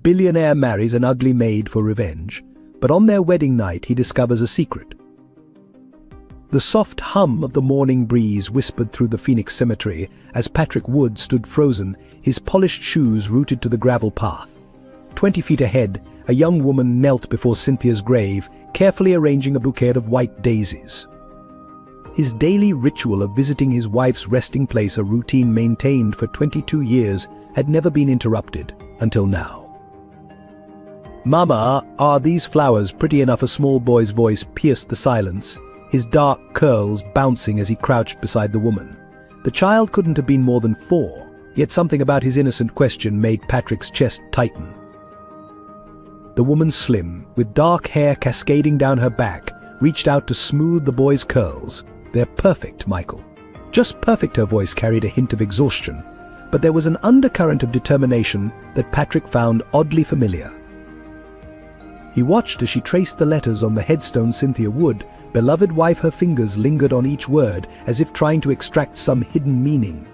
billionaire marries an ugly maid for revenge, but on their wedding night he discovers a secret. The soft hum of the morning breeze whispered through the Phoenix cemetery as Patrick Wood stood frozen, his polished shoes rooted to the gravel path. 20 feet ahead, a young woman knelt before Cynthia's grave, carefully arranging a bouquet of white daisies. His daily ritual of visiting his wife's resting place, a routine maintained for 22 years, had never been interrupted until now. "Mama, are these flowers pretty enough?" A small boy's voice pierced the silence, his dark curls bouncing as he crouched beside the woman. The child couldn't have been more than 4, yet something about his innocent question made Patrick's chest tighten. The woman, slim, with dark hair cascading down her back, reached out to smooth the boy's curls. "They're perfect, Michael. Just perfect." Her voice carried a hint of exhaustion, but there was an undercurrent of determination that Patrick found oddly familiar. He watched as she traced the letters on the headstone. Cynthia Wood, beloved wife. Her fingers lingered on each word, as if trying to extract some hidden meaning.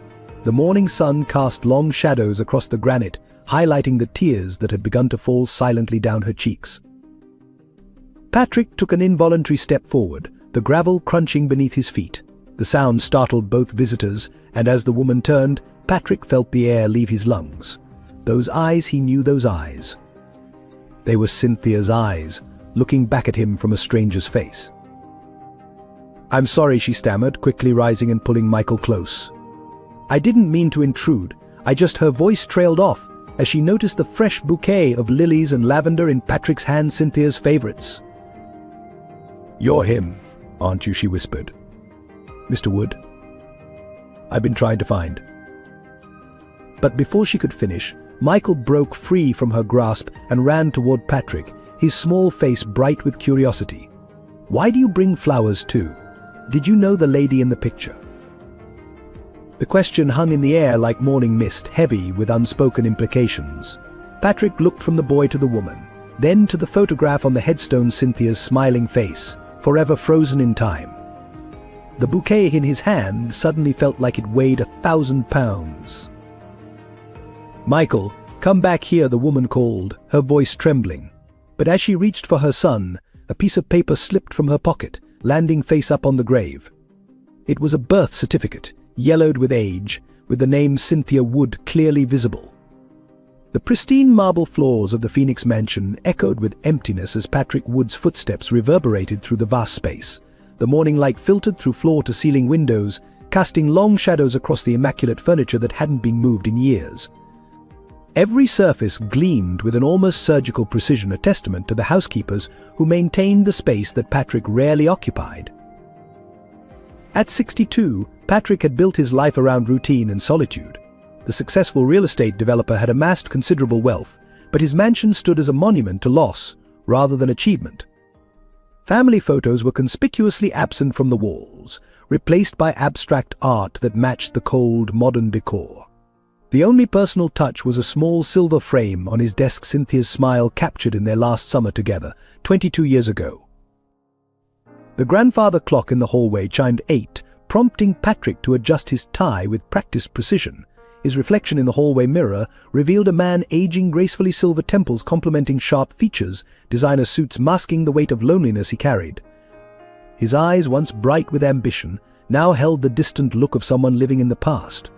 The morning sun cast long shadows across the granite, highlighting the tears that had begun to fall silently down her cheeks. Patrick took an involuntary step forward, the gravel crunching beneath his feet. The sound startled both visitors, and as the woman turned, Patrick felt the air leave his lungs. Those eyes, he knew those eyes. They were Cynthia's eyes, looking back at him from a stranger's face. "I'm sorry," she stammered, quickly rising and pulling Michael close. "I didn't mean to intrude. Her voice trailed off as she noticed the fresh bouquet of lilies and lavender in Patrick's hand, Cynthia's favorites. "You're him, aren't you?" she whispered. "Mr. Wood, I've been trying to find." But before she could finish, Michael broke free from her grasp and ran toward Patrick, his small face bright with curiosity. "Why do you bring flowers too? Did you know the lady in the picture?" The question hung in the air like morning mist, heavy with unspoken implications. Patrick looked from the boy to the woman, then to the photograph on the headstone, Cynthia's smiling face, forever frozen in time. The bouquet in his hand suddenly felt like it weighed 1,000 pounds. "Michael, come back here," the woman called, her voice trembling. But as she reached for her son, a piece of paper slipped from her pocket, landing face up on the grave. It was a birth certificate, yellowed with age, with the name Cynthia Wood clearly visible. The pristine marble floors of the Phoenix mansion echoed with emptiness as Patrick Wood's footsteps reverberated through the vast space. The morning light filtered through floor-to-ceiling windows, casting long shadows across the immaculate furniture that hadn't been moved in years. Every surface gleamed with an almost surgical precision, a testament to the housekeepers who maintained the space that Patrick rarely occupied. At 62, Patrick had built his life around routine and solitude. The successful real estate developer had amassed considerable wealth, but his mansion stood as a monument to loss rather than achievement. Family photos were conspicuously absent from the walls, replaced by abstract art that matched the cold, modern decor. The only personal touch was a small silver frame on his desk, Cynthia's smile captured in their last summer together, 22 years ago. The grandfather clock in the hallway chimed 8, prompting Patrick to adjust his tie with practiced precision. His reflection in the hallway mirror revealed a man aging gracefully, silver temples complementing sharp features, designer suits masking the weight of loneliness he carried. His eyes, once bright with ambition, now held the distant look of someone living in the past.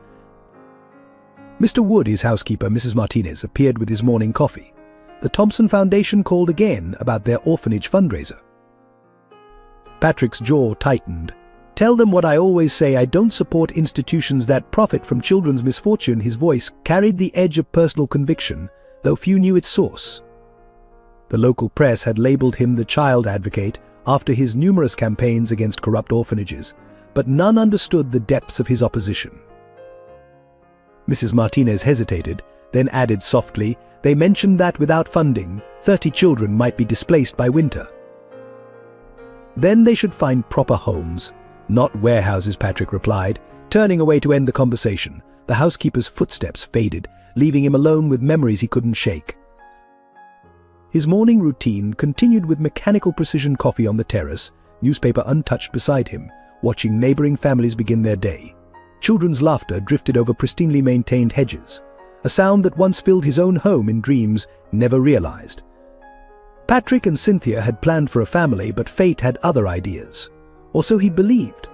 Mr. Wood, his housekeeper, Mrs. Martinez, appeared with his morning coffee. The Thompson Foundation called again about their orphanage fundraiser. Patrick's jaw tightened. "Tell them what I always say, I don't support institutions that profit from children's misfortune." His voice carried the edge of personal conviction, though few knew its source. The local press had labeled him the child advocate after his numerous campaigns against corrupt orphanages, but none understood the depths of his opposition. Mrs. Martinez hesitated, then added softly, "They mentioned that without funding, 30 children might be displaced by winter. Then they should find proper homes, not warehouses," Patrick replied, turning away to end the conversation. The housekeeper's footsteps faded, leaving him alone with memories he couldn't shake. His morning routine continued with mechanical precision, coffee on the terrace, newspaper untouched beside him, watching neighboring families begin their day. Children's laughter drifted over pristinely maintained hedges. a sound that once filled his own home in dreams never realized. Patrick and Cynthia had planned for a family, but fate had other ideas. Or so he believed.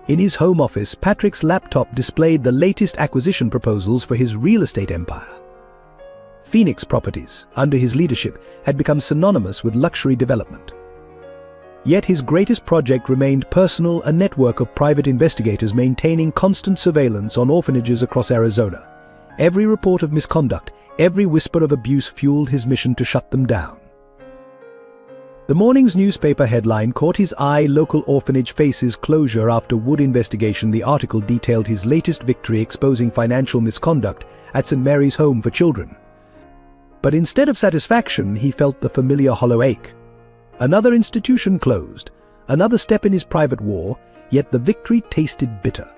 In his home office, Patrick's laptop displayed the latest acquisition proposals for his real estate empire. Phoenix Properties, under his leadership, had become synonymous with luxury development. Yet his greatest project remained personal, a network of private investigators maintaining constant surveillance on orphanages across Arizona. Every report of misconduct, every whisper of abuse fueled his mission to shut them down. The morning's newspaper headline caught his eye: "Local orphanage faces closure after Wood investigation." The article detailed his latest victory, exposing financial misconduct at St. Mary's Home for Children. But instead of satisfaction, he felt the familiar hollow ache. Another institution closed, another step in his private war, yet the victory tasted bitter.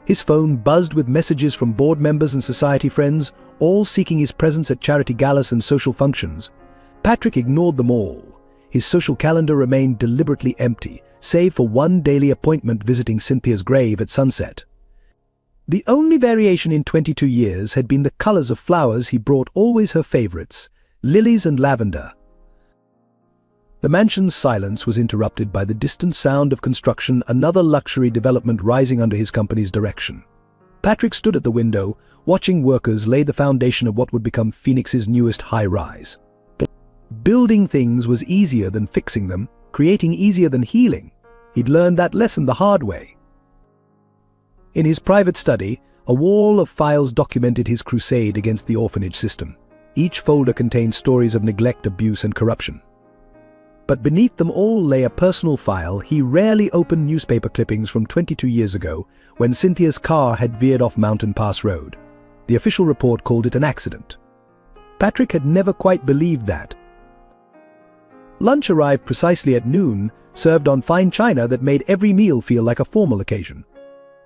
His phone buzzed with messages from board members and society friends, all seeking his presence at charity galas and social functions. Patrick ignored them all. His social calendar remained deliberately empty, save for one daily appointment visiting Cynthia's grave at sunset. The only variation in 22 years had been the colors of flowers he brought, always her favorites, lilies and lavender. The mansion's silence was interrupted by the distant sound of construction, another luxury development rising under his company's direction. Patrick stood at the window, watching workers lay the foundation of what would become Phoenix's newest high-rise. Building things was easier than fixing them, creating easier than healing. He'd learned that lesson the hard way. In his private study, a wall of files documented his crusade against the orphanage system. Each folder contained stories of neglect, abuse, and corruption. But beneath them all lay a personal file. He rarely opened newspaper clippings from 22 years ago, when Cynthia's car had veered off Mountain Pass Road. The official report called it an accident. Patrick had never quite believed that. Lunch arrived precisely at noon, served on fine china that made every meal feel like a formal occasion.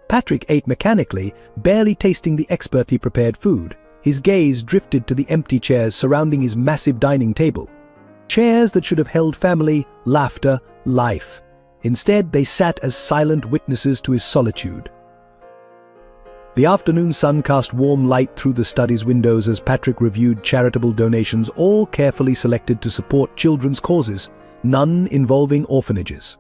Patrick ate mechanically, barely tasting the expertly prepared food. His gaze drifted to the empty chairs surrounding his massive dining table. Chairs that should have held family, laughter, life. Instead, they sat as silent witnesses to his solitude. The afternoon sun cast warm light through the study's windows as Patrick reviewed charitable donations, all carefully selected to support children's causes, none involving orphanages.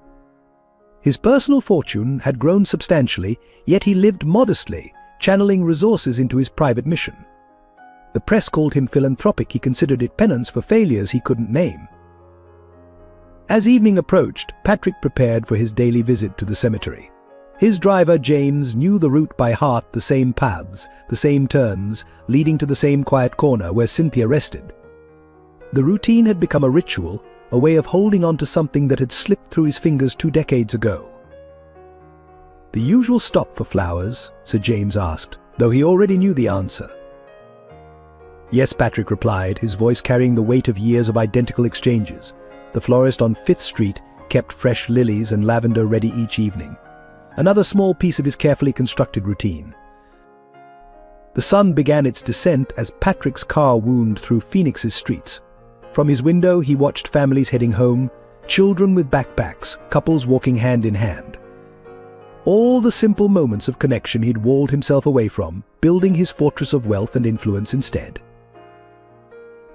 His personal fortune had grown substantially, yet he lived modestly, channeling resources into his private mission. The press called him philanthropic. He considered it penance for failures he couldn't name. As evening approached, Patrick prepared for his daily visit to the cemetery. His driver, James, knew the route by heart, the same paths, the same turns, leading to the same quiet corner where Cynthia rested. The routine had become a ritual, a way of holding on to something that had slipped through his fingers 2 decades ago. "The usual stop for flowers?" Sir James asked, though he already knew the answer. "Yes," Patrick replied, his voice carrying the weight of years of identical exchanges. The florist on 5th Street kept fresh lilies and lavender ready each evening. Another small piece of his carefully constructed routine. The sun began its descent as Patrick's car wound through Phoenix's streets. From his window, he watched families heading home, children with backpacks, couples walking hand in hand. All the simple moments of connection he'd walled himself away from, building his fortress of wealth and influence instead.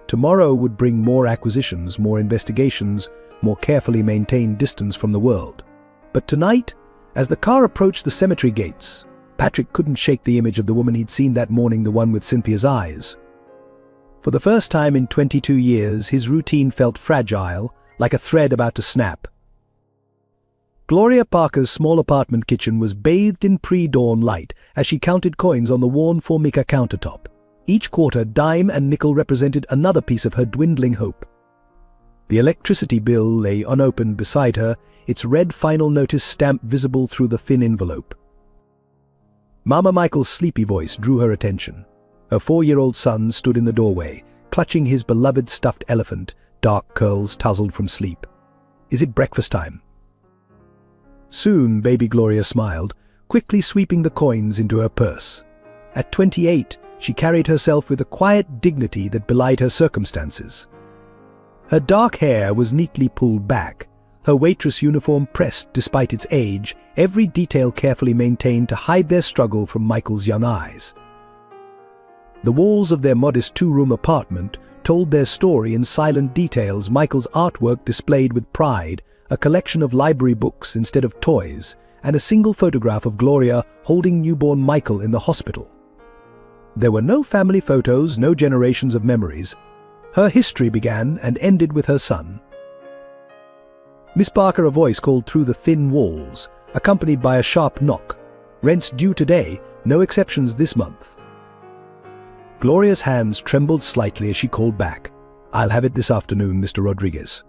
Tomorrow would bring more acquisitions, more investigations, more carefully maintained distance from the world. But tonight, as the car approached the cemetery gates, Patrick couldn't shake the image of the woman he'd seen that morning, the one with Cynthia's eyes. For the first time in 22 years, his routine felt fragile, like a thread about to snap. Gloria Parker's small apartment kitchen was bathed in pre-dawn light as she counted coins on the worn Formica countertop. Each quarter, dime and nickel represented another piece of her dwindling hope. The electricity bill lay unopened beside her, its red final notice stamp visible through the thin envelope. Mama Michael's sleepy voice drew her attention. Her 4-year-old son stood in the doorway, clutching his beloved stuffed elephant, dark curls tousled from sleep. "Is it breakfast time?" Soon, baby Gloria smiled, quickly sweeping the coins into her purse. At 28, she carried herself with a quiet dignity that belied her circumstances. Her dark hair was neatly pulled back, her waitress uniform pressed despite its age, every detail carefully maintained to hide their struggle from Michael's young eyes. The walls of their modest two-room apartment told their story in silent details. Michael's artwork displayed with pride, a collection of library books instead of toys, and a single photograph of Gloria holding newborn Michael in the hospital. There were no family photos, no generations of memories. Her history began and ended with her son. "Miss Barker," a voice called through the thin walls, accompanied by a sharp knock. "Rent's due today, no exceptions this month." Gloria's hands trembled slightly as she called back. "I'll have it this afternoon, Mr. Rodriguez."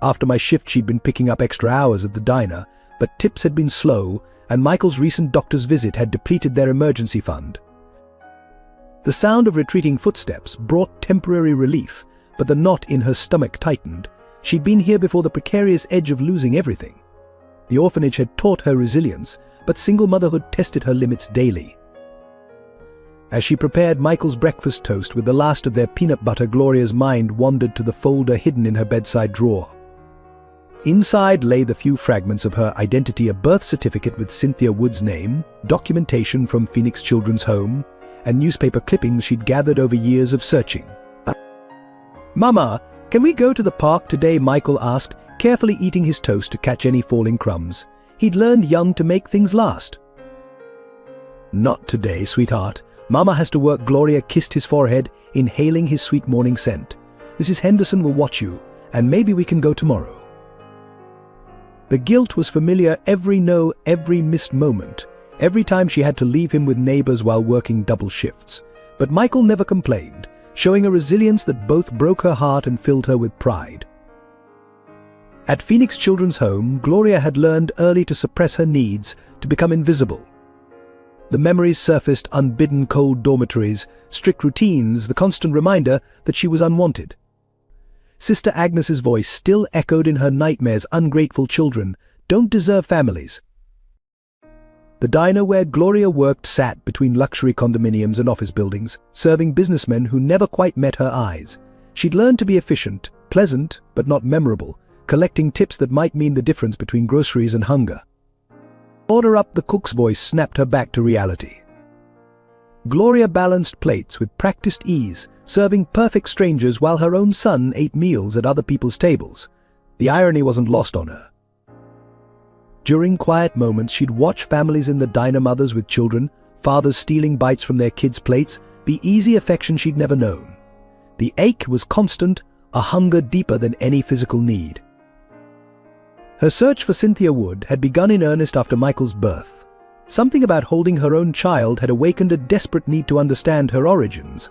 After my shift, she'd been picking up extra hours at the diner, but tips had been slow, and Michael's recent doctor's visit had depleted their emergency fund. The sound of retreating footsteps brought temporary relief, but the knot in her stomach tightened. She'd been here before the precarious edge of losing everything. The orphanage had taught her resilience, but single motherhood tested her limits daily. As she prepared Michael's breakfast toast with the last of their peanut butter, Gloria's mind wandered to the folder hidden in her bedside drawer. Inside lay the few fragments of her identity: a birth certificate with Cynthia Wood's name, documentation from Phoenix Children's Home, and newspaper clippings she'd gathered over years of searching. "Mama, can we go to the park today?" Michael asked, carefully eating his toast to catch any falling crumbs. He'd learned young to make things last. "Not today, sweetheart. Mama has to work." Gloria kissed his forehead, inhaling his sweet morning scent. "Mrs. Henderson will watch you, and maybe we can go tomorrow." The guilt was familiar: every no, every missed moment, every time she had to leave him with neighbors while working double shifts. But Michael never complained, showing a resilience that both broke her heart and filled her with pride. At Phoenix Children's Home, Gloria had learned early to suppress her needs, to become invisible. The memories surfaced: unbidden cold dormitories, strict routines, the constant reminder that she was unwanted. Sister Agnes's voice still echoed in her nightmares: ungrateful children don't deserve families. The diner where Gloria worked sat between luxury condominiums and office buildings, serving businessmen who never quite met her eyes. She'd learned to be efficient, pleasant, but not memorable, collecting tips that might mean the difference between groceries and hunger. "Order up," the cook's voice snapped her back to reality. Gloria balanced plates with practiced ease, serving perfect strangers while her own son ate meals at other people's tables. The irony wasn't lost on her. During quiet moments, she'd watch families in the diner, mothers with children, fathers stealing bites from their kids' plates, the easy affection she'd never known. The ache was constant, a hunger deeper than any physical need. Her search for Cynthia Wood had begun in earnest after Michael's birth. Something about holding her own child had awakened a desperate need to understand her origins.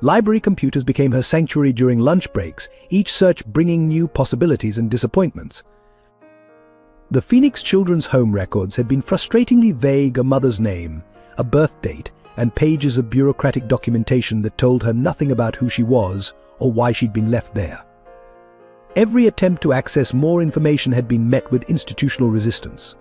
Library computers became her sanctuary during lunch breaks, each search bringing new possibilities and disappointments. The Phoenix Children's Home records had been frustratingly vague: a mother's name, a birth date, and pages of bureaucratic documentation that told her nothing about who she was or why she'd been left there. Every attempt to access more information had been met with institutional resistance.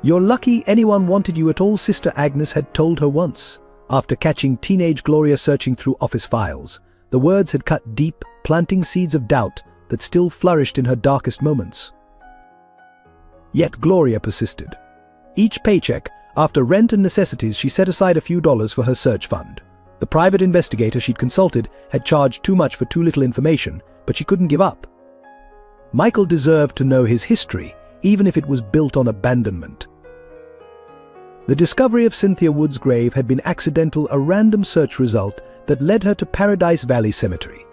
"You're lucky anyone wanted you at all," Sister Agnes had told her once. After catching teenage Gloria searching through office files, the words had cut deep, planting seeds of doubt that still flourished in her darkest moments. Yet Gloria persisted. Each paycheck, after rent and necessities, she set aside a few dollars for her search fund. The private investigator she'd consulted had charged too much for too little information, but she couldn't give up. Michael deserved to know his history, even if it was built on abandonment. The discovery of Cynthia Wood's grave had been accidental, a random search result that led her to Paradise Valley Cemetery.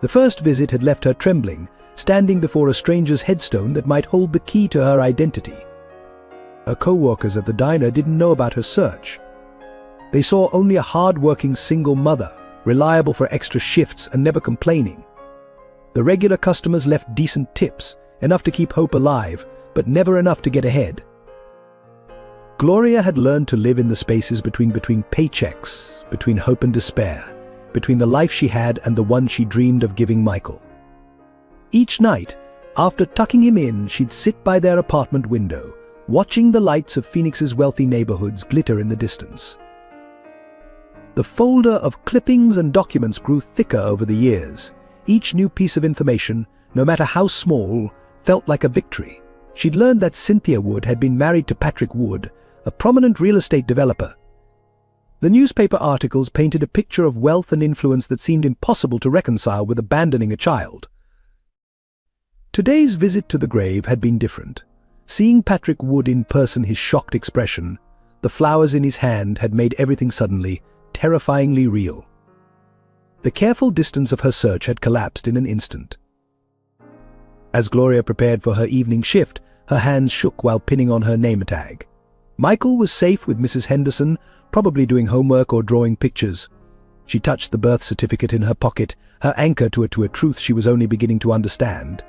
The first visit had left her trembling, standing before a stranger's headstone that might hold the key to her identity. Her co-workers at the diner didn't know about her search. They saw only a hard-working single mother, reliable for extra shifts and never complaining. The regular customers left decent tips, enough to keep hope alive, but never enough to get ahead. Gloria had learned to live in the spaces between paychecks, between hope and despair, between the life she had and the one she dreamed of giving Michael. Each night, after tucking him in, she'd sit by their apartment window, watching the lights of Phoenix's wealthy neighborhoods glitter in the distance. The folder of clippings and documents grew thicker over the years. Each new piece of information, no matter how small, felt like a victory. She'd learned that Cynthia Wood had been married to Patrick Wood, a prominent real estate developer. The newspaper articles painted a picture of wealth and influence that seemed impossible to reconcile with abandoning a child. Today's visit to the grave had been different. Seeing Patrick Wood in person, his shocked expression, the flowers in his hand had made everything suddenly, terrifyingly real. The careful distance of her search had collapsed in an instant. As Gloria prepared for her evening shift, her hands shook while pinning on her name tag. Michael was safe with Mrs. Henderson, probably doing homework or drawing pictures. She touched the birth certificate in her pocket, her anchor to a truth she was only beginning to understand.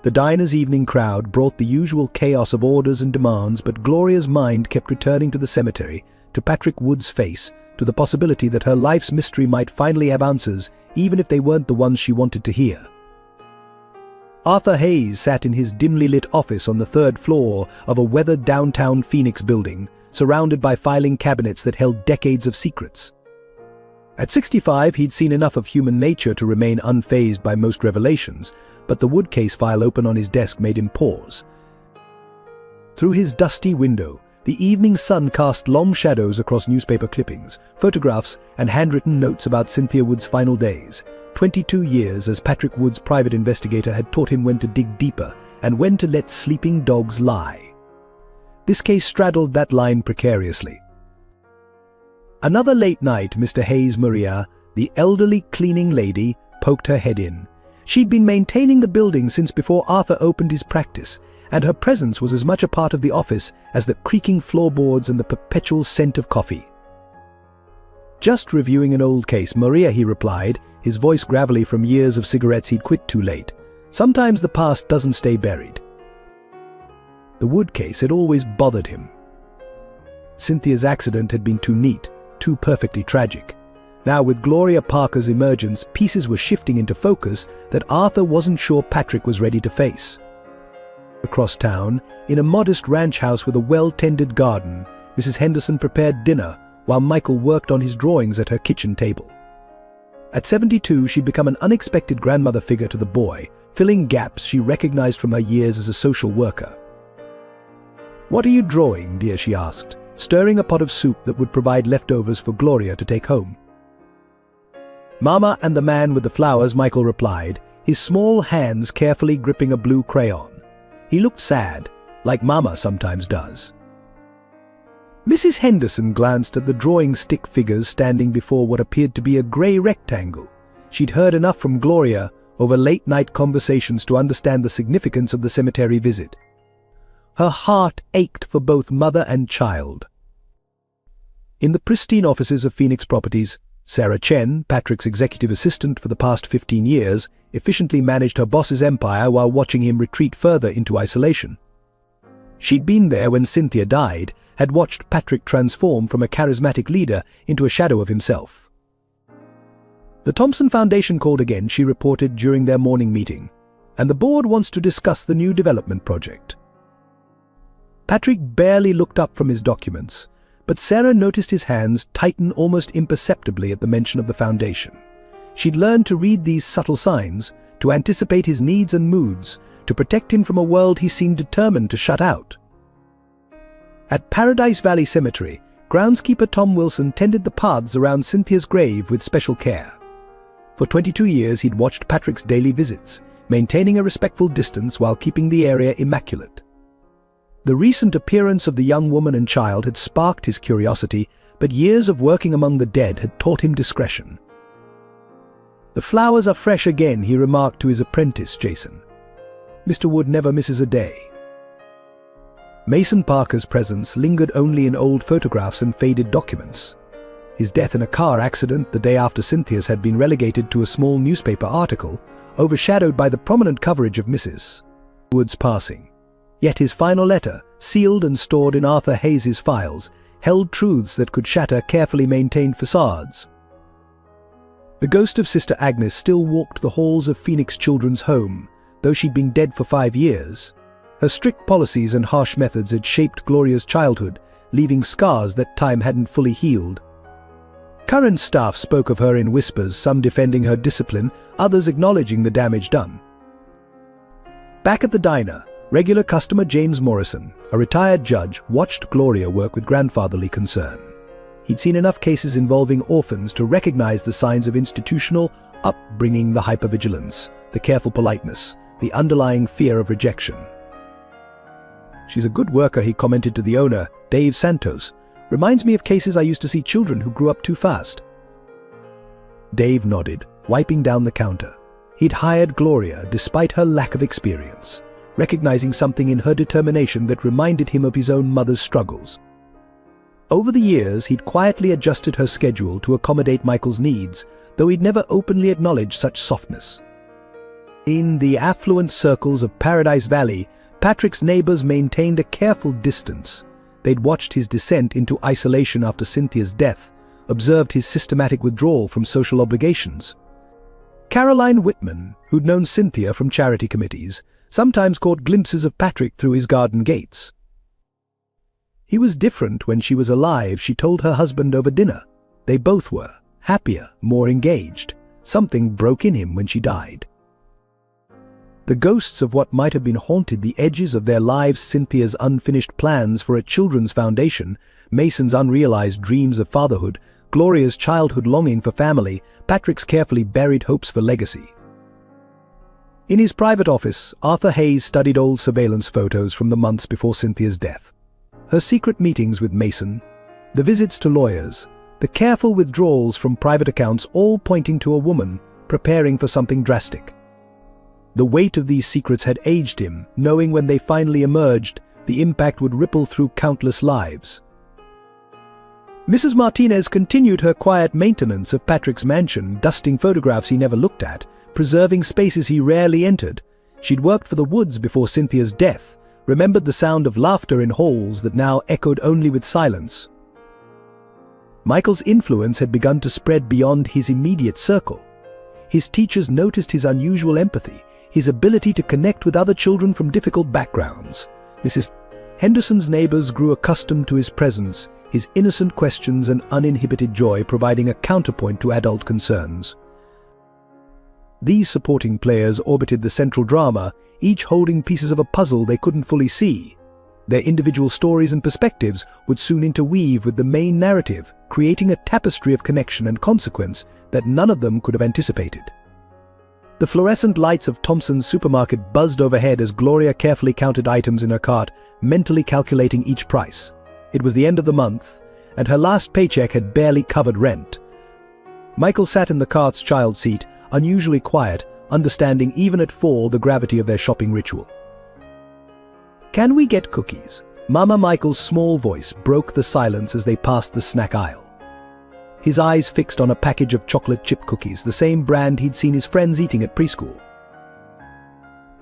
The diner's evening crowd brought the usual chaos of orders and demands, but Gloria's mind kept returning to the cemetery, to Patrick Wood's face, to the possibility that her life's mystery might finally have answers, even if they weren't the ones she wanted to hear. Arthur Hayes sat in his dimly lit office on the third floor of a weathered downtown Phoenix building, surrounded by filing cabinets that held decades of secrets. At 65, he'd seen enough of human nature to remain unfazed by most revelations, but the Wood case file open on his desk made him pause. Through his dusty window, the evening sun cast long shadows across newspaper clippings, photographs, and handwritten notes about Cynthia Wood's final days. 22 years as Patrick Wood's private investigator had taught him when to dig deeper and when to let sleeping dogs lie. This case straddled that line precariously. Another late night, Mr. Hayes Maria, the elderly cleaning lady, poked her head in. She'd been maintaining the building since before Arthur opened his practice, and her presence was as much a part of the office as the creaking floorboards and the perpetual scent of coffee. "Just reviewing an old case, Maria," he replied, his voice gravelly from years of cigarettes he'd quit too late. "Sometimes the past doesn't stay buried." The Wood case had always bothered him. Cynthia's accident had been too neat, too perfectly tragic. Now, with Gloria Parker's emergence, pieces were shifting into focus that Arthur wasn't sure Patrick was ready to face. Across town, in a modest ranch house with a well-tended garden, Mrs. Henderson prepared dinner while Michael worked on his drawings at her kitchen table. At 72, she'd become an unexpected grandmother figure to the boy, filling gaps she recognized from her years as a social worker. "What are you drawing, dear?" she asked, stirring a pot of soup that would provide leftovers for Gloria to take home. "Mama and the man with the flowers," Michael replied, his small hands carefully gripping a blue crayon. He looked sad, like Mama sometimes does. Mrs. Henderson glanced at the drawing stick figures standing before what appeared to be a grey rectangle. She'd heard enough from Gloria over late-night conversations to understand the significance of the cemetery visit. Her heart ached for both mother and child. In the pristine offices of Phoenix Properties, Sarah Chen, Patrick's executive assistant for the past 15 years, efficiently managed her boss's empire while watching him retreat further into isolation. She'd been there when Cynthia died, had watched Patrick transform from a charismatic leader into a shadow of himself. "The Thompson Foundation called again," she reported during their morning meeting, "and the board wants to discuss the new development project." Patrick barely looked up from his documents, but Sarah noticed his hands tighten almost imperceptibly at the mention of the foundation. She'd learned to read these subtle signs, to anticipate his needs and moods, to protect him from a world he seemed determined to shut out. At Paradise Valley Cemetery, groundskeeper Tom Wilson tended the paths around Cynthia's grave with special care. For 22 years he'd watched Patrick's daily visits, maintaining a respectful distance while keeping the area immaculate. The recent appearance of the young woman and child had sparked his curiosity, but years of working among the dead had taught him discretion. "The flowers are fresh again," he remarked to his apprentice, Jason. "Mr. Wood never misses a day." Mason Parker's presence lingered only in old photographs and faded documents. His death in a car accident the day after Cynthia's had been relegated to a small newspaper article, overshadowed by the prominent coverage of Mrs. Wood's passing. Yet his final letter, sealed and stored in Arthur Hayes's files, held truths that could shatter carefully maintained facades. The ghost of Sister Agnes still walked the halls of Phoenix Children's Home, though she'd been dead for 5 years. Her strict policies and harsh methods had shaped Gloria's childhood, leaving scars that time hadn't fully healed. Current staff spoke of her in whispers, some defending her discipline, others acknowledging the damage done. Back at the diner, regular customer James Morrison, a retired judge, watched Gloria work with grandfatherly concern. He'd seen enough cases involving orphans to recognize the signs of institutional upbringing: the hypervigilance, the careful politeness, the underlying fear of rejection. "She's a good worker," he commented to the owner, Dave Santos. "Reminds me of cases I used to see: children who grew up too fast." Dave nodded, wiping down the counter. He'd hired Gloria despite her lack of experience, recognizing something in her determination that reminded him of his own mother's struggles. Over the years, he'd quietly adjusted her schedule to accommodate Michael's needs, though he'd never openly acknowledged such softness. In the affluent circles of Paradise Valley, Patrick's neighbors maintained a careful distance. They'd watched his descent into isolation after Cynthia's death, observed his systematic withdrawal from social obligations. Caroline Whitman, who'd known Cynthia from charity committees, sometimes caught glimpses of Patrick through his garden gates. He was different when she was alive, she told her husband over dinner. They both were happier, more engaged. Something broke in him when she died. The ghosts of what might have been haunted the edges of their lives: Cynthia's unfinished plans for a children's foundation, Mason's unrealized dreams of fatherhood, Gloria's childhood longing for family, Patrick's carefully buried hopes for legacy. In his private office, Arthur Hayes studied old surveillance photos from the months before Cynthia's death. Her secret meetings with Mason, the visits to lawyers, the careful withdrawals from private accounts, all pointing to a woman preparing for something drastic. The weight of these secrets had aged him, knowing when they finally emerged, the impact would ripple through countless lives. Mrs. Martinez continued her quiet maintenance of Patrick's mansion, dusting photographs he never looked at, preserving spaces he rarely entered. She'd worked for the Woods before Cynthia's death, remembered the sound of laughter in halls that now echoed only with silence. Michael's influence had begun to spread beyond his immediate circle. His teachers noticed his unusual empathy, his ability to connect with other children from difficult backgrounds. Mrs. Henderson's neighbors grew accustomed to his presence, his innocent questions and uninhibited joy providing a counterpoint to adult concerns. These supporting players orbited the central drama, each holding pieces of a puzzle they couldn't fully see. Their individual stories and perspectives would soon interweave with the main narrative, creating a tapestry of connection and consequence that none of them could have anticipated. The fluorescent lights of Thompson's supermarket buzzed overhead as Gloria carefully counted items in her cart, mentally calculating each price. It was the end of the month, and her last paycheck had barely covered rent. Michael sat in the cart's child seat, unusually quiet, understanding even at 4 the gravity of their shopping ritual. "Can we get cookies?" Mama Michael's small voice broke the silence as they passed the snack aisle. His eyes fixed on a package of chocolate chip cookies, the same brand he'd seen his friends eating at preschool.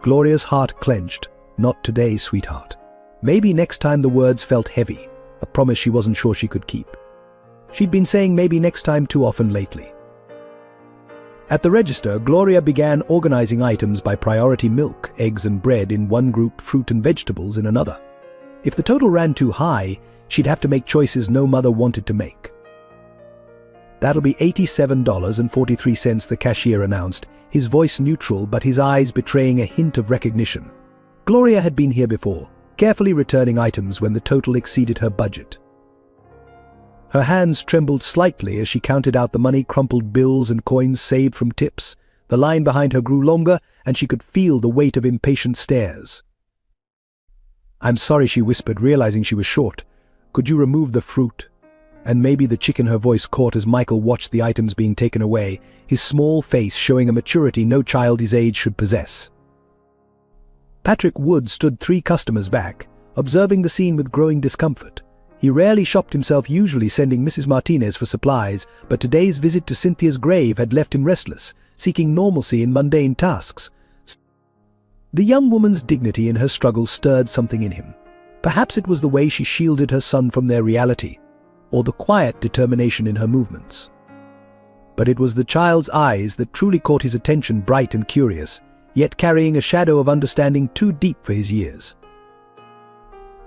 Gloria's heart clenched. "Not today, sweetheart." Maybe next time. The words felt heavy, a promise she wasn't sure she could keep. She'd been saying maybe next time too often lately. At the register, Gloria began organizing items by priority: milk, eggs and bread in one group, fruit and vegetables in another. If the total ran too high, she'd have to make choices no mother wanted to make. "That'll be $87.43, the cashier announced, his voice neutral but his eyes betraying a hint of recognition. Gloria had been here before, carefully returning items when the total exceeded her budget. Her hands trembled slightly as she counted out the money-crumpled bills and coins saved from tips. The line behind her grew longer, and she could feel the weight of impatient stares. "I'm sorry," she whispered, realizing she was short. "Could you remove the fruit?" And maybe the chicken her voice caught as Michael watched the items being taken away, his small face showing a maturity no child his age should possess. Patrick Wood stood 3 customers back, observing the scene with growing discomfort. He rarely shopped himself, usually sending Mrs. Martinez for supplies, but today's visit to Cynthia's grave had left him restless, seeking normalcy in mundane tasks. The young woman's dignity in her struggle stirred something in him. Perhaps it was the way she shielded her son from their reality, or the quiet determination in her movements. But it was the child's eyes that truly caught his attention, bright and curious, yet carrying a shadow of understanding too deep for his years.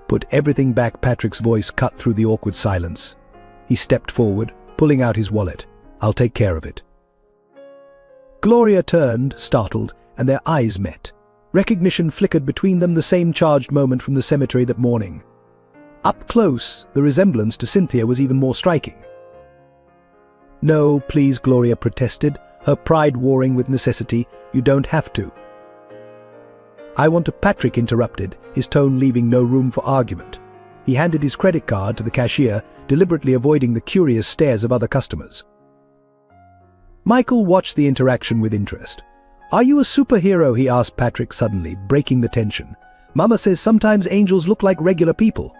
"Put everything back," Patrick's voice cut through the awkward silence. He stepped forward, pulling out his wallet. "I'll take care of it." Gloria turned, startled, and their eyes met. Recognition flickered between them, the same charged moment from the cemetery that morning. Up close, the resemblance to Cynthia was even more striking. "No, please," Gloria protested, her pride warring with necessity. "You don't have to." "I want to," Patrick interrupted, his tone leaving no room for argument. He handed his credit card to the cashier, deliberately avoiding the curious stares of other customers. Michael watched the interaction with interest. "Are you a superhero?" he asked Patrick suddenly, breaking the tension. "Mama says sometimes angels look like regular people."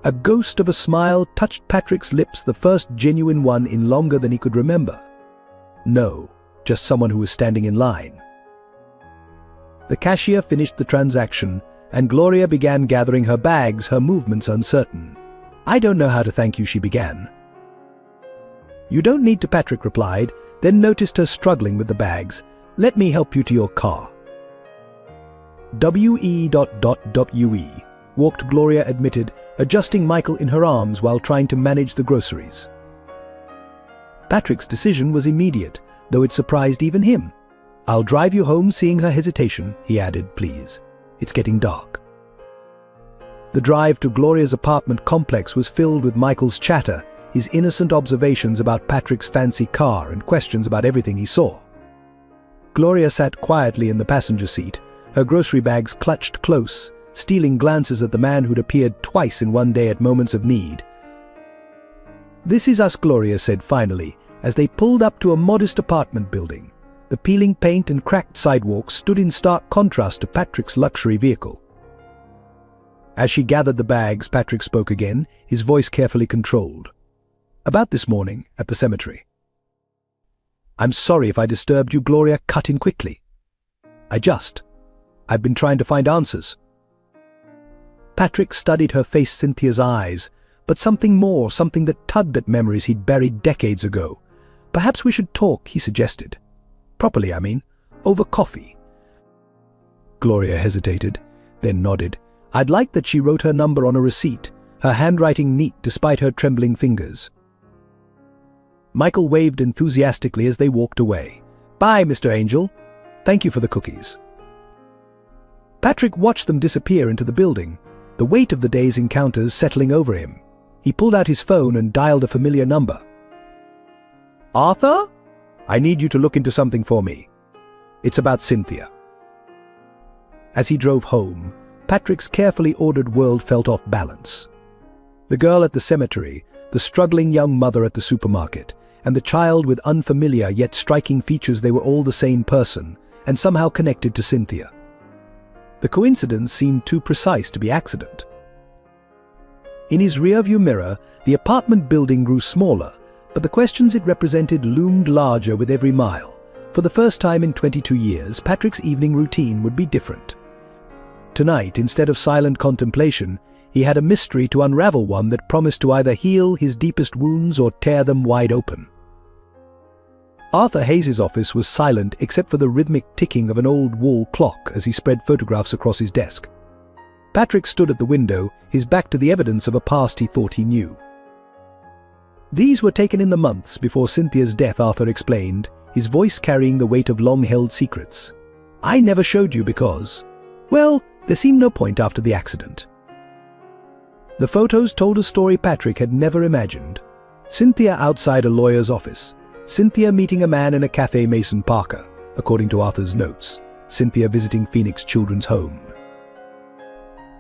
A ghost of a smile touched Patrick's lips, the first genuine one in longer than he could remember. No, just someone who was standing in line. The cashier finished the transaction, and Gloria began gathering her bags, her movements uncertain. "I don't know how to thank you," she began. "You don't need to," Patrick replied, then noticed her struggling with the bags. "Let me help you to your car." "WE," walked, Gloria admitted, adjusting Michael in her arms while trying to manage the groceries. Patrick's decision was immediate, though it surprised even him. "I'll drive you home." Seeing her hesitation, he added, "Please. It's getting dark." The drive to Gloria's apartment complex was filled with Michael's chatter, his innocent observations about Patrick's fancy car and questions about everything he saw. Gloria sat quietly in the passenger seat, her grocery bags clutched close, stealing glances at the man who'd appeared twice in one day at moments of need. "This is us," Gloria said finally, as they pulled up to a modest apartment building. The peeling paint and cracked sidewalks stood in stark contrast to Patrick's luxury vehicle. As she gathered the bags, Patrick spoke again, his voice carefully controlled. "About this morning, at the cemetery." "I'm sorry if I disturbed you," Gloria cut in quickly. I've been trying to find answers." Patrick studied her face, Cynthia's eyes, but something more, something that tugged at memories he'd buried decades ago. "Perhaps we should talk," he suggested. "Properly, I mean. Over coffee." Gloria hesitated, then nodded. "I'd like that." She wrote her number on a receipt, her handwriting neat despite her trembling fingers. Michael waved enthusiastically as they walked away. "Bye, Mr. Angel. Thank you for the cookies." Patrick watched them disappear into the building, the weight of the day's encounters settling over him. He pulled out his phone and dialed a familiar number. "Arthur? I need you to look into something for me. It's about Cynthia." As he drove home, Patrick's carefully ordered world felt off balance. The girl at the cemetery, the struggling young mother at the supermarket, and the child with unfamiliar yet striking features, they were all the same person, and somehow connected to Cynthia. The coincidence seemed too precise to be accident. In his rearview mirror, the apartment building grew smaller, but the questions it represented loomed larger with every mile. For the first time in 22 years, Patrick's evening routine would be different. Tonight, instead of silent contemplation, he had a mystery to unravel, one that promised to either heal his deepest wounds or tear them wide open. Arthur Hayes' office was silent except for the rhythmic ticking of an old wall clock as he spread photographs across his desk. Patrick stood at the window, his back to the evidence of a past he thought he knew. "These were taken in the months before Cynthia's death," Arthur explained, his voice carrying the weight of long-held secrets. "I never showed you because, well, there seemed no point after the accident." The photos told a story Patrick had never imagined. Cynthia outside a lawyer's office. Cynthia meeting a man in a cafe, Mason Parker, according to Arthur's notes. Cynthia visiting Phoenix Children's Home.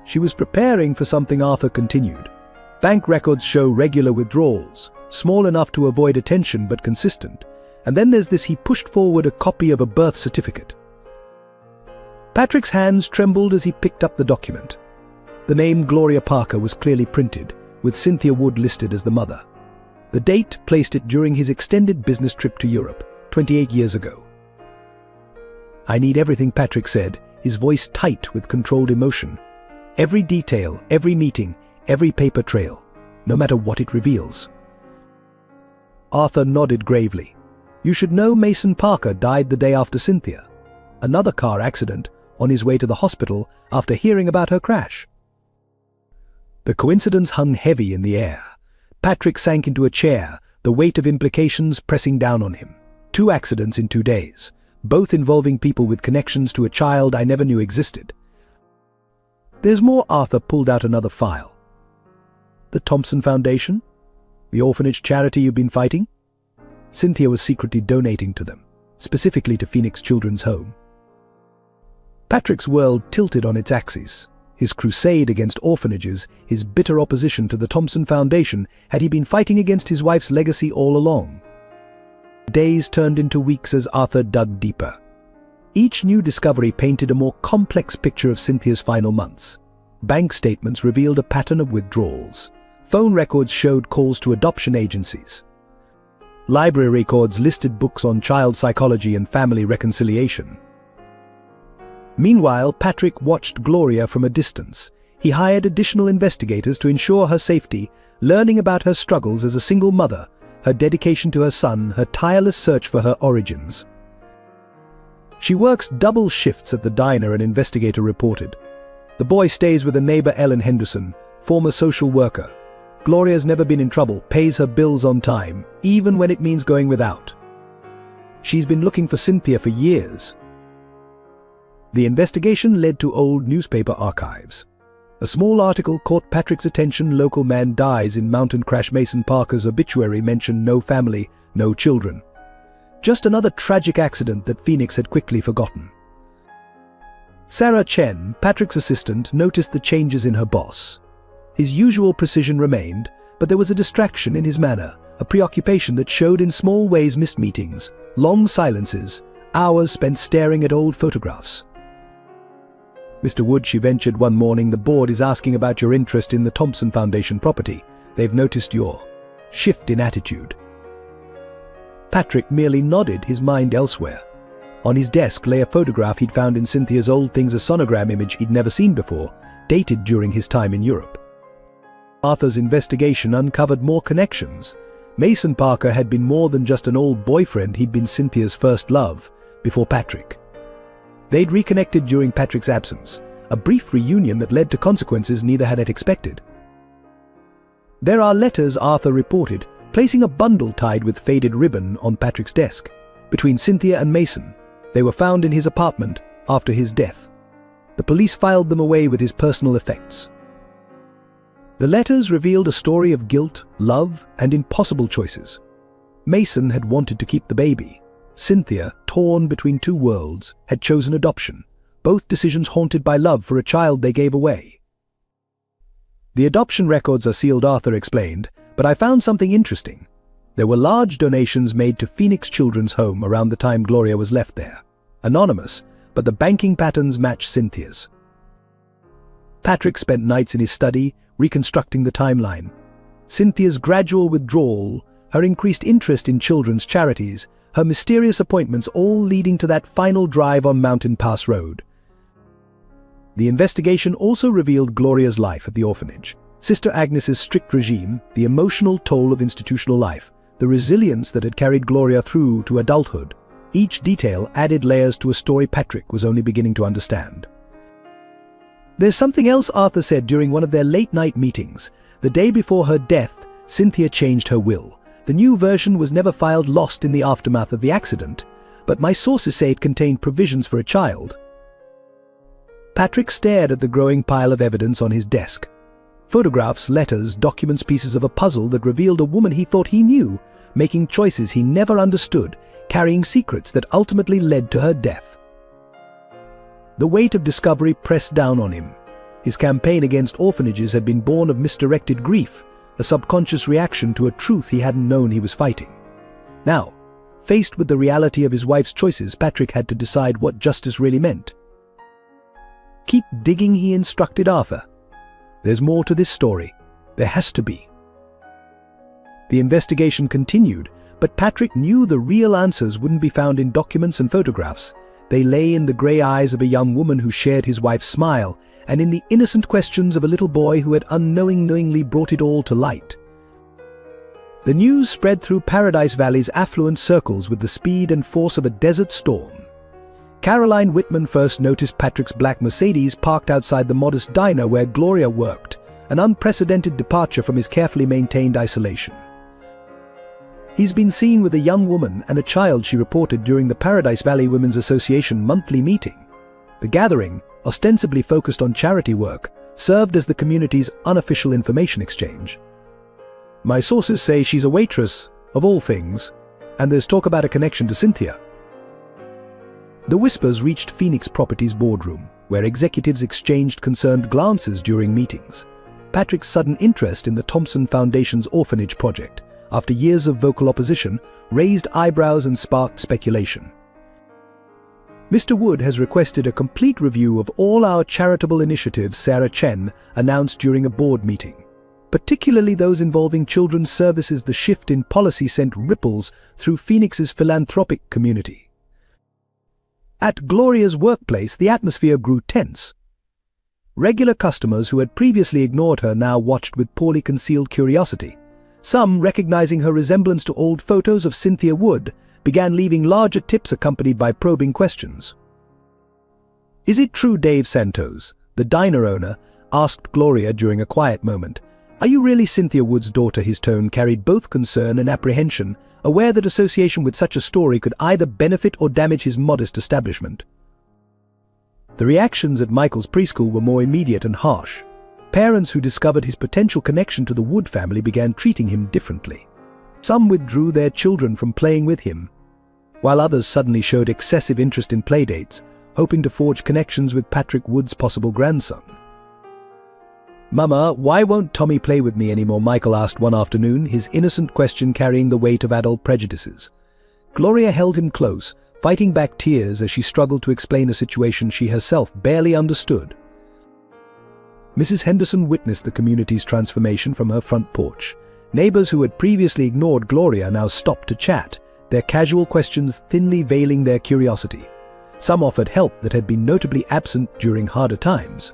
She was preparing for something, Arthur continued. Bank records show regular withdrawals, small enough to avoid attention but consistent. And then there's this. He pushed forward a copy of a birth certificate. Patrick's hands trembled as he picked up the document. The name Gloria Parker was clearly printed, with Cynthia Wood listed as the mother. The date placed it during his extended business trip to Europe, 28 years ago. "I need everything," Patrick said, his voice tight with controlled emotion. "Every detail, every meeting, every paper trail, no matter what it reveals." Arthur nodded gravely. "You should know Mason Parker died the day after Cynthia. Another car accident, on his way to the hospital after hearing about her crash." The coincidence hung heavy in the air. Patrick sank into a chair, the weight of implications pressing down on him. 2 accidents in 2 days, both involving people with connections to a child I never knew existed. "There's more." Arthur pulled out another file. "The Thompson Foundation?" The orphanage charity you've been fighting? Cynthia was secretly donating to them, specifically to Phoenix Children's Home. Patrick's world tilted on its axis. His crusade against orphanages, his bitter opposition to the Thompson Foundation, had he been fighting against his wife's legacy all along? Days turned into weeks as Arthur dug deeper. Each new discovery painted a more complex picture of Cynthia's final months. Bank statements revealed a pattern of withdrawals. Phone records showed calls to adoption agencies. Library records listed books on child psychology and family reconciliation. Meanwhile, Patrick watched Gloria from a distance. He hired additional investigators to ensure her safety, learning about her struggles as a single mother, her dedication to her son, her tireless search for her origins. She works double shifts at the diner, an investigator reported. The boy stays with a neighbor, Ellen Henderson, former social worker. Gloria's never been in trouble, pays her bills on time, even when it means going without. She's been looking for Cynthia for years. The investigation led to old newspaper archives. A small article caught Patrick's attention. Local man dies in mountain crash. Mason Parker's obituary mentioned no family, no children. Just another tragic accident that Phoenix had quickly forgotten. Sarah Chen, Patrick's assistant, noticed the changes in her boss. His usual precision remained, but there was a distraction in his manner, a preoccupation that showed in small ways: missed meetings, long silences, hours spent staring at old photographs. Mr. Wood, she ventured one morning, the board is asking about your interest in the Thompson Foundation property. They've noticed your shift in attitude. Patrick merely nodded, his mind elsewhere. On his desk lay a photograph he'd found in Cynthia's old things, a sonogram image he'd never seen before, dated during his time in Europe. Arthur's investigation uncovered more connections. Mason Parker had been more than just an old boyfriend, he'd been Cynthia's first love, before Patrick. They'd reconnected during Patrick's absence, a brief reunion that led to consequences neither had expected. There are letters, Arthur reported, placing a bundle tied with faded ribbon on Patrick's desk. Between Cynthia and Mason, they were found in his apartment after his death. The police filed them away with his personal effects. The letters revealed a story of guilt, love, and impossible choices. Mason had wanted to keep the baby. Cynthia, torn between two worlds, had chosen adoption, both decisions haunted by love for a child they gave away. The adoption records are sealed, Arthur explained, but I found something interesting. There were large donations made to Phoenix Children's Home around the time Gloria was left there. Anonymous, but the banking patterns matched Cynthia's. Patrick spent nights in his study, reconstructing the timeline. Cynthia's gradual withdrawal, her increased interest in children's charities, her mysterious appointments, all leading to that final drive on Mountain Pass Road. The investigation also revealed Gloria's life at the orphanage. Sister Agnes's strict regime, the emotional toll of institutional life, the resilience that had carried Gloria through to adulthood. Each detail added layers to a story Patrick was only beginning to understand. There's something else, Arthur said during one of their late-night meetings. The day before her death, Cynthia changed her will. The new version was never filed, lost in the aftermath of the accident, but my sources say it contained provisions for a child. Patrick stared at the growing pile of evidence on his desk. Photographs, letters, documents, pieces of a puzzle that revealed a woman he thought he knew, making choices he never understood, carrying secrets that ultimately led to her death. The weight of discovery pressed down on him. His campaign against orphanages had been born of misdirected grief, a subconscious reaction to a truth he hadn't known he was fighting. Now, faced with the reality of his wife's choices, Patrick had to decide what justice really meant. Keep digging, he instructed Arthur. There's more to this story. There has to be. The investigation continued, but Patrick knew the real answers wouldn't be found in documents and photographs. They lay in the grey eyes of a young woman who shared his wife's smile, and in the innocent questions of a little boy who had unknowingly brought it all to light. The news spread through Paradise Valley's affluent circles with the speed and force of a desert storm. Caroline Whitman first noticed Patrick's black Mercedes parked outside the modest diner where Gloria worked, an unprecedented departure from his carefully maintained isolation. He's been seen with a young woman and a child, she reported during the Paradise Valley Women's Association monthly meeting. The gathering, ostensibly focused on charity work, served as the community's unofficial information exchange. My sources say she's a waitress, of all things, and there's talk about a connection to Cynthia. The whispers reached Phoenix Properties' boardroom, where executives exchanged concerned glances during meetings. Patrick's sudden interest in the Thompson Foundation's orphanage project, after years of vocal opposition, raised eyebrows and sparked speculation. Mr. Wood has requested a complete review of all our charitable initiatives, Sarah Chen announced during a board meeting. Particularly those involving children's services. The shift in policy sent ripples through Phoenix's philanthropic community. At Gloria's workplace, the atmosphere grew tense. Regular customers who had previously ignored her now watched with poorly concealed curiosity. Some, recognizing her resemblance to old photos of Cynthia Wood, began leaving larger tips accompanied by probing questions. "Is it true Dave Santos, the diner owner, asked Gloria during a quiet moment, are you really Cynthia Wood's daughter?" His tone carried both concern and apprehension, aware that association with such a story could either benefit or damage his modest establishment. The reactions at Michael's preschool were more immediate and harsh. Parents who discovered his potential connection to the Wood family began treating him differently. Some withdrew their children from playing with him, while others suddenly showed excessive interest in playdates, hoping to forge connections with Patrick Wood's possible grandson. "Mama, why won't Tommy play with me anymore?" Michael asked one afternoon, his innocent question carrying the weight of adult prejudices. Gloria held him close, fighting back tears as she struggled to explain a situation she herself barely understood. Mrs. Henderson witnessed the community's transformation from her front porch. Neighbors who had previously ignored Gloria now stopped to chat, their casual questions thinly veiling their curiosity. Some offered help that had been notably absent during harder times.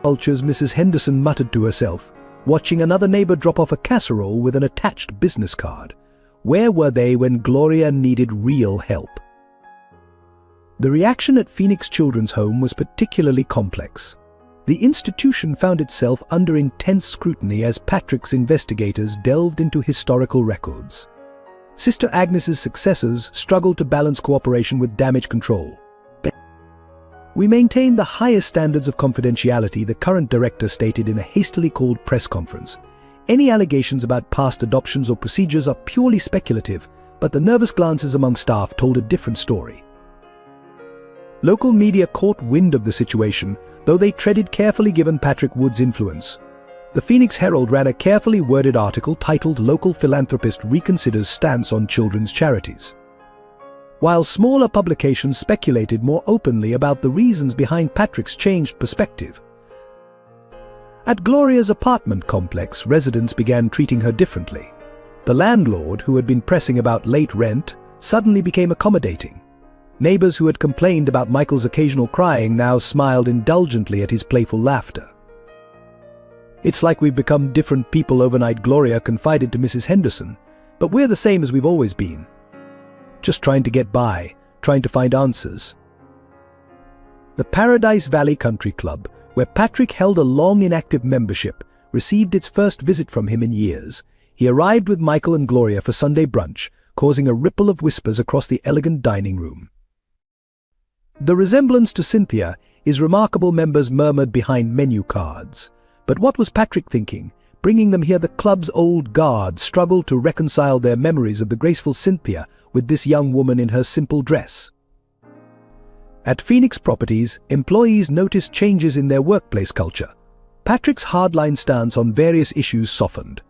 "Cultures," Mrs. Henderson muttered to herself, watching another neighbor drop off a casserole with an attached business card. Where were they when Gloria needed real help? The reaction at Phoenix Children's Home was particularly complex. The institution found itself under intense scrutiny as Patrick's investigators delved into historical records. Sister Agnes's successors struggled to balance cooperation with damage control. "We maintain the highest standards of confidentiality," the current director stated in a hastily called press conference. "Any allegations about past adoptions or procedures are purely speculative, but the nervous glances among staff told a different story." Local media caught wind of the situation, though they treaded carefully given Patrick Wood's influence. The Phoenix Herald ran a carefully worded article titled "Local Philanthropist Reconsiders Stance on Children's Charities," while smaller publications speculated more openly about the reasons behind Patrick's changed perspective. At Gloria's apartment complex, residents began treating her differently. The landlord, who had been pressing about late rent, suddenly became accommodating. Neighbors who had complained about Michael's occasional crying now smiled indulgently at his playful laughter. "It's like we've become different people overnight," Gloria confided to Mrs. Henderson, "but we're the same as we've always been. Just trying to get by, trying to find answers." The Paradise Valley Country Club, where Patrick held a long inactive membership, received its first visit from him in years. He arrived with Michael and Gloria for Sunday brunch, causing a ripple of whispers across the elegant dining room. "The resemblance to Cynthia is remarkable," members murmured behind menu cards. But what was Patrick thinking? Bringing them here, the club's old guard struggled to reconcile their memories of the graceful Cynthia with this young woman in her simple dress. At Phoenix Properties, employees noticed changes in their workplace culture. Patrick's hardline stance on various issues softened.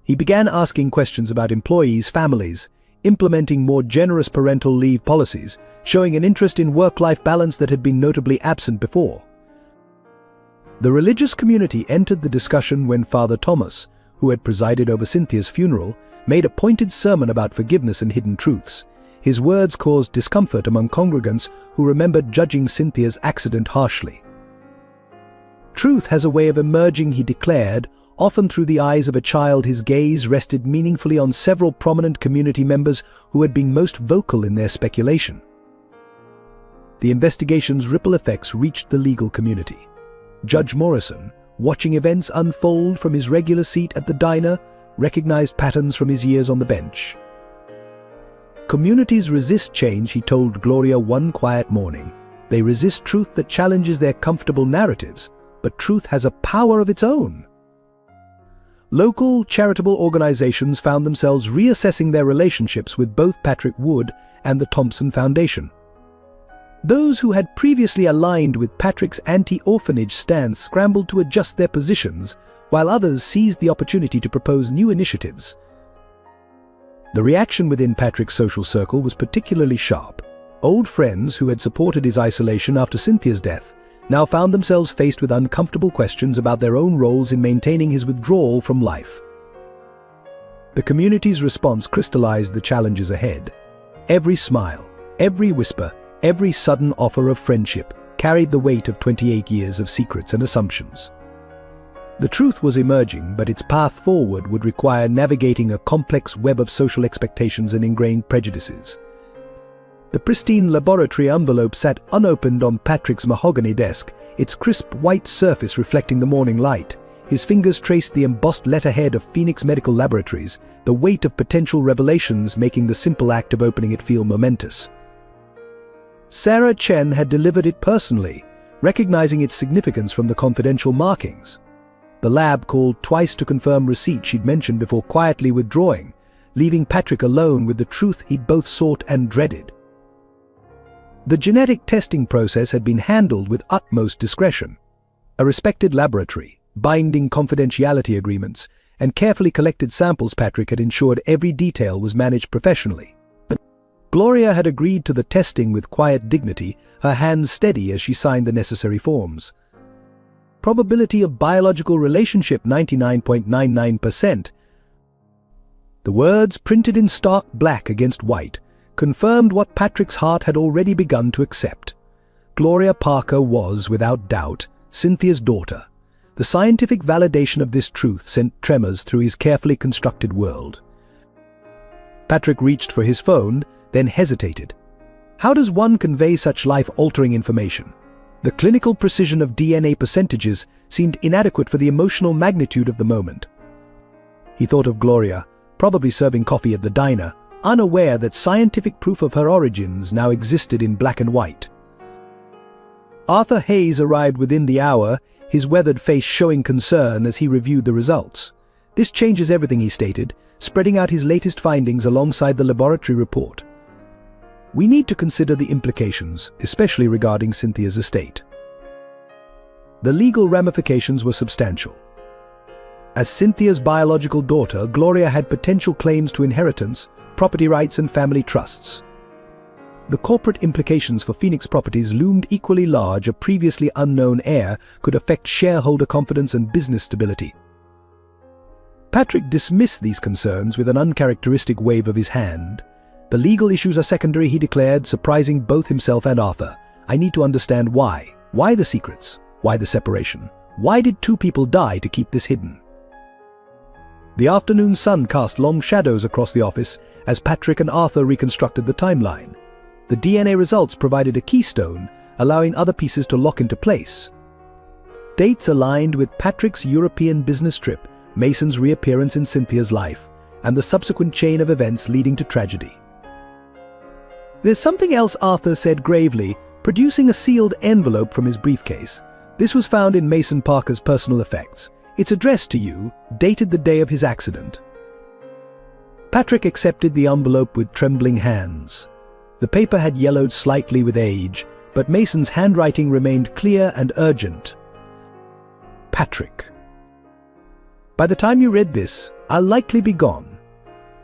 He began asking questions about employees' families, implementing more generous parental leave policies, showing an interest in work-life balance that had been notably absent before. The religious community entered the discussion when Father Thomas, who had presided over Cynthia's funeral, made a pointed sermon about forgiveness and hidden truths. His words caused discomfort among congregants who remembered judging Cynthia's accident harshly. "Truth has a way of emerging," he declared, often through the eyes of a child. His gaze rested meaningfully on several prominent community members who had been most vocal in their speculation. The investigation's ripple effects reached the legal community. Judge Morrison, watching events unfold from his regular seat at the diner, recognized patterns from his years on the bench. "Communities resist change," he told Gloria one quiet morning. "They resist truth that challenges their comfortable narratives, but truth has a power of its own." Local charitable organizations found themselves reassessing their relationships with both Patrick Wood and the Thompson Foundation. Those who had previously aligned with Patrick's anti-orphanage stance scrambled to adjust their positions, while others seized the opportunity to propose new initiatives. The reaction within Patrick's social circle was particularly sharp. Old friends who had supported his isolation after Cynthia's death now found themselves faced with uncomfortable questions about their own roles in maintaining his withdrawal from life. The community's response crystallized the challenges ahead. Every smile, every whisper, every sudden offer of friendship carried the weight of 28 years of secrets and assumptions. The truth was emerging, but its path forward would require navigating a complex web of social expectations and ingrained prejudices. The pristine laboratory envelope sat unopened on Patrick's mahogany desk, its crisp white surface reflecting the morning light. His fingers traced the embossed letterhead of Phoenix Medical Laboratories, the weight of potential revelations making the simple act of opening it feel momentous. Sarah Chen had delivered it personally, recognizing its significance from the confidential markings. The lab called twice to confirm receipt she'd mentioned before quietly withdrawing, leaving Patrick alone with the truth he'd both sought and dreaded. The genetic testing process had been handled with utmost discretion. A respected laboratory, binding confidentiality agreements, and carefully collected samples Patrick had ensured every detail was managed professionally. But Gloria had agreed to the testing with quiet dignity, her hands steady as she signed the necessary forms. Probability of biological relationship 99.99%. The words, printed in stark black against white, confirmed what Patrick's heart had already begun to accept. Gloria Parker was, without doubt, Cynthia's daughter. The scientific validation of this truth sent tremors through his carefully constructed world. Patrick reached for his phone, then hesitated. How does one convey such life-altering information? The clinical precision of DNA percentages seemed inadequate for the emotional magnitude of the moment. He thought of Gloria, probably serving coffee at the diner, unaware that scientific proof of her origins now existed in black and white. Arthur Hayes arrived within the hour, his weathered face showing concern as he reviewed the results. This changes everything, he stated, spreading out his latest findings alongside the laboratory report. We need to consider the implications, especially regarding Cynthia's estate. The legal ramifications were substantial. As Cynthia's biological daughter, Gloria had potential claims to inheritance, property rights and family trusts. The corporate implications for Phoenix Properties loomed equally large. A previously unknown heir could affect shareholder confidence and business stability. Patrick dismissed these concerns with an uncharacteristic wave of his hand. The legal issues are secondary, he declared, surprising both himself and Arthur. I need to understand why. Why the secrets? Why the separation? Why did two people die to keep this hidden? The afternoon sun cast long shadows across the office as Patrick and Arthur reconstructed the timeline. The DNA results provided a keystone, allowing other pieces to lock into place. Dates aligned with Patrick's European business trip, Mason's reappearance in Cynthia's life, and the subsequent chain of events leading to tragedy. There's something else, Arthur said gravely, producing a sealed envelope from his briefcase. This was found in Mason Parker's personal effects. It's addressed to you, dated the day of his accident. Patrick accepted the envelope with trembling hands. The paper had yellowed slightly with age, but Mason's handwriting remained clear and urgent. Patrick. By the time you read this, I'll likely be gone.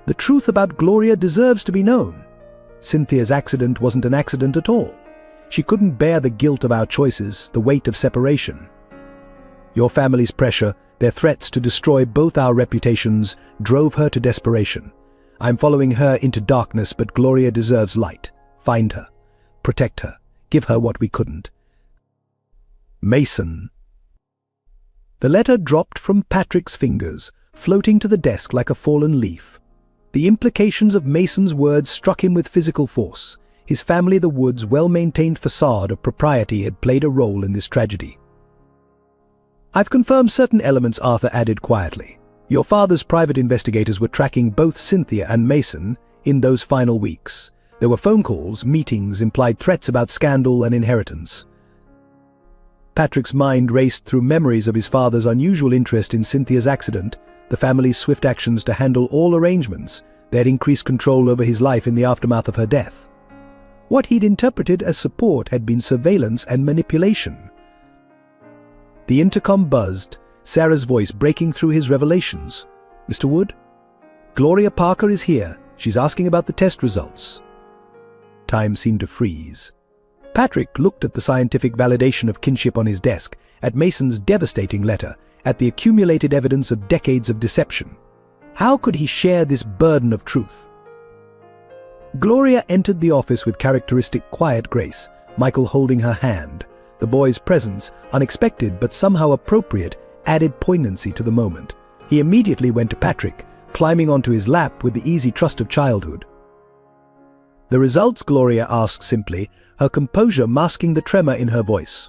The truth about Gloria deserves to be known. Cynthia's accident wasn't an accident at all. She couldn't bear the guilt of our choices, the weight of separation. Your family's pressure, their threats to destroy both our reputations, drove her to desperation. I'm following her into darkness, but Gloria deserves light. Find her. Protect her. Give her what we couldn't. Mason. The letter dropped from Patrick's fingers, floating to the desk like a fallen leaf. The implications of Mason's words struck him with physical force. His family, the Woods' well-maintained facade of propriety, had played a role in this tragedy. I've confirmed certain elements, Arthur added quietly. Your father's private investigators were tracking both Cynthia and Mason in those final weeks. There were phone calls, meetings, implied threats about scandal and inheritance. Patrick's mind raced through memories of his father's unusual interest in Cynthia's accident, the family's swift actions to handle all arrangements, their increased control over his life in the aftermath of her death. What he'd interpreted as support had been surveillance and manipulation. The intercom buzzed, Sarah's voice breaking through his revelations. "Mr. Wood? Gloria Parker is here. She's asking about the test results." Time seemed to freeze. Patrick looked at the scientific validation of kinship on his desk, at Mason's devastating letter, at the accumulated evidence of decades of deception. How could he share this burden of truth? Gloria entered the office with characteristic quiet grace, Michael holding her hand. The boy's presence, unexpected but somehow appropriate, added poignancy to the moment. He immediately went to Patrick, climbing onto his lap with the easy trust of childhood. "The results?" Gloria asked simply, her composure masking the tremor in her voice.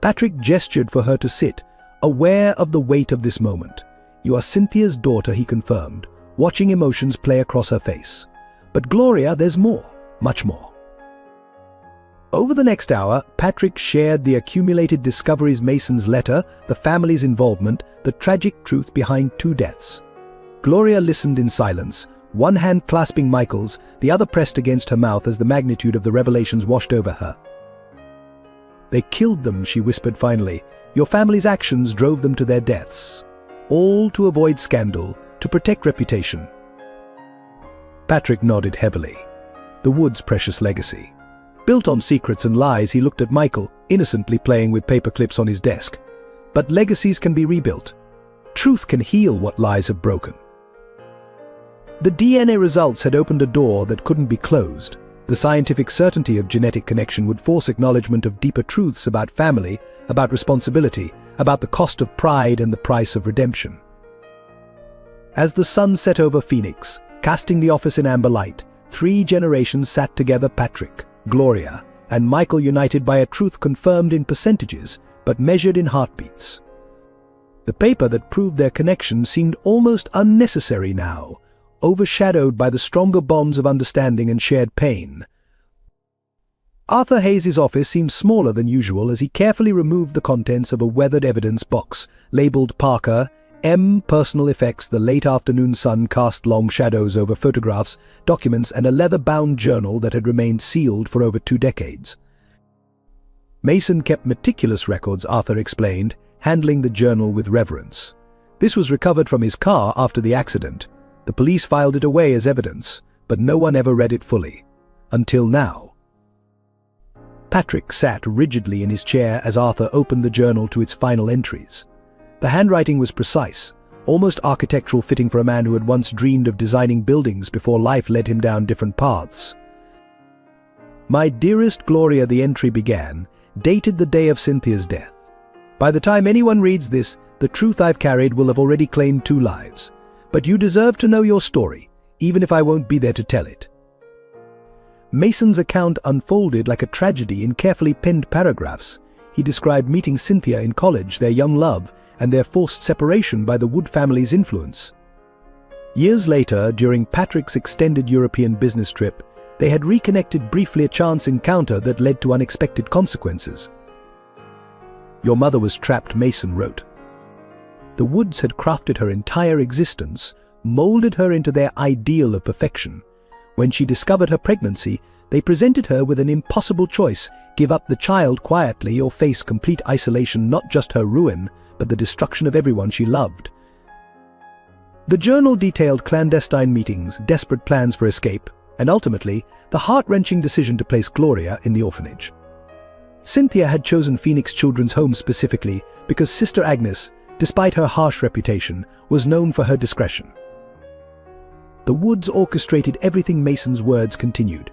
Patrick gestured for her to sit, aware of the weight of this moment. "You are Cynthia's daughter," he confirmed, watching emotions play across her face. "But Gloria, there's more, much more." Over the next hour, Patrick shared the accumulated discoveries: Mason's letter, the family's involvement, the tragic truth behind 2 deaths. Gloria listened in silence, one hand clasping Michael's, the other pressed against her mouth as the magnitude of the revelations washed over her. "They killed them," she whispered finally. "Your family's actions drove them to their deaths. All to avoid scandal, to protect reputation." Patrick nodded heavily. The Woods' precious legacy. Built on secrets and lies, he looked at Michael, innocently playing with paper clips on his desk. But legacies can be rebuilt. Truth can heal what lies have broken. The DNA results had opened a door that couldn't be closed. The scientific certainty of genetic connection would force acknowledgement of deeper truths about family, about responsibility, about the cost of pride and the price of redemption. As the sun set over Phoenix, casting the office in amber light, 3 generations sat together: Patrick, Gloria, and Michael, united by a truth confirmed in percentages, but measured in heartbeats. The paper that proved their connection seemed almost unnecessary now, overshadowed by the stronger bonds of understanding and shared pain. Arthur Hayes' office seemed smaller than usual as he carefully removed the contents of a weathered evidence box, labeled Parker, M. Personal effects. The late afternoon sun cast long shadows over photographs, documents, and a leather-bound journal that had remained sealed for over 2 decades. Mason kept meticulous records, Arthur explained, handling the journal with reverence. This was recovered from his car after the accident. The police filed it away as evidence, but no one ever read it fully. Until now. Patrick sat rigidly in his chair as Arthur opened the journal to its final entries. The handwriting was precise, almost architectural, fitting for a man who had once dreamed of designing buildings before life led him down different paths. "My dearest Gloria," the entry began, dated the day of Cynthia's death. "By the time anyone reads this, the truth I've carried will have already claimed 2 lives. But you deserve to know your story, even if I won't be there to tell it." Mason's account unfolded like a tragedy in carefully penned paragraphs. He described meeting Cynthia in college, their young love, and their forced separation by the Wood family's influence. Years later, during Patrick's extended European business trip, they had reconnected briefly, a chance encounter that led to unexpected consequences. "Your mother was trapped," Mason wrote. The Woods had crafted her entire existence, molded her into their ideal of perfection. When she discovered her pregnancy, they presented her with an impossible choice: give up the child quietly or face complete isolation, not just her ruin, but the destruction of everyone she loved. The journal detailed clandestine meetings, desperate plans for escape, and ultimately, the heart-wrenching decision to place Gloria in the orphanage. Cynthia had chosen Phoenix Children's Home specifically because Sister Agnes, despite her harsh reputation, was known for her discretion. The Woods orchestrated everything. Mason's words continued,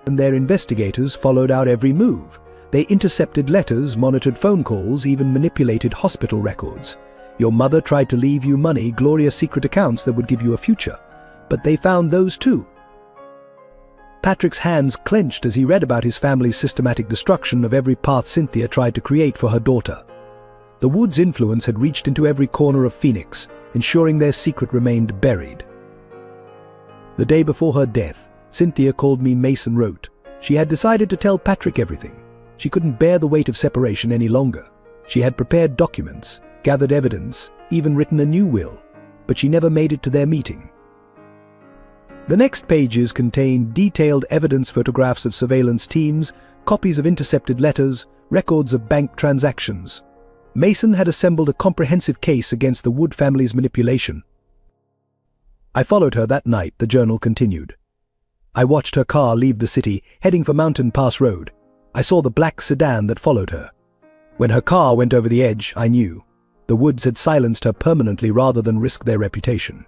and their investigators followed out every move. They intercepted letters, monitored phone calls, even manipulated hospital records. Your mother tried to leave you money, Gloria's secret accounts that would give you a future, but they found those too. Patrick's hands clenched as he read about his family's systematic destruction of every path Cynthia tried to create for her daughter. The Woods' influence had reached into every corner of Phoenix, ensuring their secret remained buried. The day before her death, Cynthia called me, Mason wrote. She had decided to tell Patrick everything. She couldn't bear the weight of separation any longer. She had prepared documents, gathered evidence, even written a new will, but she never made it to their meeting. The next pages contain detailed evidence photographs of surveillance teams, copies of intercepted letters, records of bank transactions. Mason had assembled a comprehensive case against the Wood family's manipulation. I followed her that night, the journal continued. I watched her car leave the city, heading for Mountain Pass Road. I saw the black sedan that followed her. When her car went over the edge, I knew. The Woods had silenced her permanently rather than risk their reputation.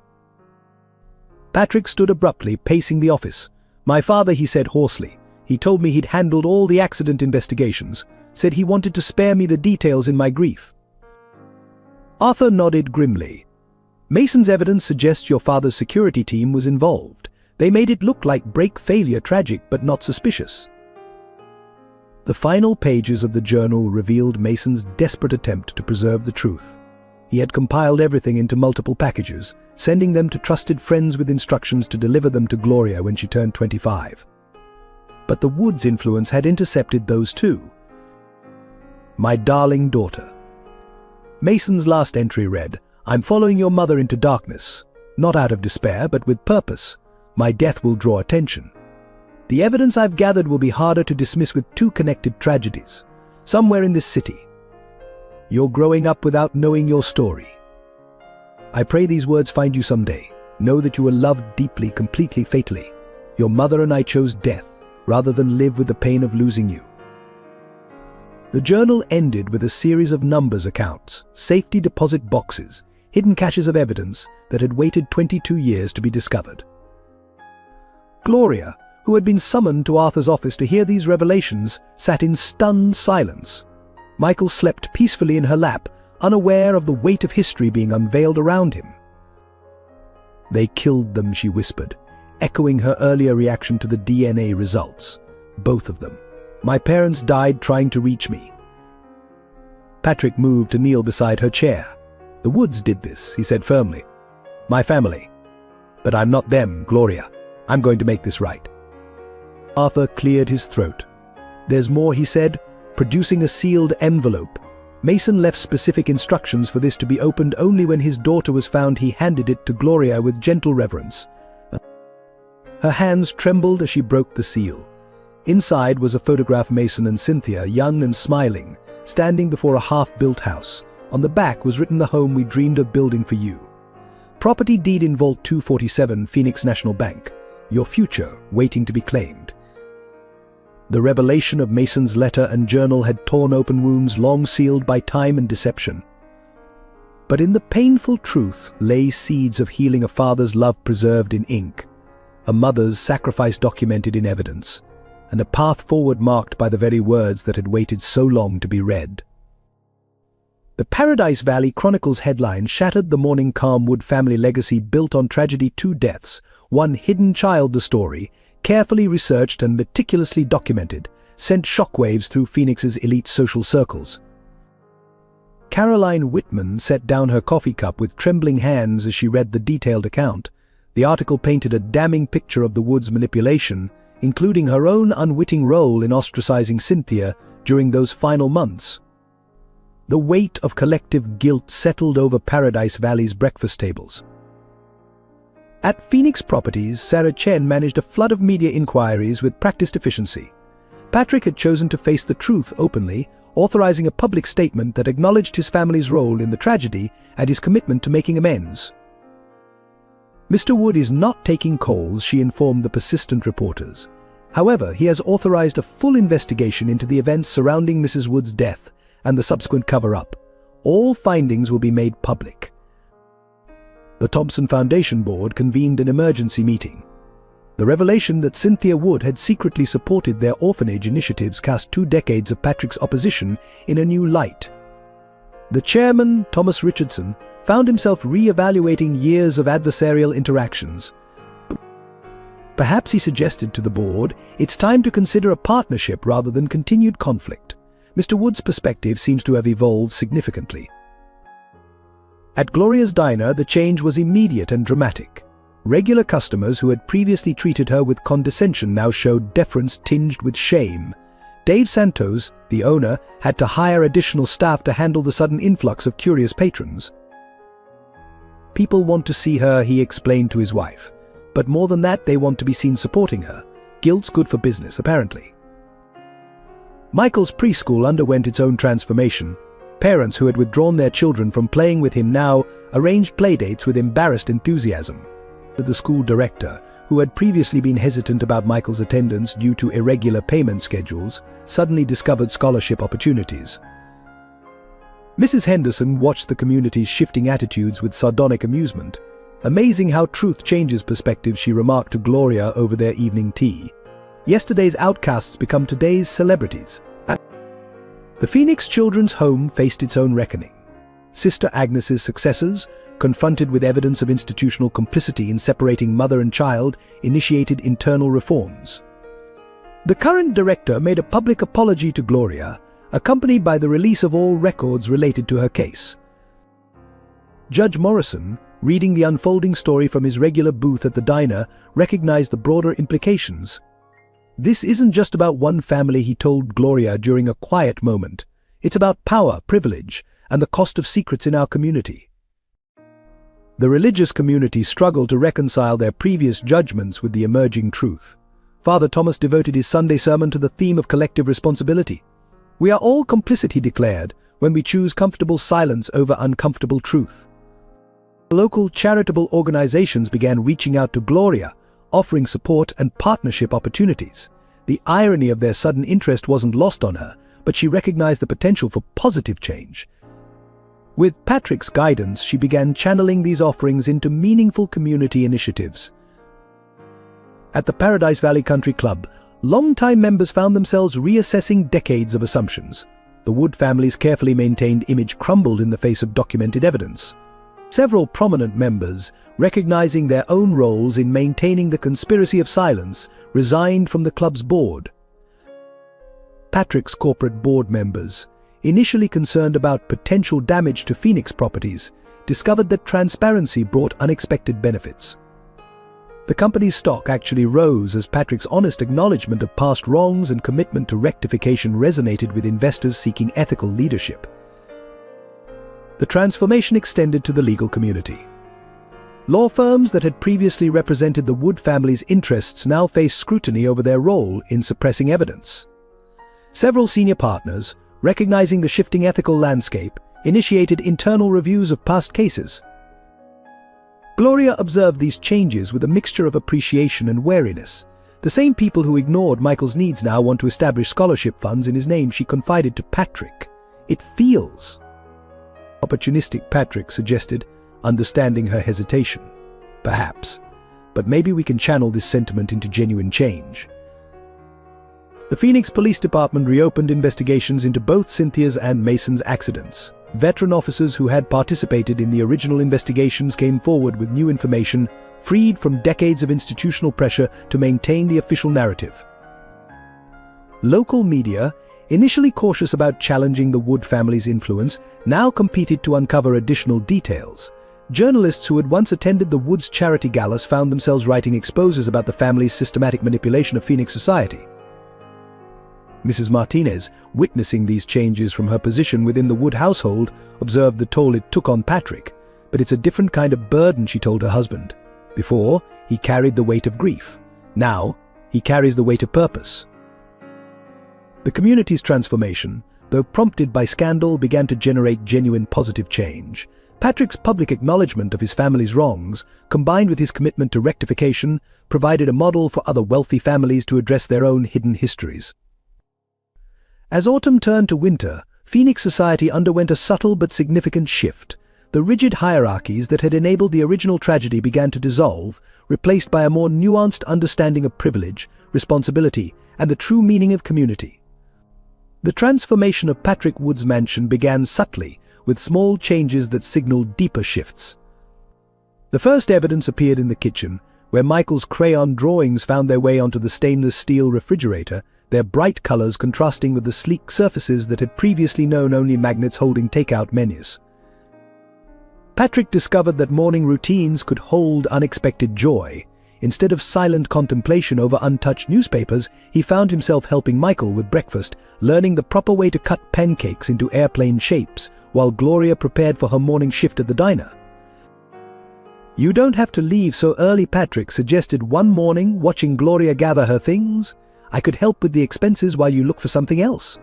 Patrick stood abruptly, pacing the office. My father, he said hoarsely. He told me he'd handled all the accident investigations, said he wanted to spare me the details in my grief. Arthur nodded grimly. Mason's evidence suggests your father's security team was involved. They made it look like break failure, tragic but not suspicious. The final pages of the journal revealed Mason's desperate attempt to preserve the truth. He had compiled everything into multiple packages, sending them to trusted friends with instructions to deliver them to Gloria when she turned 25. But the Woods' influence had intercepted those too. My darling daughter. Mason's last entry read, I'm following your mother into darkness, not out of despair, but with purpose. My death will draw attention. The evidence I've gathered will be harder to dismiss with two connected tragedies, somewhere in this city. You're growing up without knowing your story. I pray these words find you someday. Know that you were loved deeply, completely, fatally. Your mother and I chose death, rather than live with the pain of losing you. The journal ended with a series of numbers accounts, safety deposit boxes, hidden caches of evidence that had waited 22 years to be discovered. Gloria, who had been summoned to Arthur's office to hear these revelations, sat in stunned silence. Michael slept peacefully in her lap, unaware of the weight of history being unveiled around him. They killed them, she whispered, echoing her earlier reaction to the DNA results. Both of them. My parents died trying to reach me. Patrick moved to kneel beside her chair. The Woods did this, he said firmly. My family. But I'm not them, Gloria. I'm going to make this right. Arthur cleared his throat. There's more, he said, producing a sealed envelope. Mason left specific instructions for this to be opened only when his daughter was found. He handed it to Gloria with gentle reverence. Her hands trembled as she broke the seal. Inside was a photograph of Mason and Cynthia, young and smiling, standing before a half-built house. On the back was written the home we dreamed of building for you. Property deed in Vault 247, Phoenix National Bank. Your future waiting to be claimed. The revelation of Mason's letter and journal had torn open wounds long sealed by time and deception. But in the painful truth lay seeds of healing, a father's love preserved in ink, a mother's sacrifice documented in evidence, and a path forward marked by the very words that had waited so long to be read. The Paradise Valley Chronicle's headline shattered the morning calm Wood family legacy built on tragedy. 2 deaths, one hidden child. The story, carefully researched and meticulously documented, sent shockwaves through Phoenix's elite social circles. Caroline Whitman set down her coffee cup with trembling hands as she read the detailed account. The article painted a damning picture of the Woods' manipulation, including her own unwitting role in ostracizing Cynthia during those final months. The weight of collective guilt settled over Paradise Valley's breakfast tables. At Phoenix Properties, Sarah Chen managed a flood of media inquiries with practiced efficiency. Patrick had chosen to face the truth openly, authorizing a public statement that acknowledged his family's role in the tragedy and his commitment to making amends. Mr. Wood is not taking calls, she informed the persistent reporters. However, he has authorized a full investigation into the events surrounding Mrs. Wood's death and the subsequent cover-up. All findings will be made public. The Thompson Foundation Board convened an emergency meeting. The revelation that Cynthia Wood had secretly supported their orphanage initiatives cast 2 decades of Patrick's opposition in a new light. The chairman, Thomas Richardson, found himself re-evaluating years of adversarial interactions. Perhaps, he suggested to the board, it's time to consider a partnership rather than continued conflict. Mr. Wood's perspective seems to have evolved significantly. At Gloria's diner, the change was immediate and dramatic. Regular customers who had previously treated her with condescension now showed deference tinged with shame. Dave Santos, the owner, had to hire additional staff to handle the sudden influx of curious patrons. People want to see her, he explained to his wife. But more than that, they want to be seen supporting her. Guilt's good for business, apparently. Michael's preschool underwent its own transformation. Parents who had withdrawn their children from playing with him now arranged playdates with embarrassed enthusiasm. The school director, who had previously been hesitant about Michael's attendance due to irregular payment schedules, suddenly discovered scholarship opportunities. Mrs. Henderson watched the community's shifting attitudes with sardonic amusement. Amazing how truth changes perspective, she remarked to Gloria over their evening tea. Yesterday's outcasts become today's celebrities. The Phoenix Children's Home faced its own reckoning. Sister Agnes's successors, confronted with evidence of institutional complicity in separating mother and child, initiated internal reforms. The current director made a public apology to Gloria, accompanied by the release of all records related to her case. Judge Morrison, reading the unfolding story from his regular booth at the diner, recognized the broader implications. This isn't just about one family, he told Gloria during a quiet moment. It's about power, privilege, and the cost of secrets in our community. The religious community struggled to reconcile their previous judgments with the emerging truth. Father Thomas devoted his Sunday sermon to the theme of collective responsibility. We are all complicit, he declared, when we choose comfortable silence over uncomfortable truth. Local charitable organizations began reaching out to Gloria, offering support and partnership opportunities. The irony of their sudden interest wasn't lost on her, but she recognized the potential for positive change. With Patrick's guidance, she began channeling these offerings into meaningful community initiatives. At the Paradise Valley Country Club, longtime members found themselves reassessing decades of assumptions. The Wood family's carefully maintained image crumbled in the face of documented evidence. Several prominent members, recognizing their own roles in maintaining the conspiracy of silence, resigned from the club's board. Patrick's corporate board members, initially concerned about potential damage to Phoenix properties, discovered that transparency brought unexpected benefits. The company's stock actually rose as Patrick's honest acknowledgement of past wrongs and commitment to rectification resonated with investors seeking ethical leadership. The transformation extended to the legal community. Law firms that had previously represented the Wood family's interests now faced scrutiny over their role in suppressing evidence. Several senior partners, recognizing the shifting ethical landscape, initiated internal reviews of past cases. Gloria observed these changes with a mixture of appreciation and wariness. The same people who ignored Michael's needs now want to establish scholarship funds in his name, she confided to Patrick. It feels opportunistic, Patrick suggested, understanding her hesitation. Perhaps, but maybe we can channel this sentiment into genuine change. The Phoenix Police Department reopened investigations into both Cynthia's and Mason's accidents. Veteran officers who had participated in the original investigations came forward with new information, freed from decades of institutional pressure to maintain the official narrative. Local media, initially cautious about challenging the Wood family's influence, now competed to uncover additional details. Journalists who had once attended the Woods charity galas found themselves writing exposés about the family's systematic manipulation of Phoenix society. Mrs. Martinez, witnessing these changes from her position within the Wood household, observed the toll it took on Patrick. But it's a different kind of burden, she told her husband. Before, he carried the weight of grief. Now, he carries the weight of purpose. The community's transformation, though prompted by scandal, began to generate genuine positive change. Patrick's public acknowledgement of his family's wrongs, combined with his commitment to rectification, provided a model for other wealthy families to address their own hidden histories. As autumn turned to winter, Phoenix society underwent a subtle but significant shift. The rigid hierarchies that had enabled the original tragedy began to dissolve, replaced by a more nuanced understanding of privilege, responsibility, and the true meaning of community. The transformation of Patrick Wood's mansion began subtly, with small changes that signaled deeper shifts. The first evidence appeared in the kitchen, where Michael's crayon drawings found their way onto the stainless steel refrigerator, their bright colors contrasting with the sleek surfaces that had previously known only magnets holding takeout menus. Patrick discovered that morning routines could hold unexpected joy. Instead of silent contemplation over untouched newspapers, he found himself helping Michael with breakfast, learning the proper way to cut pancakes into airplane shapes, while Gloria prepared for her morning shift at the diner. "You don't have to leave so early," Patrick suggested one morning, watching Gloria gather her things. "I could help with the expenses while you look for something else."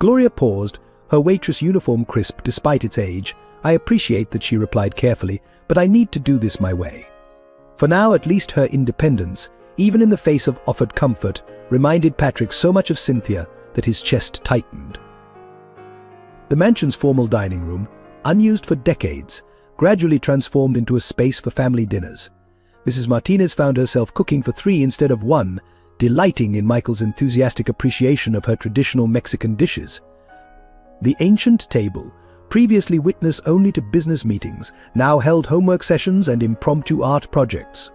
Gloria paused, her waitress uniform crisp despite its age. "I appreciate that," she replied carefully, "but I need to do this my way." For now, at least her independence, even in the face of offered comfort, reminded Patrick so much of Cynthia that his chest tightened. The mansion's formal dining room, unused for decades, gradually transformed into a space for family dinners. Mrs. Martinez found herself cooking for 3 instead of 1, delighting in Michael's enthusiastic appreciation of her traditional Mexican dishes. The ancient table, previously witness only to business meetings, now held homework sessions and impromptu art projects.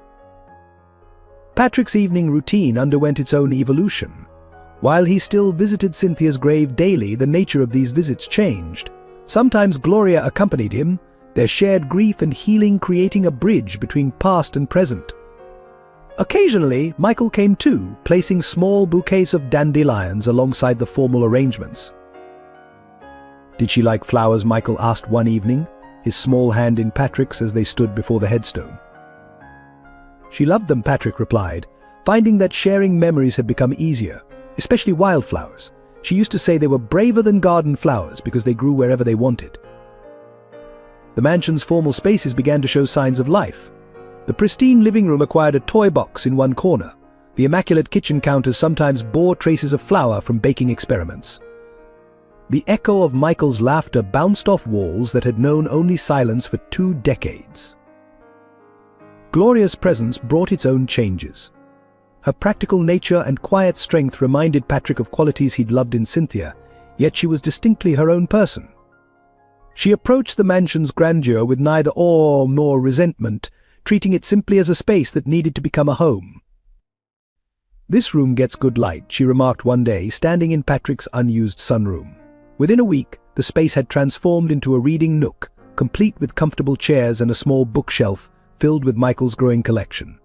Patrick's evening routine underwent its own evolution. While he still visited Cynthia's grave daily, the nature of these visits changed. Sometimes Gloria accompanied him, their shared grief and healing creating a bridge between past and present. Occasionally, Michael came too, placing small bouquets of dandelions alongside the formal arrangements. "Did she like flowers?" Michael asked one evening, his small hand in Patrick's as they stood before the headstone. "She loved them," Patrick replied, finding that sharing memories had become easier, especially wildflowers. She used to say they were braver than garden flowers because they grew wherever they wanted. The mansion's formal spaces began to show signs of life. The pristine living room acquired a toy box in one corner. The immaculate kitchen counters sometimes bore traces of flour from baking experiments. The echo of Michael's laughter bounced off walls that had known only silence for 2 decades. Gloria's presence brought its own changes. Her practical nature and quiet strength reminded Patrick of qualities he'd loved in Cynthia, yet she was distinctly her own person. She approached the mansion's grandeur with neither awe nor resentment, treating it simply as a space that needed to become a home. "This room gets good light," she remarked one day, standing in Patrick's unused sunroom. Within a week, the space had transformed into a reading nook, complete with comfortable chairs and a small bookshelf filled with Michael's growing collection.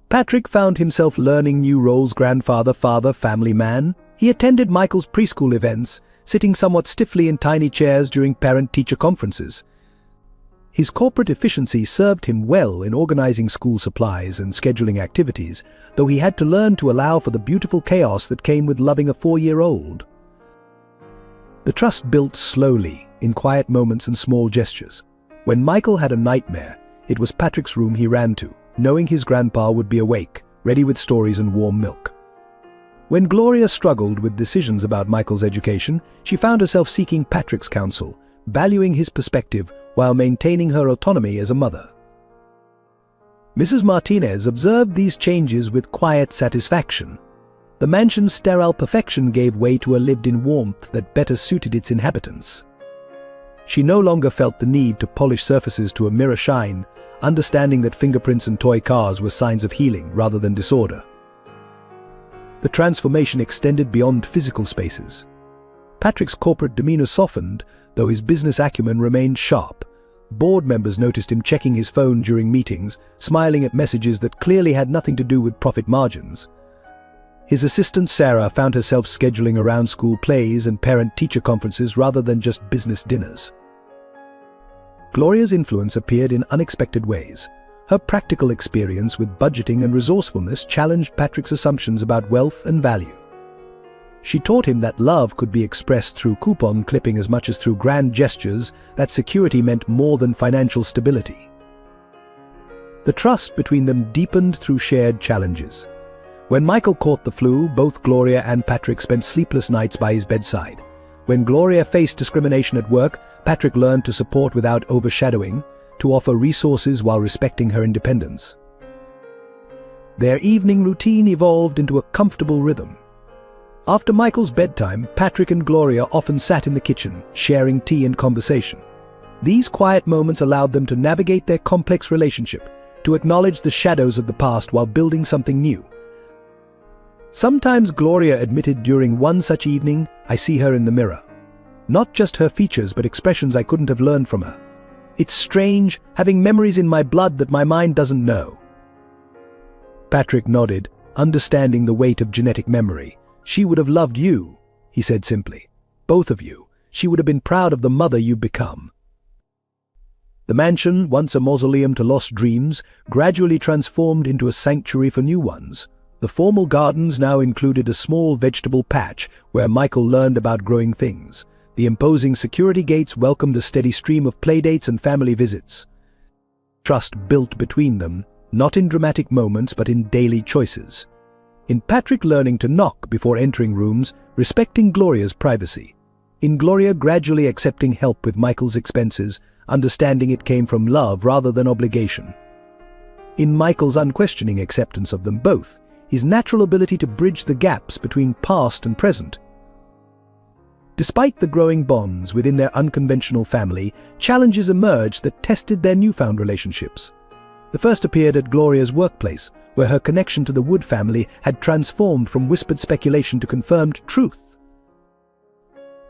Patrick found himself learning new roles: grandfather, father, family man. He attended Michael's preschool events, sitting somewhat stiffly in tiny chairs during parent-teacher conferences. His corporate efficiency served him well in organizing school supplies and scheduling activities, though he had to learn to allow for the beautiful chaos that came with loving a 4-year-old. The trust built slowly, in quiet moments and small gestures. When Michael had a nightmare, it was Patrick's room he ran to, knowing his grandpa would be awake, ready with stories and warm milk. When Gloria struggled with decisions about Michael's education, she found herself seeking Patrick's counsel, valuing his perspective while maintaining her autonomy as a mother. Mrs. Martinez observed these changes with quiet satisfaction. The mansion's sterile perfection gave way to a lived-in warmth that better suited its inhabitants. She no longer felt the need to polish surfaces to a mirror shine, understanding that fingerprints and toy cars were signs of healing rather than disorder. The transformation extended beyond physical spaces. Patrick's corporate demeanor softened, though his business acumen remained sharp. Board members noticed him checking his phone during meetings, smiling at messages that clearly had nothing to do with profit margins. His assistant Sarah found herself scheduling around school plays and parent-teacher conferences rather than just business dinners. Gloria's influence appeared in unexpected ways. Her practical experience with budgeting and resourcefulness challenged Patrick's assumptions about wealth and value. She taught him that love could be expressed through coupon clipping as much as through grand gestures, that security meant more than financial stability. The trust between them deepened through shared challenges. When Michael caught the flu, both Gloria and Patrick spent sleepless nights by his bedside. When Gloria faced discrimination at work, Patrick learned to support without overshadowing, to offer resources while respecting her independence. Their evening routine evolved into a comfortable rhythm. After Michael's bedtime, Patrick and Gloria often sat in the kitchen, sharing tea and conversation. These quiet moments allowed them to navigate their complex relationship, to acknowledge the shadows of the past while building something new. Sometimes Gloria admitted during one such evening, "I see her in the mirror. Not just her features, but expressions I couldn't have learned from her. It's strange, having memories in my blood that my mind doesn't know." Patrick nodded, understanding the weight of genetic memory. "She would have loved you," he said simply. "Both of you. She would have been proud of the mother you've become." The mansion, once a mausoleum to lost dreams, gradually transformed into a sanctuary for new ones. The formal gardens now included a small vegetable patch where Michael learned about growing things. The imposing security gates welcomed a steady stream of playdates and family visits. Trust built between them, not in dramatic moments but in daily choices. In Patrick learning to knock before entering rooms, respecting Gloria's privacy. In Gloria gradually accepting help with Michael's expenses, understanding it came from love rather than obligation. In Michael's unquestioning acceptance of them both, his natural ability to bridge the gaps between past and present. Despite the growing bonds within their unconventional family, challenges emerged that tested their newfound relationships. The first appeared at Gloria's workplace, where her connection to the Wood family had transformed from whispered speculation to confirmed truth.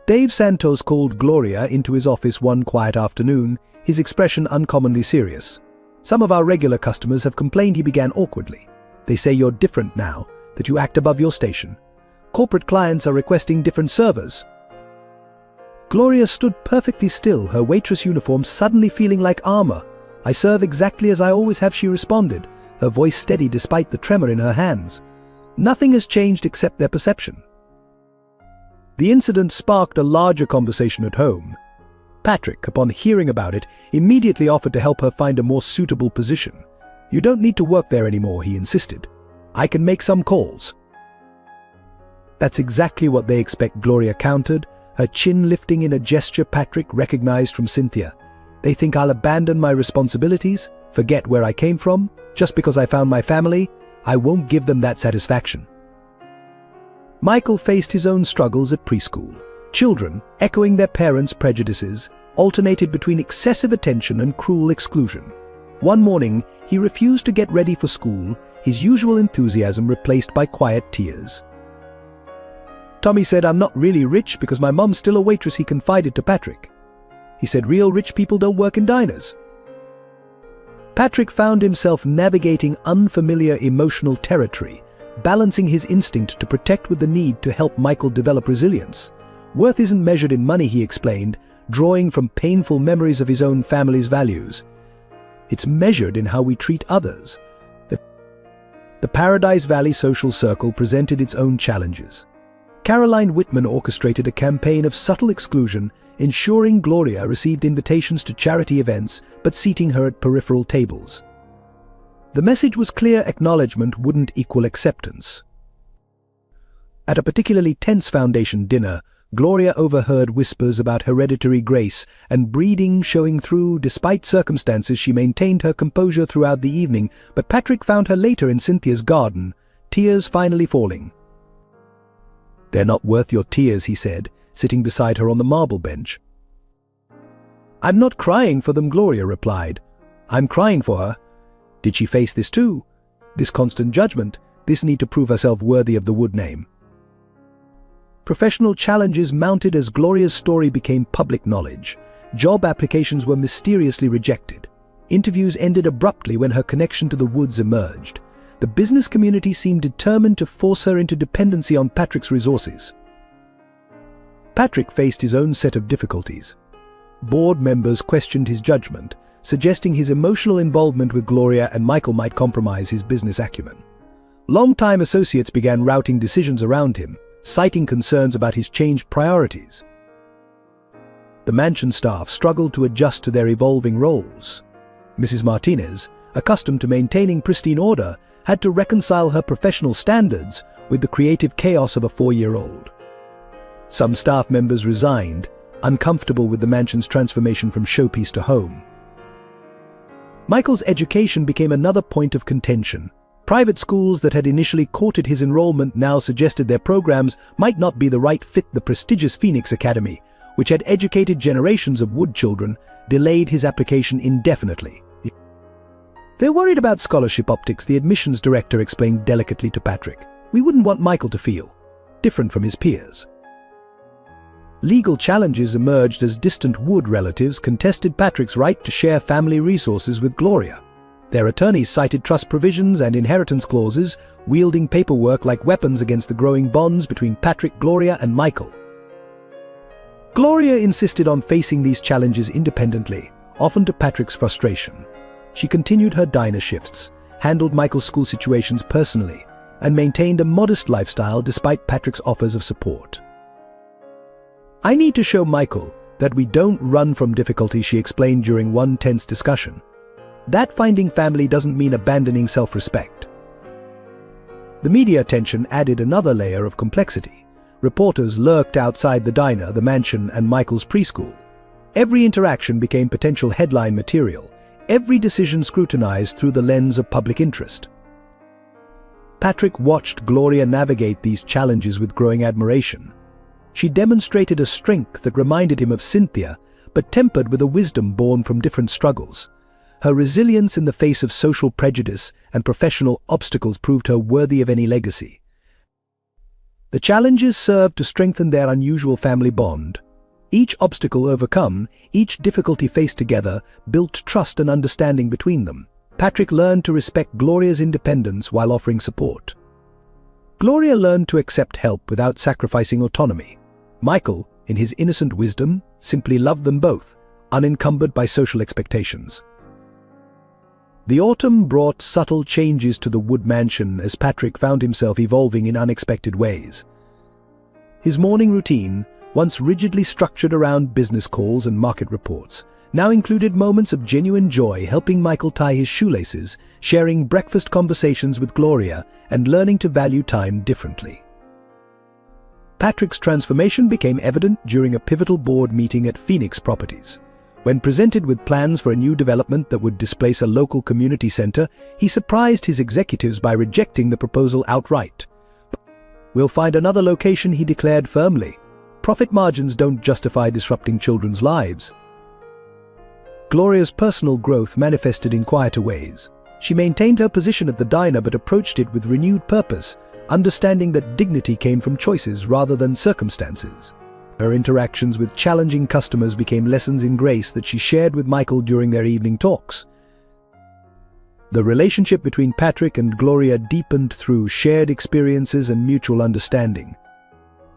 Dave Santos called Gloria into his office one quiet afternoon, his expression uncommonly serious. "Some of our regular customers have complained he began awkwardly. They say you're different now, that you act above your station. Corporate clients are requesting different servers." Gloria stood perfectly still, her waitress uniform suddenly feeling like armor. "I serve exactly as I always have," she responded, her voice steady despite the tremor in her hands. Nothing has changed except their perception. The incident sparked a larger conversation at home. Patrick, upon hearing about it, immediately offered to help her find a more suitable position. "You don't need to work there anymore," he insisted. "I can make some calls." "That's exactly what they expect," Gloria countered, her chin lifting in a gesture Patrick recognized from Cynthia. "They think I'll abandon my responsibilities, forget where I came from, just because I found my family. I won't give them that satisfaction." Michael faced his own struggles at preschool. Children, echoing their parents' prejudices, alternated between excessive attention and cruel exclusion. One morning, he refused to get ready for school, his usual enthusiasm replaced by quiet tears. "Tommy said I'm not really rich because my mom's still a waitress," he confided to Patrick. He said real rich people don't work in diners. Patrick found himself navigating unfamiliar emotional territory, balancing his instinct to protect with the need to help Michael develop resilience. Worth isn't measured in money, he explained, drawing from painful memories of his own family's values. It's measured in how we treat others. The Paradise Valley social circle presented its own challenges. Caroline Whitman orchestrated a campaign of subtle exclusion, ensuring Gloria received invitations to charity events but seating her at peripheral tables. The message was clear: acknowledgement wouldn't equal acceptance. At a particularly tense foundation dinner, Gloria overheard whispers about hereditary grace and breeding showing through. Despite circumstances, she maintained her composure throughout the evening, but Patrick found her later in Cynthia's garden, tears finally falling. "They're not worth your tears," he said, sitting beside her on the marble bench. "I'm not crying for them," Gloria replied. "I'm crying for her. Did she face this too? This constant judgment, this need to prove herself worthy of the Wood name." Professional challenges mounted as Gloria's story became public knowledge. Job applications were mysteriously rejected. Interviews ended abruptly when her connection to the Woods emerged. The business community seemed determined to force her into dependency on Patrick's resources. Patrick faced his own set of difficulties. Board members questioned his judgment, suggesting his emotional involvement with Gloria and Michael might compromise his business acumen. Longtime associates began routing decisions around him, citing concerns about his changed priorities. The mansion staff struggled to adjust to their evolving roles. Mrs. Martinez, accustomed to maintaining pristine order, had to reconcile her professional standards with the creative chaos of a 4-year-old. Some staff members resigned, uncomfortable with the mansion's transformation from showpiece to home. Michael's education became another point of contention. Private schools that had initially courted his enrollment now suggested their programs might not be the right fit. The prestigious Phoenix Academy, which had educated generations of Wood children, delayed his application indefinitely. "They're worried about scholarship optics," the admissions director explained delicately to Patrick. "We wouldn't want Michael to feel different from his peers." Legal challenges emerged as distant Wood relatives contested Patrick's right to share family resources with Gloria. Their attorneys cited trust provisions and inheritance clauses, wielding paperwork like weapons against the growing bonds between Patrick, Gloria, and Michael. Gloria insisted on facing these challenges independently, often to Patrick's frustration. She continued her diner shifts, handled Michael's school situations personally, and maintained a modest lifestyle despite Patrick's offers of support. "I need to show Michael that we don't run from difficulty," she explained during one tense discussion. "That finding family doesn't mean abandoning self-respect." The media attention added another layer of complexity. Reporters lurked outside the diner, the mansion, and Michael's preschool. Every interaction became potential headline material, every decision scrutinized through the lens of public interest. Patrick watched Gloria navigate these challenges with growing admiration. She demonstrated a strength that reminded him of Cynthia, but tempered with a wisdom born from different struggles. Her resilience in the face of social prejudice and professional obstacles proved her worthy of any legacy. The challenges served to strengthen their unusual family bond. Each obstacle overcome, each difficulty faced together, built trust and understanding between them. Patrick learned to respect Gloria's independence while offering support. Gloria learned to accept help without sacrificing autonomy. Michael, in his innocent wisdom, simply loved them both, unencumbered by social expectations. The autumn brought subtle changes to the Wood mansion as Patrick found himself evolving in unexpected ways. His morning routine, once rigidly structured around business calls and market reports, now included moments of genuine joy, helping Michael tie his shoelaces, sharing breakfast conversations with Gloria, and learning to value time differently. Patrick's transformation became evident during a pivotal board meeting at Phoenix Properties. When presented with plans for a new development that would displace a local community center, he surprised his executives by rejecting the proposal outright. "We'll find another location," he declared firmly. "Profit margins don't justify disrupting children's lives." Gloria's personal growth manifested in quieter ways. She maintained her position at the diner but approached it with renewed purpose, understanding that dignity came from choices rather than circumstances. Her interactions with challenging customers became lessons in grace that she shared with Michael during their evening talks. The relationship between Patrick and Gloria deepened through shared experiences and mutual understanding.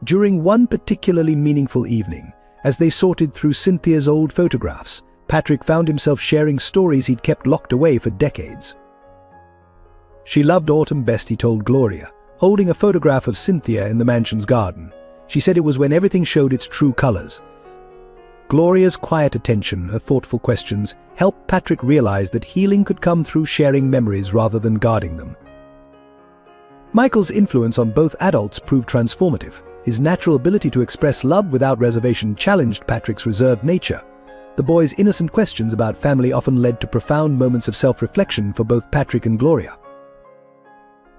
During one particularly meaningful evening, as they sorted through Cynthia's old photographs, Patrick found himself sharing stories he'd kept locked away for decades. She loved autumn best, he told Gloria, holding a photograph of Cynthia in the mansion's garden. She said it was when everything showed its true colors. Gloria's quiet attention, her thoughtful questions, helped Patrick realize that healing could come through sharing memories rather than guarding them. Michael's influence on both adults proved transformative. His natural ability to express love without reservation challenged Patrick's reserved nature. The boy's innocent questions about family often led to profound moments of self-reflection for both Patrick and Gloria.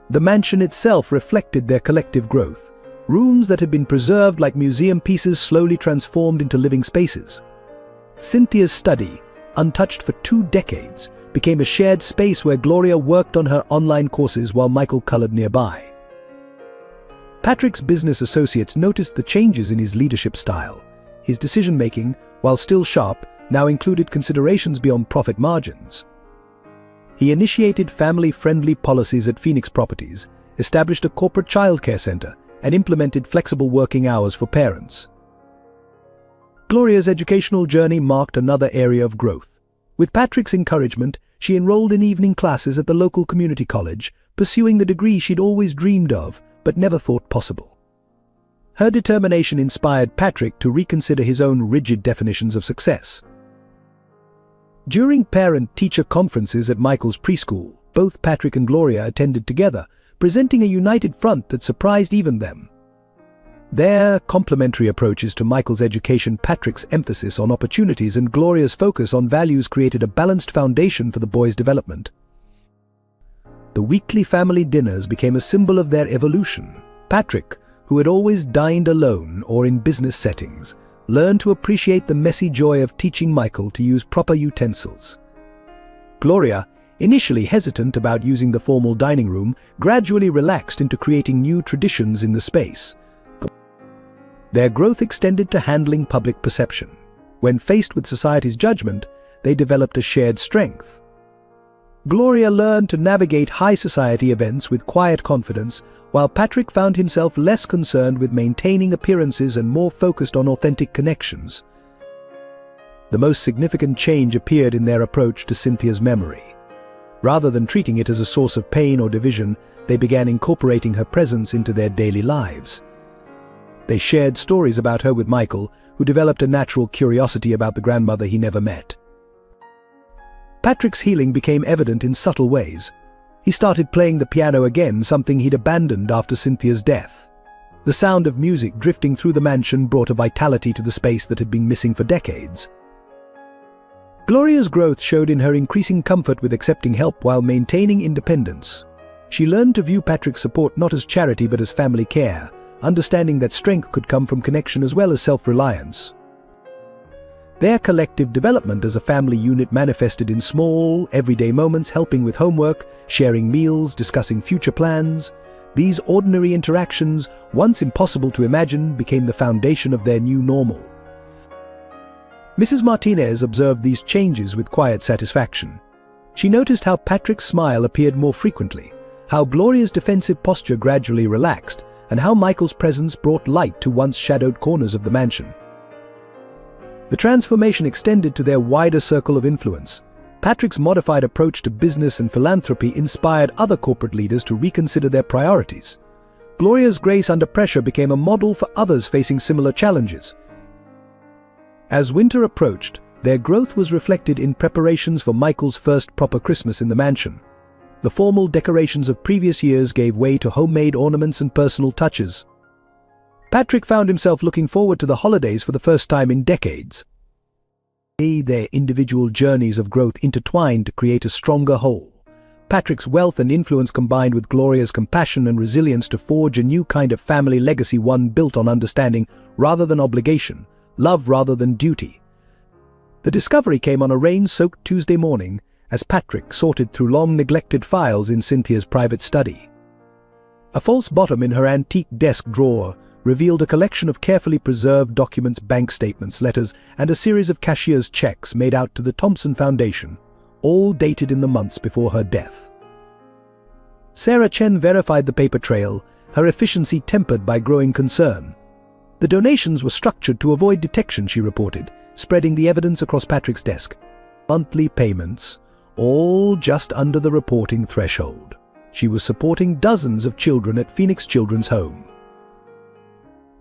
The mansion itself reflected their collective growth. Rooms that had been preserved like museum pieces slowly transformed into living spaces. Cynthia's study, untouched for 2 decades, became a shared space where Gloria worked on her online courses while Michael colored nearby. Patrick's business associates noticed the changes in his leadership style. His decision-making, while still sharp, now included considerations beyond profit margins. He initiated family-friendly policies at Phoenix Properties, established a corporate childcare center, and implemented flexible working hours for parents. Gloria's educational journey marked another area of growth. With Patrick's encouragement, she enrolled in evening classes at the local community college, pursuing the degree she'd always dreamed of, but never thought possible. Her determination inspired Patrick to reconsider his own rigid definitions of success. During parent-teacher conferences at Michael's preschool, both Patrick and Gloria attended together, presenting a united front that surprised even them. Their complementary approaches to Michael's education, Patrick's emphasis on opportunities and Gloria's focus on values created a balanced foundation for the boy's development. The weekly family dinners became a symbol of their evolution. Patrick, who had always dined alone or in business settings, learned to appreciate the messy joy of teaching Michael to use proper utensils. Gloria, initially hesitant about using the formal dining room, gradually relaxed into creating new traditions in the space. Their growth extended to handling public perception. When faced with society's judgment, they developed a shared strength. Gloria learned to navigate high society events with quiet confidence, while Patrick found himself less concerned with maintaining appearances and more focused on authentic connections. The most significant change appeared in their approach to Cynthia's memory. Rather than treating it as a source of pain or division, they began incorporating her presence into their daily lives. They shared stories about her with Michael, who developed a natural curiosity about the grandmother he never met. Patrick's healing became evident in subtle ways. He started playing the piano again, something he'd abandoned after Cynthia's death. The sound of music drifting through the mansion brought a vitality to the space that had been missing for decades. Gloria's growth showed in her increasing comfort with accepting help while maintaining independence. She learned to view Patrick's support not as charity but as family care, understanding that strength could come from connection as well as self-reliance. Their collective development as a family unit manifested in small, everyday moments, helping with homework, sharing meals, discussing future plans. These ordinary interactions, once impossible to imagine, became the foundation of their new normal. Mrs. Martinez observed these changes with quiet satisfaction. She noticed how Patrick's smile appeared more frequently, how Gloria's defensive posture gradually relaxed, and how Michael's presence brought light to once shadowed corners of the mansion. The transformation extended to their wider circle of influence. Patrick's modified approach to business and philanthropy inspired other corporate leaders to reconsider their priorities. Gloria's grace under pressure became a model for others facing similar challenges. As winter approached, their growth was reflected in preparations for Michael's first proper Christmas in the mansion. The formal decorations of previous years gave way to homemade ornaments and personal touches. Patrick found himself looking forward to the holidays for the first time in decades. Their individual journeys of growth intertwined to create a stronger whole. Patrick's wealth and influence combined with Gloria's compassion and resilience to forge a new kind of family legacy, one built on understanding rather than obligation, love rather than duty. The discovery came on a rain-soaked Tuesday morning as Patrick sorted through long-neglected files in Cynthia's private study. A false bottom in her antique desk drawer revealed a collection of carefully preserved documents, bank statements, letters, and a series of cashier's checks made out to the Thompson Foundation, all dated in the months before her death. Sarah Chen verified the paper trail, her efficiency tempered by growing concern. The donations were structured to avoid detection, she reported, spreading the evidence across Patrick's desk. Monthly payments, all just under the reporting threshold. She was supporting dozens of children at Phoenix Children's Home.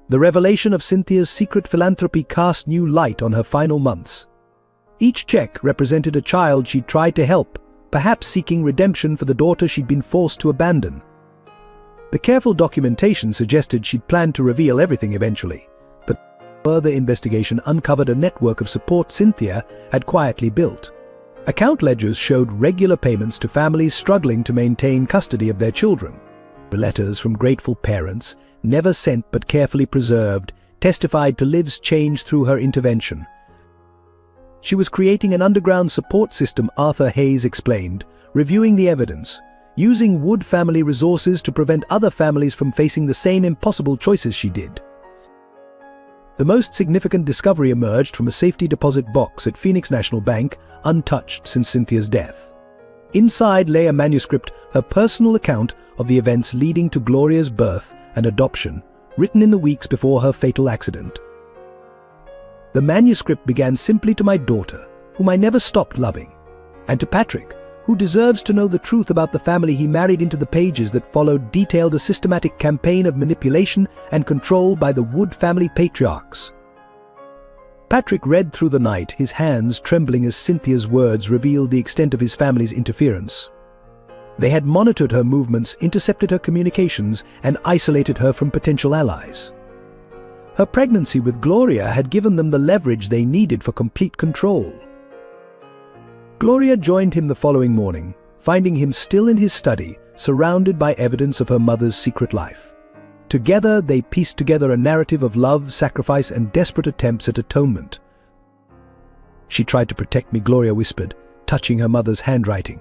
The revelation of Cynthia's secret philanthropy cast new light on her final months. Each check represented a child she'd tried to help, perhaps seeking redemption for the daughter she'd been forced to abandon. The careful documentation suggested she'd planned to reveal everything eventually, but further investigation uncovered a network of support Cynthia had quietly built. Account ledgers showed regular payments to families struggling to maintain custody of their children. Letters from grateful parents, never sent but carefully preserved, testified to Liv's change through her intervention. She was creating an underground support system, Arthur Hayes explained, reviewing the evidence, using Wood family resources to prevent other families from facing the same impossible choices she did. The most significant discovery emerged from a safety deposit box at Phoenix National Bank, untouched since Cynthia's death. Inside lay a manuscript, her personal account of the events leading to Gloria's birth and adoption, written in the weeks before her fatal accident. The manuscript began simply, "To my daughter, whom I never stopped loving, and to Patrick, who deserves to know the truth about the family he married." Into the pages that followed detailed a systematic campaign of manipulation and control by the Wood family patriarchs. Patrick read through the night, his hands trembling as Cynthia's words revealed the extent of his family's interference. They had monitored her movements, intercepted her communications, and isolated her from potential allies. Her pregnancy with Gloria had given them the leverage they needed for complete control. Gloria joined him the following morning, finding him still in his study, surrounded by evidence of her mother's secret life. Together, they pieced together a narrative of love, sacrifice, and desperate attempts at atonement. "She tried to protect me," Gloria whispered, touching her mother's handwriting.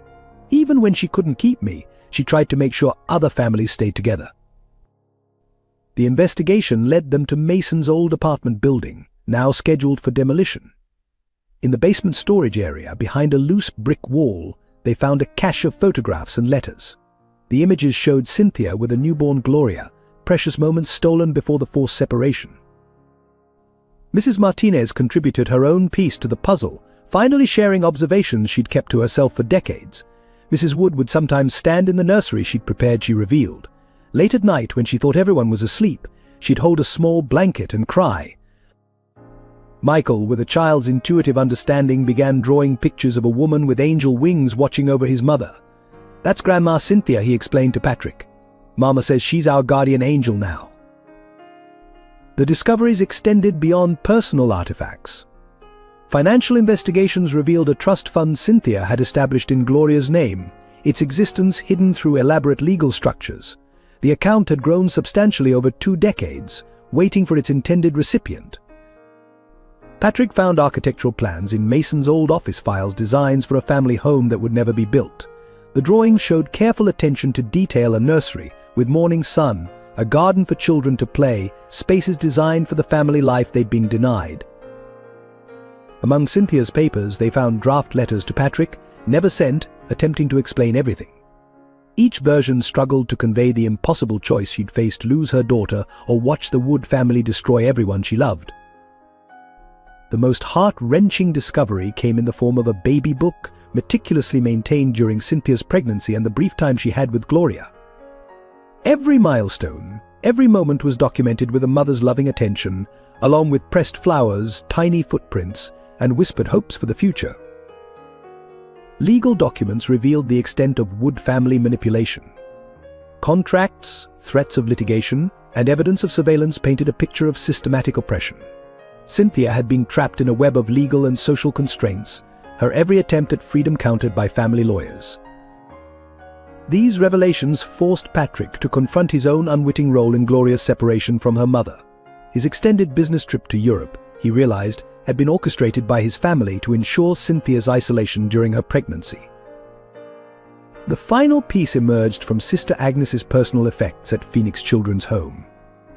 "Even when she couldn't keep me, she tried to make sure other families stayed together." The investigation led them to Mason's old apartment building, now scheduled for demolition. In the basement storage area, behind a loose brick wall, they found a cache of photographs and letters. The images showed Cynthia with a newborn Gloria, precious moments stolen before the forced separation. Mrs. Martinez contributed her own piece to the puzzle, finally sharing observations she'd kept to herself for decades. Mrs. Wood would sometimes stand in the nursery she'd prepared, she revealed. Late at night, when she thought everyone was asleep, she'd hold a small blanket and cry. Michael, with a child's intuitive understanding, began drawing pictures of a woman with angel wings watching over his mother. "That's Grandma Cynthia," he explained to Patrick. "Mama says she's our guardian angel now." The discoveries extended beyond personal artifacts. Financial investigations revealed a trust fund Cynthia had established in Gloria's name, its existence hidden through elaborate legal structures. The account had grown substantially over 2 decades, waiting for its intended recipient. Patrick found architectural plans in Mason's old office files, designs for a family home that would never be built. The drawings showed careful attention to detail: a nursery with morning sun, a garden for children to play, spaces designed for the family life they'd been denied. Among Cynthia's papers, they found draft letters to Patrick, never sent, attempting to explain everything. Each version struggled to convey the impossible choice she'd faced: lose her daughter or watch the Wood family destroy everyone she loved. The most heart-wrenching discovery came in the form of a baby book, meticulously maintained during Cynthia's pregnancy and the brief time she had with Gloria. Every milestone, every moment was documented with a mother's loving attention, along with pressed flowers, tiny footprints, and whispered hopes for the future. Legal documents revealed the extent of Wood family manipulation. Contracts, threats of litigation, and evidence of surveillance painted a picture of systematic oppression. Cynthia had been trapped in a web of legal and social constraints, her every attempt at freedom countered by family lawyers. These revelations forced Patrick to confront his own unwitting role in Gloria's separation from her mother. His extended business trip to Europe, he realized, had been orchestrated by his family to ensure Cynthia's isolation during her pregnancy. The final piece emerged from Sister Agnes's personal effects at Phoenix Children's Home.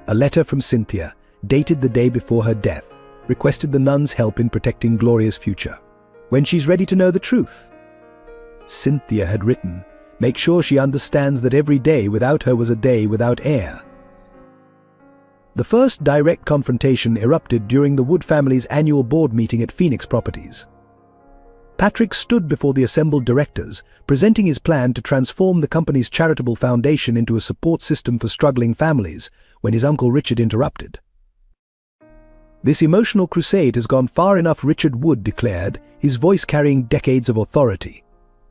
A letter from Cynthia, dated the day before her death, requested the nuns' help in protecting Gloria's future. "When she's ready to know the truth," Cynthia had written, "make sure she understands that every day without her was a day without air." The first direct confrontation erupted during the Wood family's annual board meeting at Phoenix Properties. Patrick stood before the assembled directors, presenting his plan to transform the company's charitable foundation into a support system for struggling families, when his uncle Richard interrupted. "This emotional crusade has gone far enough," Richard Wood declared, his voice carrying decades of authority.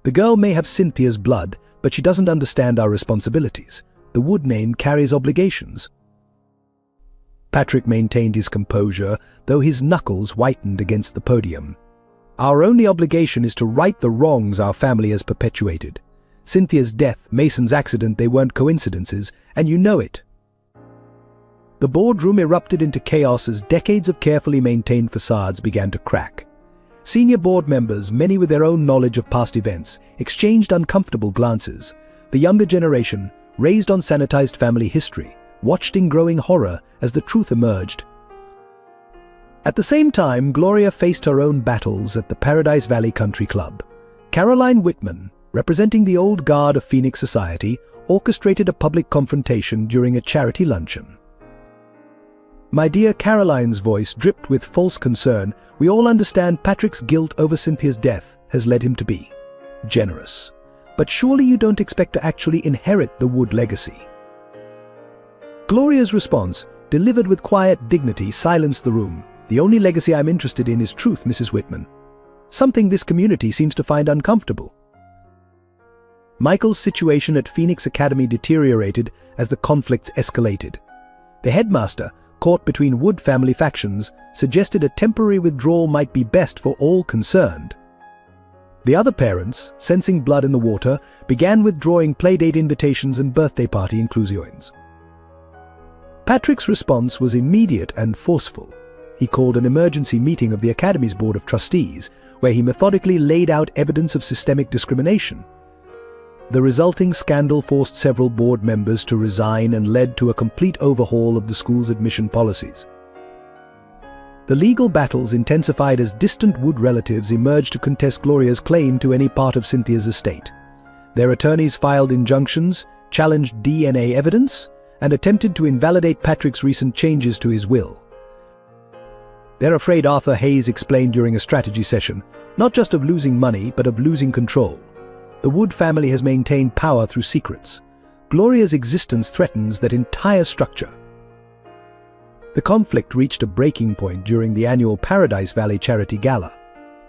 "The girl may have Cynthia's blood, but she doesn't understand our responsibilities. The Wood name carries obligations." Patrick maintained his composure, though his knuckles whitened against the podium. "Our only obligation is to right the wrongs our family has perpetuated. Cynthia's death, Mason's accident, they weren't coincidences, and you know it." The boardroom erupted into chaos as decades of carefully maintained facades began to crack. Senior board members, many with their own knowledge of past events, exchanged uncomfortable glances. The younger generation, raised on sanitized family history, watched in growing horror as the truth emerged. At the same time, Gloria faced her own battles at the Paradise Valley Country Club. Caroline Whitman, representing the old guard of Phoenix society, orchestrated a public confrontation during a charity luncheon. "My dear," Caroline's voice dripped with false concern, "we all understand Patrick's guilt over Cynthia's death has led him to be generous. But surely you don't expect to actually inherit the Wood legacy." Gloria's response, delivered with quiet dignity, silenced the room. "The only legacy I'm interested in is truth, Mrs. Whitman. Something this community seems to find uncomfortable." Michael's situation at Phoenix Academy deteriorated as the conflicts escalated. The headmaster, caught between Wood family factions, suggested a temporary withdrawal might be best for all concerned. The other parents, sensing blood in the water, began withdrawing playdate invitations and birthday party inclusions. Patrick's response was immediate and forceful. He called an emergency meeting of the Academy's Board of Trustees, where he methodically laid out evidence of systemic discrimination. The resulting scandal forced several board members to resign and led to a complete overhaul of the school's admission policies. The legal battles intensified as distant Wood relatives emerged to contest Gloria's claim to any part of Cynthia's estate. Their attorneys filed injunctions, challenged DNA evidence, and attempted to invalidate Patrick's recent changes to his will. They're afraid, Arthur Hayes explained during a strategy session, not just of losing money, but of losing control. The Wood family has maintained power through secrets. Gloria's existence threatens that entire structure. The conflict reached a breaking point during the annual Paradise Valley Charity Gala.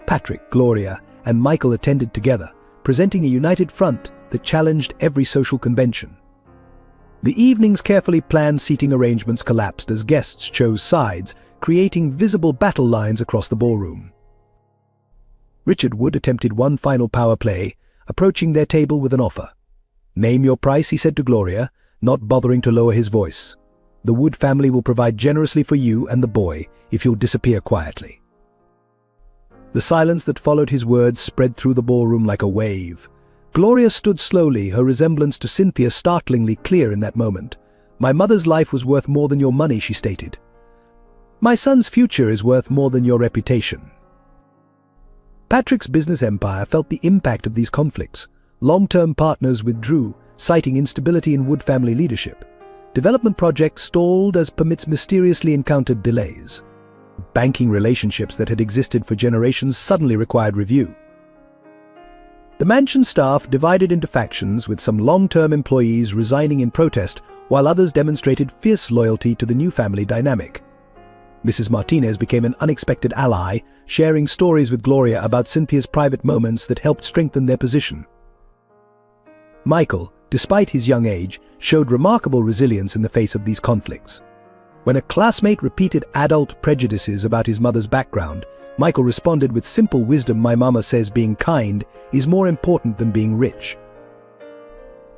Patrick, Gloria, and Michael attended together, presenting a united front that challenged every social convention. The evening's carefully planned seating arrangements collapsed as guests chose sides, creating visible battle lines across the ballroom. Richard Wood attempted one final power play, approaching their table with an offer. "Name your price," he said to Gloria, not bothering to lower his voice. "The Wood family will provide generously for you and the boy if you'll disappear quietly." The silence that followed his words spread through the ballroom like a wave. Gloria stood slowly, her resemblance to Cynthia startlingly clear in that moment. "My mother's life was worth more than your money," she stated. "My son's future is worth more than your reputation." Patrick's business empire felt the impact of these conflicts. Long-term partners withdrew, citing instability in Wood family leadership. Development projects stalled as permits mysteriously encountered delays. Banking relationships that had existed for generations suddenly required review. The mansion staff divided into factions, with some long-term employees resigning in protest, while others demonstrated fierce loyalty to the new family dynamic. Mrs. Martinez became an unexpected ally, sharing stories with Gloria about Cynthia's private moments that helped strengthen their position. Michael, despite his young age, showed remarkable resilience in the face of these conflicts. When a classmate repeated adult prejudices about his mother's background, Michael responded with simple wisdom: "My mama says being kind is more important than being rich."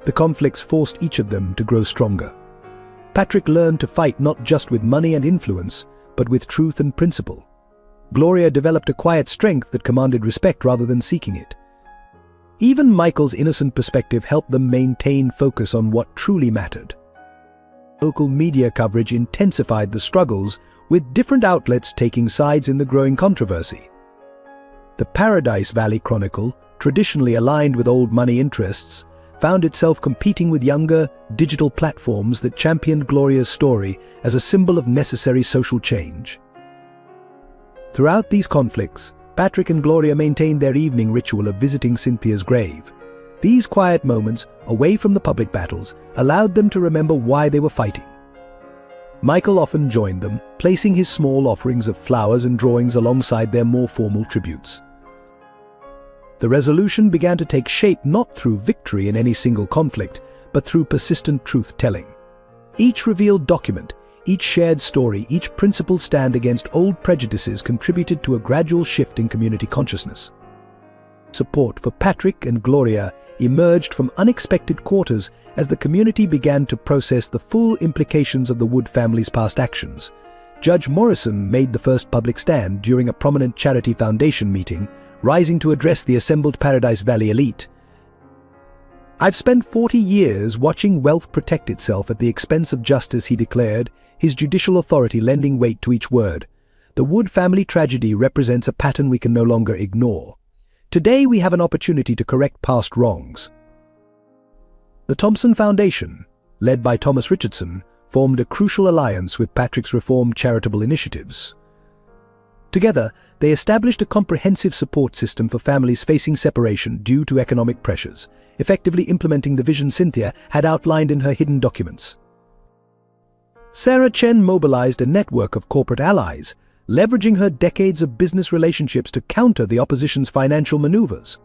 The conflicts forced each of them to grow stronger. Patrick learned to fight not just with money and influence, but with truth and principle. Gloria developed a quiet strength that commanded respect rather than seeking it. Even Michael's innocent perspective helped them maintain focus on what truly mattered. Local media coverage intensified the struggles, with different outlets taking sides in the growing controversy. The Paradise Valley Chronicle, traditionally aligned with old money interests, found itself competing with younger, digital platforms that championed Gloria's story as a symbol of necessary social change. Throughout these conflicts, Patrick and Gloria maintained their evening ritual of visiting Cynthia's grave. These quiet moments, away from the public battles, allowed them to remember why they were fighting. Michael often joined them, placing his small offerings of flowers and drawings alongside their more formal tributes. The resolution began to take shape not through victory in any single conflict, but through persistent truth-telling. Each revealed document, each shared story, each principled stand against old prejudices contributed to a gradual shift in community consciousness. Support for Patrick and Gloria emerged from unexpected quarters as the community began to process the full implications of the Wood family's past actions. Judge Morrison made the first public stand during a prominent Charity Foundation meeting, rising to address the assembled Paradise Valley elite. "I've spent 40 years watching wealth protect itself at the expense of justice," he declared, his judicial authority lending weight to each word. "The Wood family tragedy represents a pattern we can no longer ignore. Today we have an opportunity to correct past wrongs." The Thompson Foundation, led by Thomas Richardson, formed a crucial alliance with Patrick's Reform charitable initiatives. Together, they established a comprehensive support system for families facing separation due to economic pressures, effectively implementing the vision Cynthia had outlined in her hidden documents. Sarah Chen mobilized a network of corporate allies, leveraging her decades of business relationships to counter the opposition's financial maneuvers.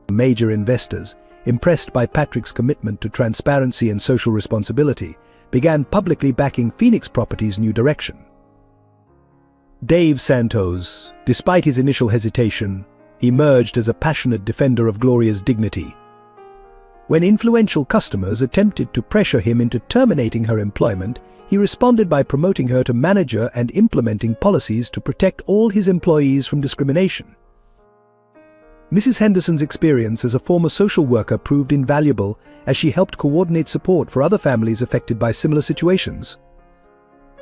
Major investors, impressed by Patrick's commitment to transparency and social responsibility, began publicly backing Phoenix Properties' new direction. Dave Santos, despite his initial hesitation, emerged as a passionate defender of Gloria's dignity. When influential customers attempted to pressure him into terminating her employment, he responded by promoting her to manager and implementing policies to protect all his employees from discrimination. Mrs. Henderson's experience as a former social worker proved invaluable as she helped coordinate support for other families affected by similar situations.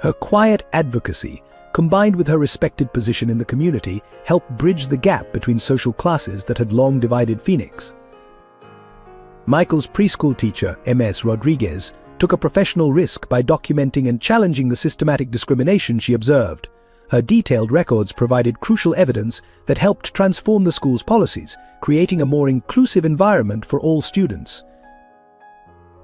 Her quiet advocacy, combined with her respected position in the community, helped bridge the gap between social classes that had long divided Phoenix. Michael's preschool teacher, M.S. Rodriguez, took a professional risk by documenting and challenging the systematic discrimination she observed. Her detailed records provided crucial evidence that helped transform the school's policies, creating a more inclusive environment for all students.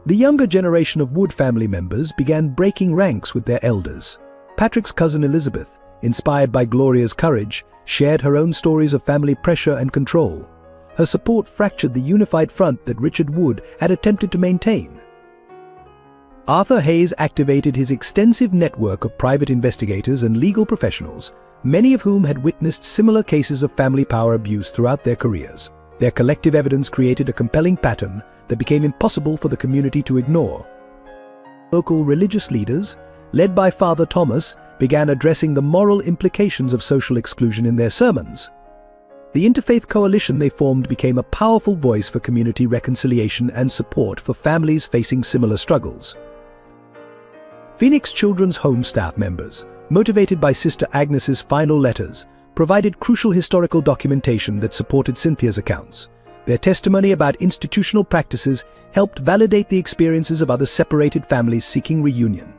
The younger generation of Wood family members began breaking ranks with their elders. Patrick's cousin Elizabeth, inspired by Gloria's courage, shared her own stories of family pressure and control. Her support fractured the unified front that Richard Wood had attempted to maintain. Arthur Hayes activated his extensive network of private investigators and legal professionals, many of whom had witnessed similar cases of family power abuse throughout their careers. Their collective evidence created a compelling pattern that became impossible for the community to ignore. Local religious leaders, led by Father Thomas, began addressing the moral implications of social exclusion in their sermons. The interfaith coalition they formed became a powerful voice for community reconciliation and support for families facing similar struggles. Phoenix Children's Home staff members, motivated by Sister Agnes's final letters, provided crucial historical documentation that supported Cynthia's accounts. Their testimony about institutional practices helped validate the experiences of other separated families seeking reunion.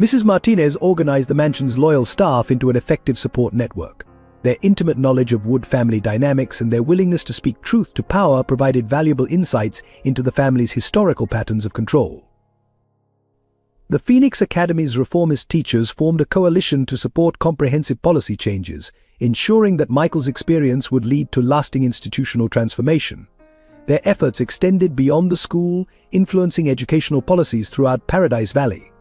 Mrs. Martinez organized the mansion's loyal staff into an effective support network. Their intimate knowledge of Wood family dynamics and their willingness to speak truth to power provided valuable insights into the family's historical patterns of control. The Phoenix Academy's reformist teachers formed a coalition to support comprehensive policy changes, ensuring that Michael's experience would lead to lasting institutional transformation. Their efforts extended beyond the school, influencing educational policies throughout Paradise Valley.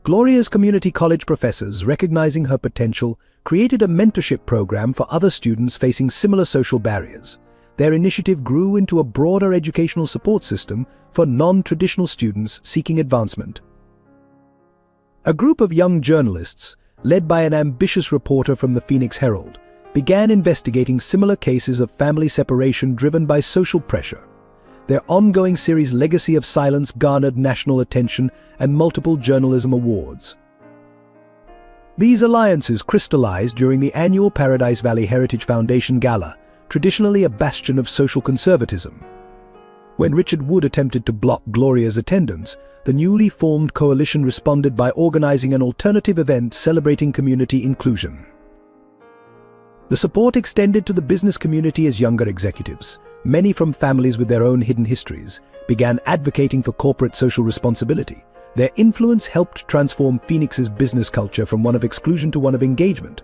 Gloria's community college professors, recognizing her potential, created a mentorship program for other students facing similar social barriers. Their initiative grew into a broader educational support system for non-traditional students seeking advancement. A group of young journalists, led by an ambitious reporter from the Phoenix Herald, began investigating similar cases of family separation driven by social pressure. Their ongoing series Legacy of Silence garnered national attention and multiple journalism awards. These alliances crystallized during the annual Paradise Valley Heritage Foundation Gala, traditionally a bastion of social conservatism. When Richard Wood attempted to block Gloria's attendance, the newly formed coalition responded by organizing an alternative event celebrating community inclusion. The support extended to the business community as younger executives, many from families with their own hidden histories, began advocating for corporate social responsibility. Their influence helped transform Phoenix's business culture from one of exclusion to one of engagement.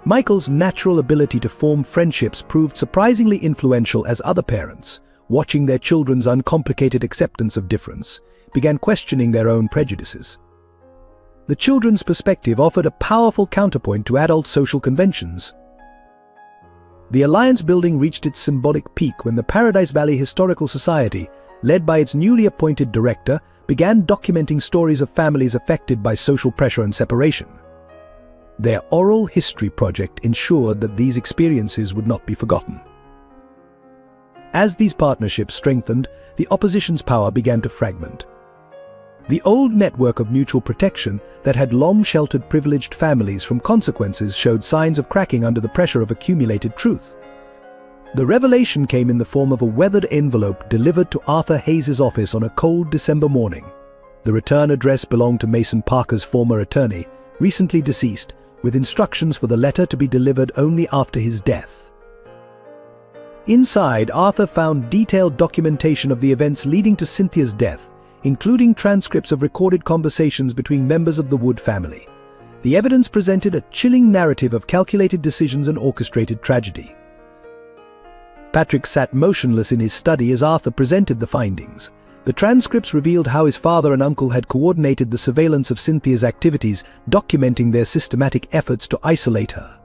Michael's natural ability to form friendships proved surprisingly influential as other parents, watching their children's uncomplicated acceptance of difference, began questioning their own prejudices. The children's perspective offered a powerful counterpoint to adult social conventions. The alliance building reached its symbolic peak when the Paradise Valley Historical Society, led by its newly appointed director, began documenting stories of families affected by social pressure and separation. Their oral history project ensured that these experiences would not be forgotten. As these partnerships strengthened, the opposition's power began to fragment. The old network of mutual protection that had long sheltered privileged families from consequences showed signs of cracking under the pressure of accumulated truth. The revelation came in the form of a weathered envelope delivered to Arthur Hayes's office on a cold December morning. The return address belonged to Mason Parker's former attorney, recently deceased, with instructions for the letter to be delivered only after his death. Inside, Arthur found detailed documentation of the events leading to Cynthia's death, including transcripts of recorded conversations between members of the Wood family. The evidence presented a chilling narrative of calculated decisions and orchestrated tragedy. Patrick sat motionless in his study as Arthur presented the findings. The transcripts revealed how his father and uncle had coordinated the surveillance of Cynthia's activities, documenting their systematic efforts to isolate her.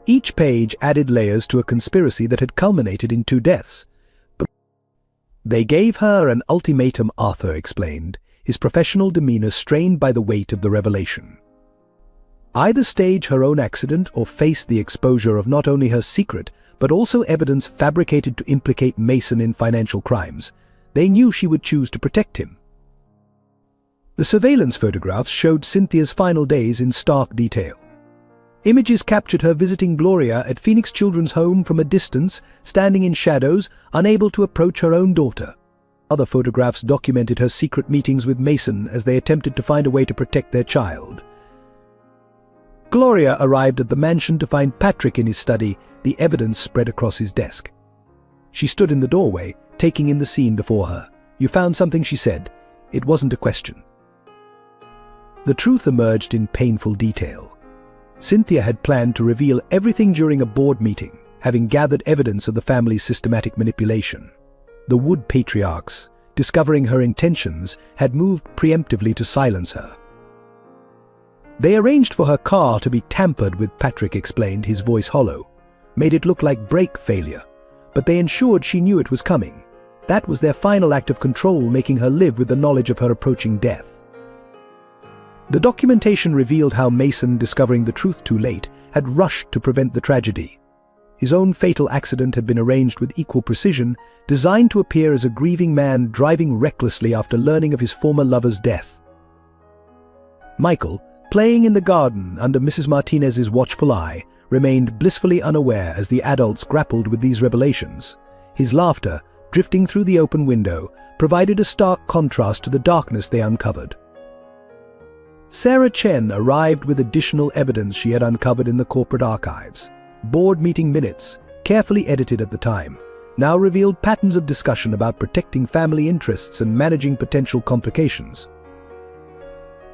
Each page added layers to a conspiracy that had culminated in 2 deaths. But they gave her an ultimatum, Arthur explained, his professional demeanor strained by the weight of the revelation. Either stage her own accident or face the exposure of not only her secret, but also evidence fabricated to implicate Mason in financial crimes. They knew she would choose to protect him. The surveillance photographs showed Cynthia's final days in stark detail. Images captured her visiting Gloria at Phoenix Children's Home from a distance, standing in shadows, unable to approach her own daughter. Other photographs documented her secret meetings with Mason as they attempted to find a way to protect their child. Gloria arrived at the mansion to find Patrick in his study, the evidence spread across his desk. She stood in the doorway, taking in the scene before her. "You found something," she said. It wasn't a question. The truth emerged in painful detail. Cynthia had planned to reveal everything during a board meeting, having gathered evidence of the family's systematic manipulation. The Wood patriarchs, discovering her intentions, had moved preemptively to silence her. They arranged for her car to be tampered with, Patrick explained, his voice hollow. Made it look like brake failure, but they ensured she knew it was coming. That was their final act of control, making her live with the knowledge of her approaching death. The documentation revealed how Mason, discovering the truth too late, had rushed to prevent the tragedy. His own fatal accident had been arranged with equal precision, designed to appear as a grieving man driving recklessly after learning of his former lover's death. Michael, playing in the garden under Mrs. Martinez's watchful eye, remained blissfully unaware as the adults grappled with these revelations. His laughter, drifting through the open window, provided a stark contrast to the darkness they uncovered. Sarah Chen arrived with additional evidence she had uncovered in the corporate archives. Board meeting minutes, carefully edited at the time, now revealed patterns of discussion about protecting family interests and managing potential complications.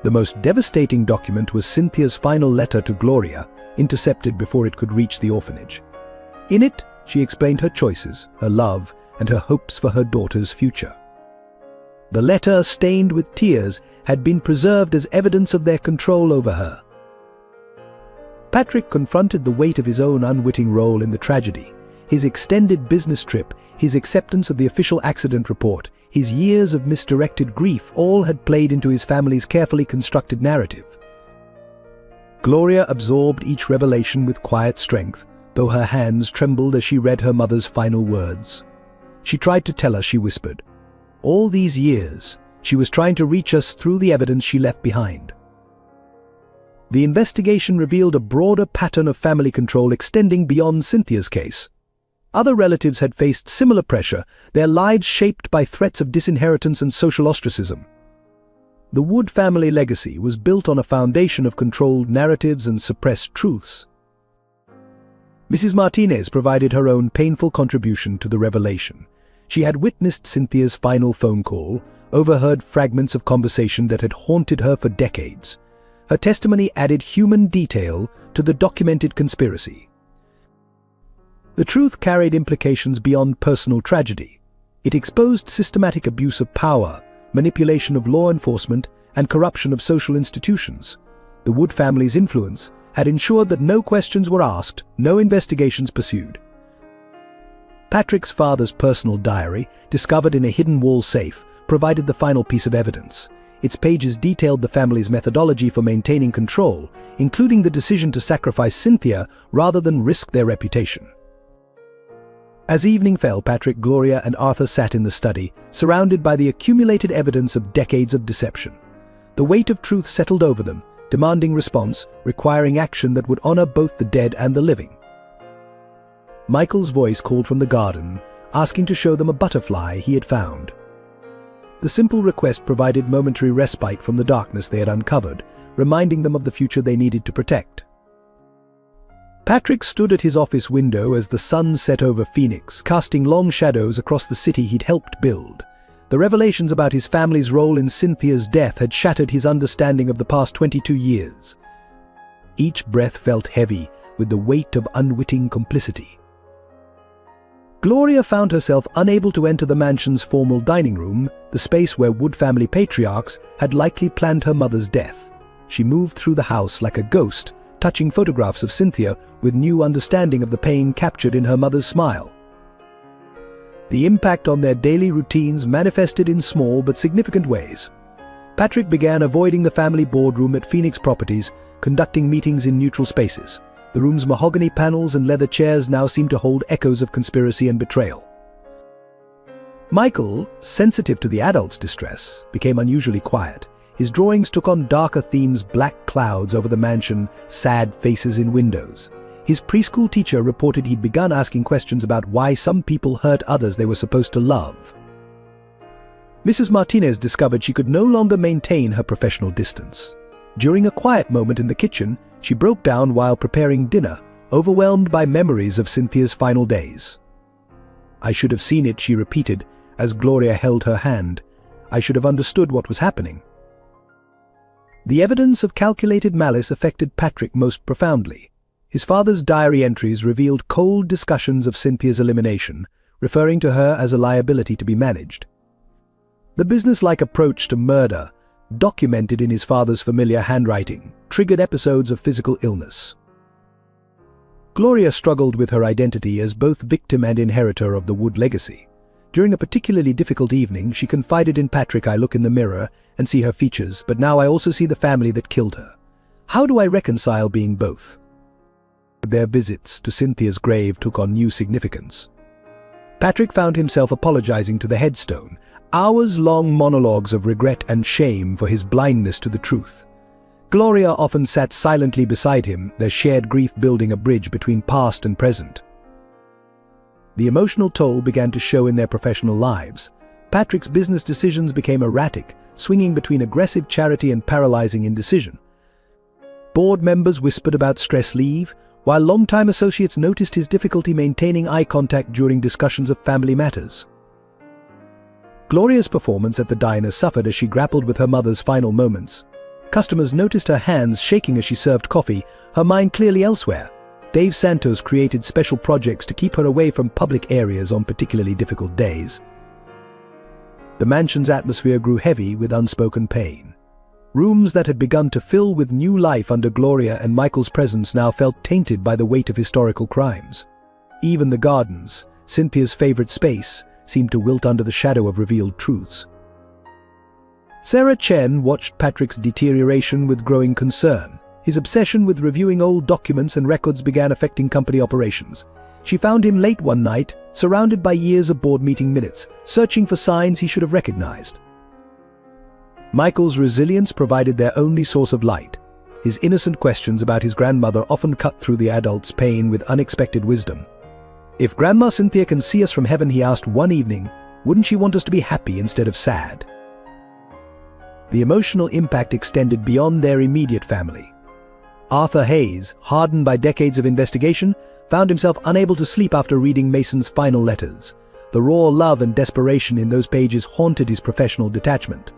The most devastating document was Cynthia's final letter to Gloria, intercepted before it could reach the orphanage. In it, she explained her choices, her love, and her hopes for her daughter's future. The letter, stained with tears, had been preserved as evidence of their control over her. Patrick confronted the weight of his own unwitting role in the tragedy. His extended business trip, his acceptance of the official accident report, his years of misdirected grief all had played into his family's carefully constructed narrative. Gloria absorbed each revelation with quiet strength, though her hands trembled as she read her mother's final words. She tried to tell us, she whispered. All these years, she was trying to reach us through the evidence she left behind. The investigation revealed a broader pattern of family control extending beyond Cynthia's case. Other relatives had faced similar pressure, their lives shaped by threats of disinheritance and social ostracism. The Wood family legacy was built on a foundation of controlled narratives and suppressed truths. Mrs. Martinez provided her own painful contribution to the revelation. She had witnessed Cynthia's final phone call, overheard fragments of conversation that had haunted her for decades. Her testimony added human detail to the documented conspiracy. The truth carried implications beyond personal tragedy. It exposed systematic abuse of power, manipulation of law enforcement, and corruption of social institutions. The Wood family's influence had ensured that no questions were asked, no investigations pursued. Patrick's father's personal diary, discovered in a hidden wall safe, provided the final piece of evidence. Its pages detailed the family's methodology for maintaining control, including the decision to sacrifice Cynthia rather than risk their reputation. As evening fell, Patrick, Gloria, and Arthur sat in the study, surrounded by the accumulated evidence of decades of deception. The weight of truth settled over them, demanding response, requiring action that would honor both the dead and the living. Michael's voice called from the garden, asking to show them a butterfly he had found. The simple request provided momentary respite from the darkness they had uncovered, reminding them of the future they needed to protect. Patrick stood at his office window as the sun set over Phoenix, casting long shadows across the city he'd helped build. The revelations about his family's role in Cynthia's death had shattered his understanding of the past 22 years. Each breath felt heavy with the weight of unwitting complicity. Gloria found herself unable to enter the mansion's formal dining room, the space where Wood family patriarchs had likely planned her mother's death. She moved through the house like a ghost, touching photographs of Cynthia with new understanding of the pain captured in her mother's smile. The impact on their daily routines manifested in small but significant ways. Patrick began avoiding the family boardroom at Phoenix Properties, conducting meetings in neutral spaces. The room's mahogany panels and leather chairs now seemed to hold echoes of conspiracy and betrayal. Michael, sensitive to the adults' distress, became unusually quiet. His drawings took on darker themes: black clouds over the mansion, sad faces in windows. His preschool teacher reported he'd begun asking questions about why some people hurt others they were supposed to love. Mrs. Martinez discovered she could no longer maintain her professional distance. During a quiet moment in the kitchen, she broke down while preparing dinner, overwhelmed by memories of Cynthia's final days. "I should have seen it," she repeated, as Gloria held her hand. "I should have understood what was happening." The evidence of calculated malice affected Patrick most profoundly. His father's diary entries revealed cold discussions of Cynthia's elimination, referring to her as a liability to be managed. The business-like approach to murder, documented in his father's familiar handwriting, triggered episodes of physical illness. Gloria struggled with her identity as both victim and inheritor of the Wood legacy. During a particularly difficult evening, she confided in Patrick, "I look in the mirror and see her features, but now I also see the family that killed her. How do I reconcile being both?" Their visits to Cynthia's grave took on new significance. Patrick found himself apologizing to the headstone, hours-long monologues of regret and shame for his blindness to the truth. Gloria often sat silently beside him, their shared grief building a bridge between past and present. The emotional toll began to show in their professional lives. Patrick's business decisions became erratic, swinging between aggressive charity and paralyzing indecision. Board members whispered about stress leave, while longtime associates noticed his difficulty maintaining eye contact during discussions of family matters. Gloria's performance at the diner suffered as she grappled with her mother's final moments. Customers noticed her hands shaking as she served coffee, her mind clearly elsewhere. Dave Santos created special projects to keep her away from public areas on particularly difficult days. The mansion's atmosphere grew heavy with unspoken pain. Rooms that had begun to fill with new life under Gloria and Michael's presence now felt tainted by the weight of historical crimes. Even the gardens, Cynthia's favorite space, seemed to wilt under the shadow of revealed truths. Sarah Chen watched Patrick's deterioration with growing concern. His obsession with reviewing old documents and records began affecting company operations. She found him late one night, surrounded by years of board meeting minutes, searching for signs he should have recognized. Michael's resilience provided their only source of light. His innocent questions about his grandmother often cut through the adult's pain with unexpected wisdom. "If Grandma Cynthia can see us from heaven," he asked one evening, "wouldn't she want us to be happy instead of sad?" The emotional impact extended beyond their immediate family. Arthur Hayes, hardened by decades of investigation, found himself unable to sleep after reading Mason's final letters. The raw love and desperation in those pages haunted his professional detachment.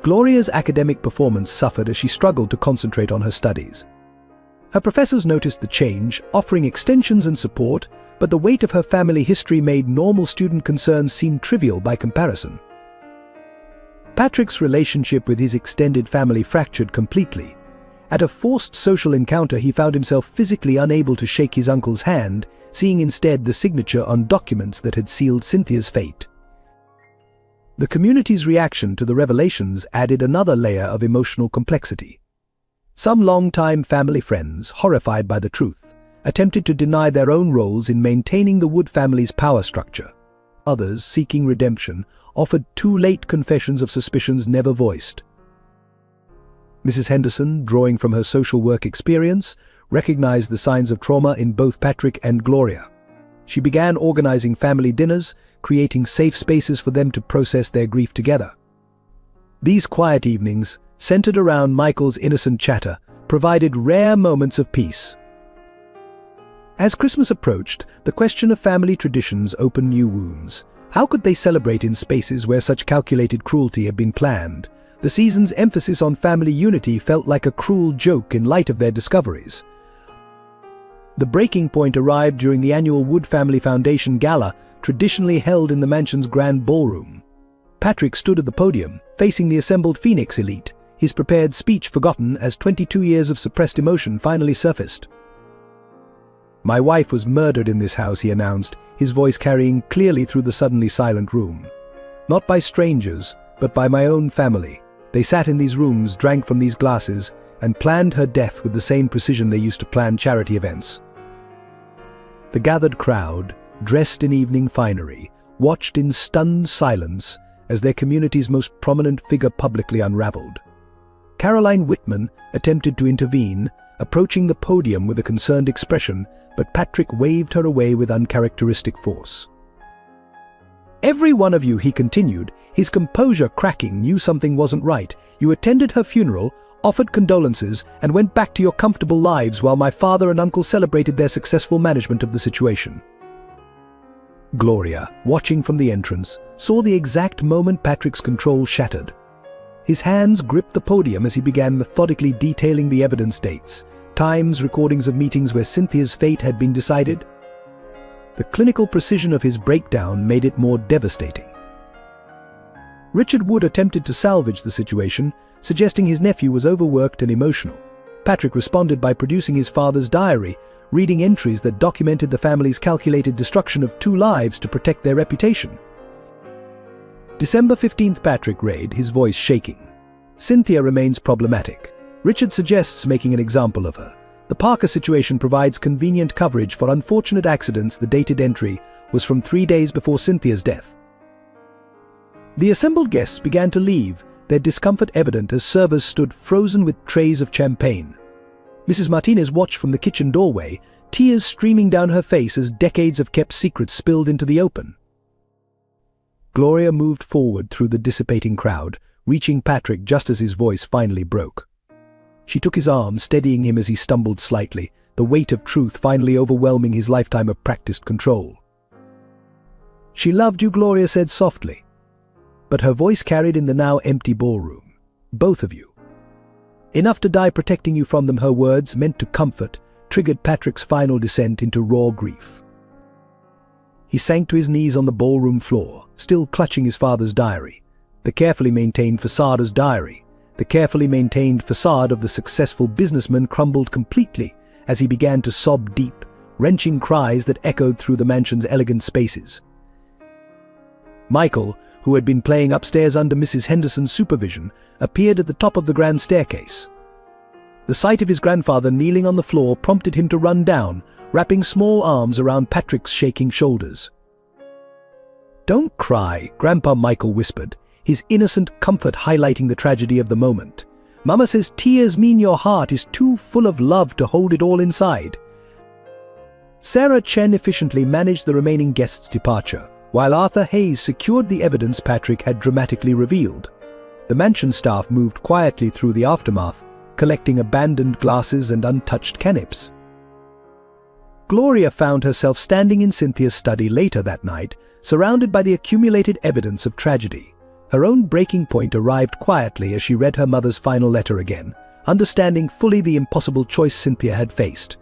Gloria's academic performance suffered as she struggled to concentrate on her studies. Her professors noticed the change, offering extensions and support, but the weight of her family history made normal student concerns seem trivial by comparison. Patrick's relationship with his extended family fractured completely. At a forced social encounter, he found himself physically unable to shake his uncle's hand, seeing instead the signature on documents that had sealed Cynthia's fate. The community's reaction to the revelations added another layer of emotional complexity. Some longtime family friends, horrified by the truth, attempted to deny their own roles in maintaining the Wood family's power structure. Others, seeking redemption, offered too late confessions of suspicions never voiced. Mrs. Henderson, drawing from her social work experience, recognized the signs of trauma in both Patrick and Gloria. She began organizing family dinners, creating safe spaces for them to process their grief together. These quiet evenings, centered around Michael's innocent chatter, provided rare moments of peace. As Christmas approached, the question of family traditions opened new wounds. How could they celebrate in spaces where such calculated cruelty had been planned? The season's emphasis on family unity felt like a cruel joke in light of their discoveries. The breaking point arrived during the annual Wood Family Foundation Gala, traditionally held in the mansion's grand ballroom. Patrick stood at the podium, facing the assembled Phoenix elite, his prepared speech forgotten as 22 years of suppressed emotion finally surfaced. "My wife was murdered in this house," he announced, his voice carrying clearly through the suddenly silent room. "Not by strangers, but by my own family. They sat in these rooms, drank from these glasses, and planned her death with the same precision they used to plan charity events." The gathered crowd, dressed in evening finery, watched in stunned silence as their community's most prominent figure publicly unraveled. Caroline Whitman attempted to intervene, approaching the podium with a concerned expression, but Patrick waved her away with uncharacteristic force. Every one of you, he continued, his composure cracking, knew something wasn't right. You attended her funeral, offered condolences, and went back to your comfortable lives while my father and uncle celebrated their successful management of the situation. Gloria, watching from the entrance, saw the exact moment Patrick's control shattered. His hands gripped the podium as he began methodically detailing the evidence, dates, times, recordings of meetings where Cynthia's fate had been decided. The clinical precision of his breakdown made it more devastating. Richard Wood attempted to salvage the situation, suggesting his nephew was overworked and emotional. Patrick responded by producing his father's diary, reading entries that documented the family's calculated destruction of 2 lives to protect their reputation. December 15th, Patrick read, his voice shaking. Cynthia remains problematic. Richard suggests making an example of her. The Parker situation provides convenient coverage for unfortunate accidents. The dated entry was from 3 days before Cynthia's death. The assembled guests began to leave, their discomfort evident as servers stood frozen with trays of champagne. Mrs. Martinez watched from the kitchen doorway, tears streaming down her face as decades of kept secrets spilled into the open. Gloria moved forward through the dissipating crowd, reaching Patrick just as his voice finally broke. She took his arm, steadying him as he stumbled slightly, the weight of truth finally overwhelming his lifetime of practiced control. "She loved you," Gloria said softly. But her voice carried in the now empty ballroom. "Both of you. Enough to die protecting you from them." Her words, meant to comfort, triggered Patrick's final descent into raw grief. He sank to his knees on the ballroom floor, still clutching his father's diary. The carefully maintained facade's diary. The carefully maintained facade of the successful businessman crumbled completely as he began to sob deep, wrenching cries that echoed through the mansion's elegant spaces. Michael, who had been playing upstairs under Mrs. Henderson's supervision, appeared at the top of the grand staircase. The sight of his grandfather kneeling on the floor prompted him to run down, wrapping small arms around Patrick's shaking shoulders. "Don't cry," Grandpa Michael whispered, his innocent comfort highlighting the tragedy of the moment. "Mama says tears mean your heart is too full of love to hold it all inside." Sarah Chen efficiently managed the remaining guests' departure, while Arthur Hayes secured the evidence Patrick had dramatically revealed. The mansion staff moved quietly through the aftermath, collecting abandoned glasses and untouched canips. Gloria found herself standing in Cynthia's study later that night, surrounded by the accumulated evidence of tragedy. Her own breaking point arrived quietly as she read her mother's final letter again, understanding fully the impossible choice Cynthia had faced.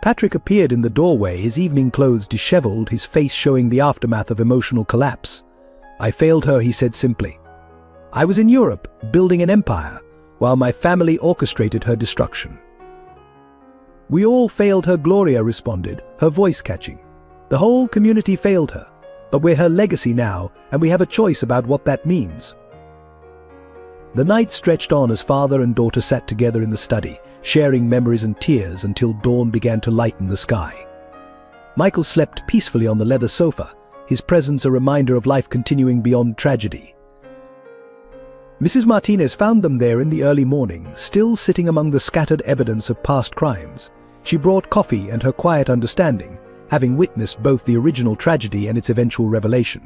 Patrick appeared in the doorway, his evening clothes disheveled, his face showing the aftermath of emotional collapse. "I failed her," he said simply. "I was in Europe, building an empire, while my family orchestrated her destruction." "We all failed her," Gloria responded, her voice catching. "The whole community failed her, but we're her legacy now, and we have a choice about what that means." The night stretched on as father and daughter sat together in the study, sharing memories and tears until dawn began to lighten the sky. Michael slept peacefully on the leather sofa, his presence a reminder of life continuing beyond tragedy. Mrs. Martinez found them there in the early morning, still sitting among the scattered evidence of past crimes. She brought coffee and her quiet understanding, having witnessed both the original tragedy and its eventual revelation.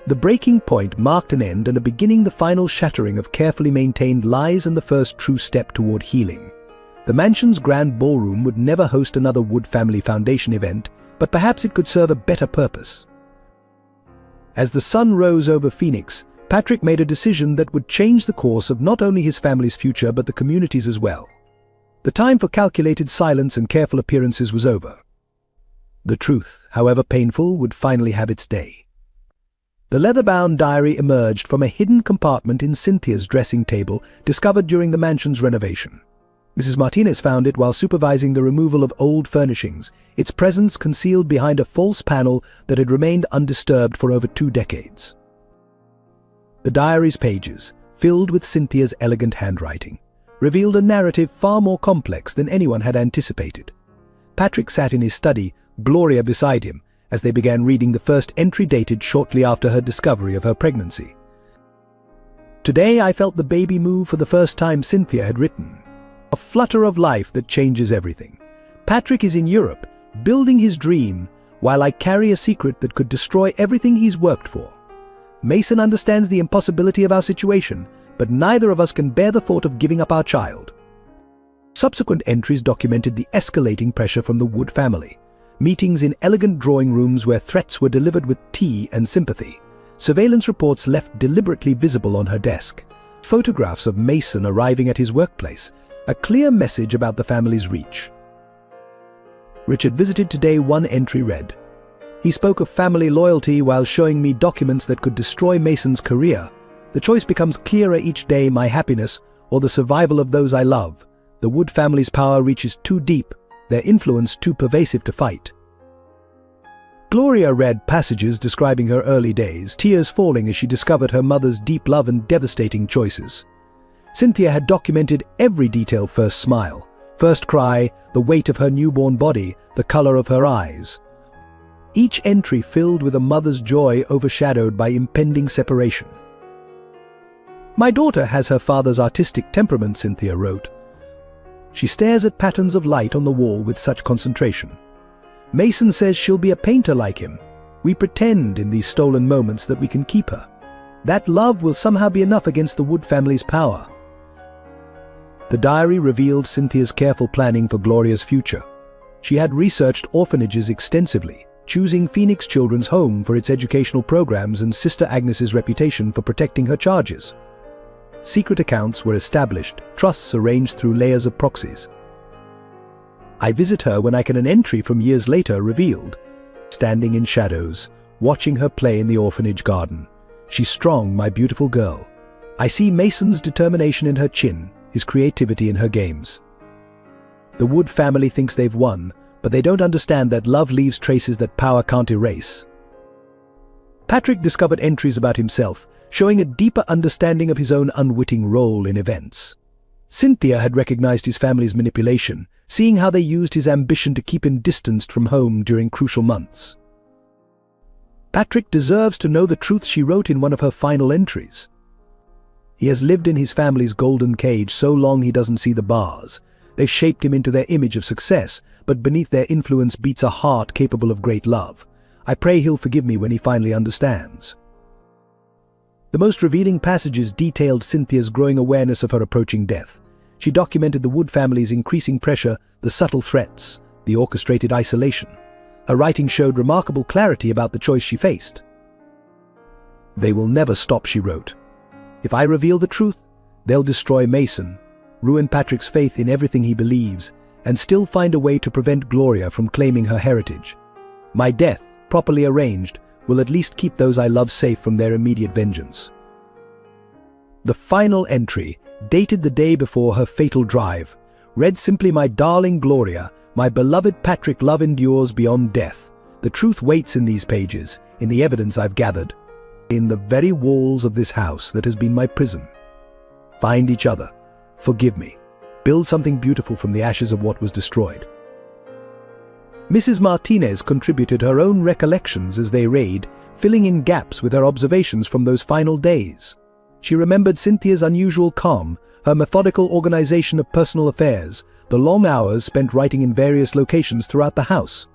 The breaking point marked an end and a beginning, the final shattering of carefully maintained lies and the first true step toward healing. The mansion's grand ballroom would never host another Wood Family Foundation event, but perhaps it could serve a better purpose. As the sun rose over Phoenix, Patrick made a decision that would change the course of not only his family's future but the community's as well. The time for calculated silence and careful appearances was over. The truth, however painful, would finally have its day. The leather-bound diary emerged from a hidden compartment in Cynthia's dressing table, discovered during the mansion's renovation. Mrs. Martinez found it while supervising the removal of old furnishings, its presence concealed behind a false panel that had remained undisturbed for over 2 decades. The diary's pages, filled with Cynthia's elegant handwriting, revealed a narrative far more complex than anyone had anticipated. Patrick sat in his study, Gloria beside him, as they began reading the first entry dated shortly after her discovery of her pregnancy. "Today I felt the baby move for the first time," Cynthia had written. "A flutter of life that changes everything. Patrick is in Europe, building his dream, while I carry a secret that could destroy everything he's worked for. Mason understands the impossibility of our situation, but neither of us can bear the thought of giving up our child. Subsequent entries documented the escalating pressure from the Wood family. Meetings in elegant drawing rooms where threats were delivered with tea and sympathy. Surveillance reports left deliberately visible on her desk. Photographs of Mason arriving at his workplace. A clear message about the family's reach. Richard visited today. One entry read, "He spoke of family loyalty while showing me documents that could destroy Mason's career. The choice becomes clearer each day, my happiness or the survival of those I love. The Wood family's power reaches too deep, their influence too pervasive to fight." Gloria read passages describing her early days, tears falling as she discovered her mother's deep love and devastating choices. Cynthia had documented every detail: first smile, first cry, the weight of her newborn body, the color of her eyes. Each entry filled with a mother's joy overshadowed by impending separation. "My daughter has her father's artistic temperament," Cynthia wrote. "She stares at patterns of light on the wall with such concentration. Mason says she'll be a painter like him. We pretend in these stolen moments that we can keep her. That love will somehow be enough against the Wood family's power." The diary revealed Cynthia's careful planning for Gloria's future. She had researched orphanages extensively, choosing Phoenix Children's Home for its educational programs and Sister Agnes's reputation for protecting her charges. Secret accounts were established, trusts arranged through layers of proxies. "I visit her when I can," an entry from years later revealed. "Standing in shadows, watching her play in the orphanage garden. She's strong, my beautiful girl. I see Mason's determination in her chin, his creativity in her games." The Wood family thinks they've won, but they don't understand that love leaves traces that power can't erase. Patrick discovered entries about himself, showing a deeper understanding of his own unwitting role in events. Cynthia had recognized his family's manipulation, seeing how they used his ambition to keep him distanced from home during crucial months. Patrick deserves to know the truth, she wrote in one of her final entries. "He has lived in his family's golden cage so long he doesn't see the bars. They've shaped him into their image of success, but beneath their influence beats a heart capable of great love. I pray he'll forgive me when he finally understands." The most revealing passages detailed Cynthia's growing awareness of her approaching death. She documented the Wood family's increasing pressure, the subtle threats, the orchestrated isolation. Her writing showed remarkable clarity about the choice she faced. "They will never stop," she wrote. "If I reveal the truth, they'll destroy Mason, ruin Patrick's faith in everything he believes, and still find a way to prevent Gloria from claiming her heritage. My death, properly arranged, will at least keep those I love safe from their immediate vengeance." The final entry, dated the day before her fatal drive, read simply, "My darling Gloria, my beloved Patrick, love endures beyond death. The truth waits in these pages, in the evidence I've gathered, in the very walls of this house that has been my prison. Find each other, forgive me, build something beautiful from the ashes of what was destroyed." Mrs. Martinez contributed her own recollections as they read, filling in gaps with her observations from those final days. She remembered Cynthia's unusual calm, her methodical organization of personal affairs, the long hours spent writing in various locations throughout the house.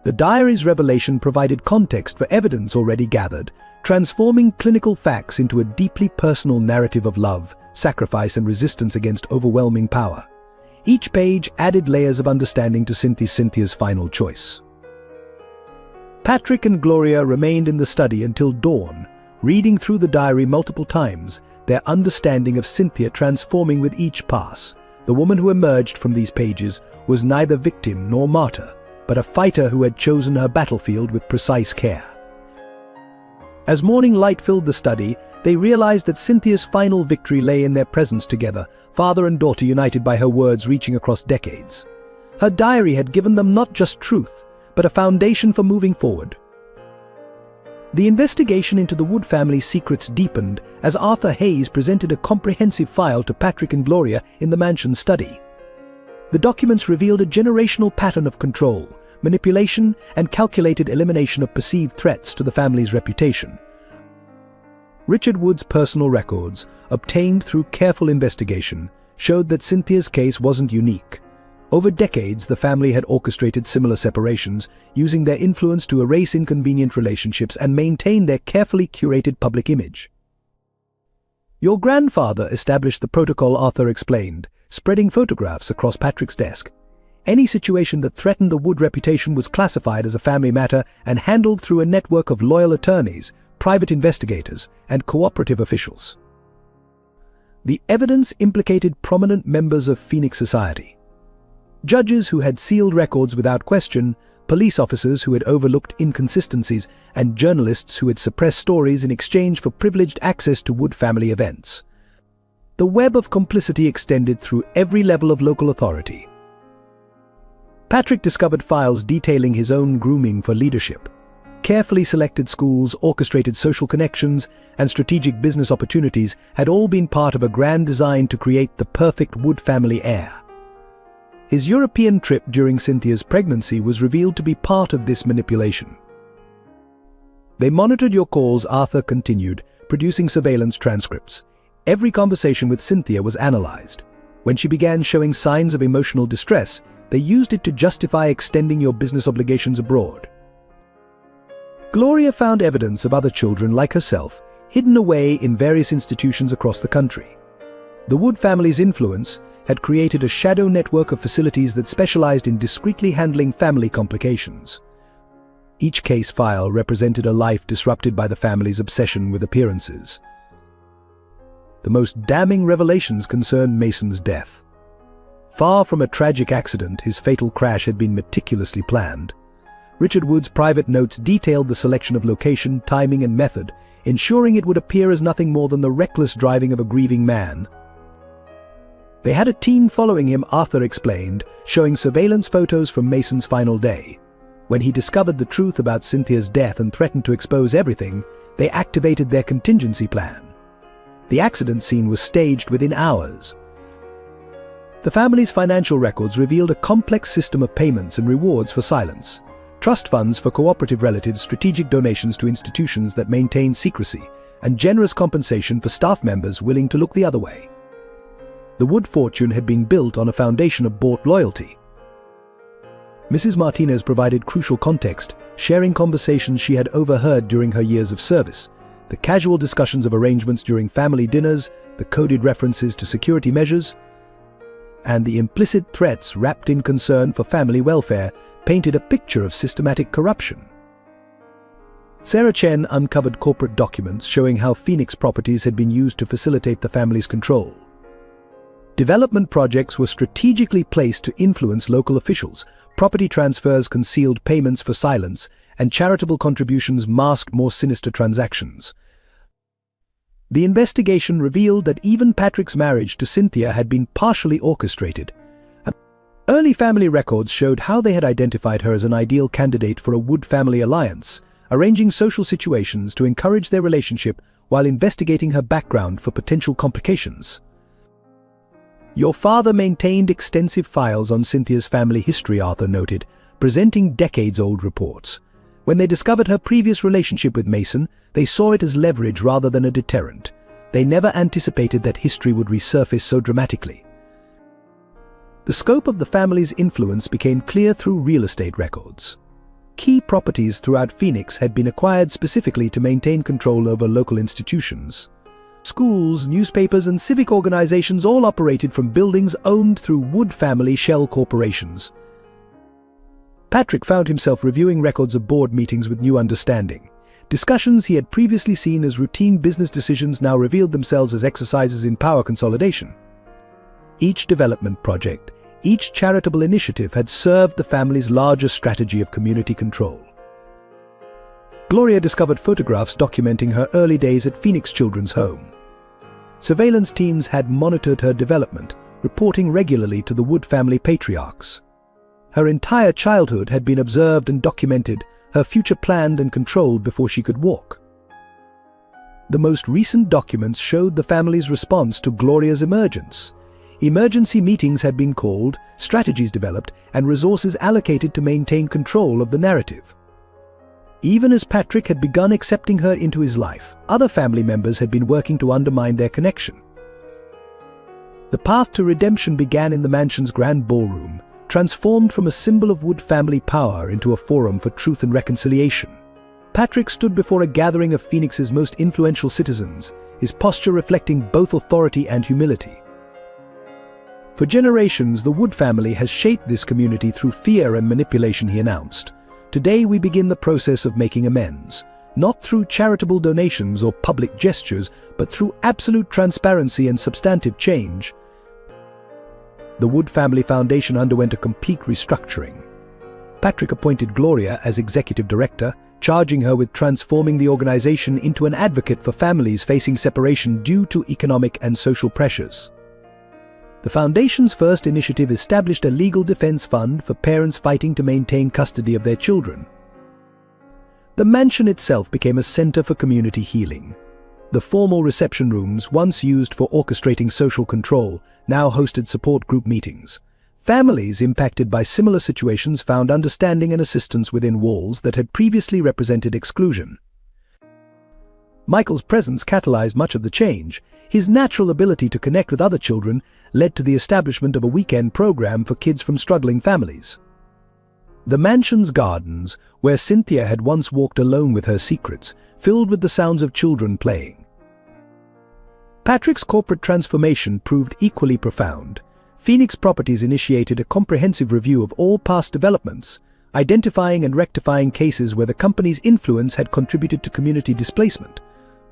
The diary's revelation provided context for evidence already gathered, transforming clinical facts into a deeply personal narrative of love, sacrifice, and resistance against overwhelming power. Each page added layers of understanding to Cynthia's final choice. Patrick and Gloria remained in the study until dawn, reading through the diary multiple times, their understanding of Cynthia transforming with each pass. The woman who emerged from these pages was neither victim nor martyr, but a fighter who had chosen her battlefield with precise care. As morning light filled the study, they realized that Cynthia's final victory lay in their presence together, father and daughter united by her words reaching across decades. Her diary had given them not just truth, but a foundation for moving forward. The investigation into the Wood family's secrets deepened as Arthur Hayes presented a comprehensive file to Patrick and Gloria in the mansion study. The documents revealed a generational pattern of control, manipulation, and calculated elimination of perceived threats to the family's reputation. Richard Wood's personal records, obtained through careful investigation, showed that Cynthia's case wasn't unique. Over decades, the family had orchestrated similar separations, using their influence to erase inconvenient relationships and maintain their carefully curated public image. "Your grandfather established the protocol," Arthur explained, spreading photographs across Patrick's desk. Any situation that threatened the Wood reputation was classified as a family matter and handled through a network of loyal attorneys, private investigators, and cooperative officials. The evidence implicated prominent members of Phoenix society. Judges who had sealed records without question, police officers who had overlooked inconsistencies, and journalists who had suppressed stories in exchange for privileged access to Wood family events. The web of complicity extended through every level of local authority. Patrick discovered files detailing his own grooming for leadership. Carefully selected schools, orchestrated social connections, and strategic business opportunities had all been part of a grand design to create the perfect Wood family heir. His European trip during Cynthia's pregnancy was revealed to be part of this manipulation. "They monitored your calls," Arthur continued, producing surveillance transcripts. "Every conversation with Cynthia was analyzed. When she began showing signs of emotional distress, they used it to justify extending your business obligations abroad." Gloria found evidence of other children like herself hidden away in various institutions across the country. The Wood family's influence had created a shadow network of facilities that specialized in discreetly handling family complications. Each case file represented a life disrupted by the family's obsession with appearances. The most damning revelations concerned Mason's death. Far from a tragic accident, his fatal crash had been meticulously planned. Richard Wood's private notes detailed the selection of location, timing, and method, ensuring it would appear as nothing more than the reckless driving of a grieving man. "They had a team following him," Arthur explained, showing surveillance photos from Mason's final day. When he discovered the truth about Cynthia's death and threatened to expose everything, they activated their contingency plan. The accident scene was staged within hours. The family's financial records revealed a complex system of payments and rewards for silence. Trust funds for cooperative relatives, strategic donations to institutions that maintained secrecy, and generous compensation for staff members willing to look the other way. The Wood fortune had been built on a foundation of bought loyalty. Mrs. Martinez provided crucial context, sharing conversations she had overheard during her years of service, the casual discussions of arrangements during family dinners, the coded references to security measures, and the implicit threats wrapped in concern for family welfare painted a picture of systematic corruption. Sarah Chen uncovered corporate documents showing how Phoenix properties had been used to facilitate the family's control. Development projects were strategically placed to influence local officials, property transfers concealed payments for silence, and charitable contributions masked more sinister transactions. The investigation revealed that even Patrick's marriage to Cynthia had been partially orchestrated. Early family records showed how they had identified her as an ideal candidate for a Wood family alliance, arranging social situations to encourage their relationship while investigating her background for potential complications. "Your father maintained extensive files on Cynthia's family history," Arthur noted, presenting decades-old reports. When they discovered her previous relationship with Mason, they saw it as leverage rather than a deterrent. They never anticipated that history would resurface so dramatically. The scope of the family's influence became clear through real estate records. Key properties throughout Phoenix had been acquired specifically to maintain control over local institutions. Schools, newspapers, and civic organizations all operated from buildings owned through Wood family shell corporations. Patrick found himself reviewing records of board meetings with new understanding. Discussions he had previously seen as routine business decisions now revealed themselves as exercises in power consolidation. Each development project, each charitable initiative had served the family's larger strategy of community control. Gloria discovered photographs documenting her early days at Phoenix Children's Home. Surveillance teams had monitored her development, reporting regularly to the Wood family patriarchs. Her entire childhood had been observed and documented, her future planned and controlled before she could walk. The most recent documents showed the family's response to Gloria's emergence. Emergency meetings had been called, strategies developed, and resources allocated to maintain control of the narrative. Even as Patrick had begun accepting her into his life, other family members had been working to undermine their connection. The path to redemption began in the mansion's grand ballroom, transformed from a symbol of Wood family power into a forum for truth and reconciliation. Patrick stood before a gathering of Phoenix's most influential citizens, his posture reflecting both authority and humility. For generations, the Wood family has shaped this community through fear and manipulation, he announced. Today we begin the process of making amends, not through charitable donations or public gestures, but through absolute transparency and substantive change. The Wood Family Foundation underwent a complete restructuring. Patrick appointed Gloria as executive director, charging her with transforming the organization into an advocate for families facing separation due to economic and social pressures. The foundation's first initiative established a legal defense fund for parents fighting to maintain custody of their children. The mansion itself became a center for community healing. The formal reception rooms, once used for orchestrating social control, now hosted support group meetings. Families impacted by similar situations found understanding and assistance within walls that had previously represented exclusion. Michael's presence catalyzed much of the change. His natural ability to connect with other children led to the establishment of a weekend program for kids from struggling families. The mansion's gardens, where Cynthia had once walked alone with her secrets, filled with the sounds of children playing. Patrick's corporate transformation proved equally profound. Phoenix Properties initiated a comprehensive review of all past developments, identifying and rectifying cases where the company's influence had contributed to community displacement.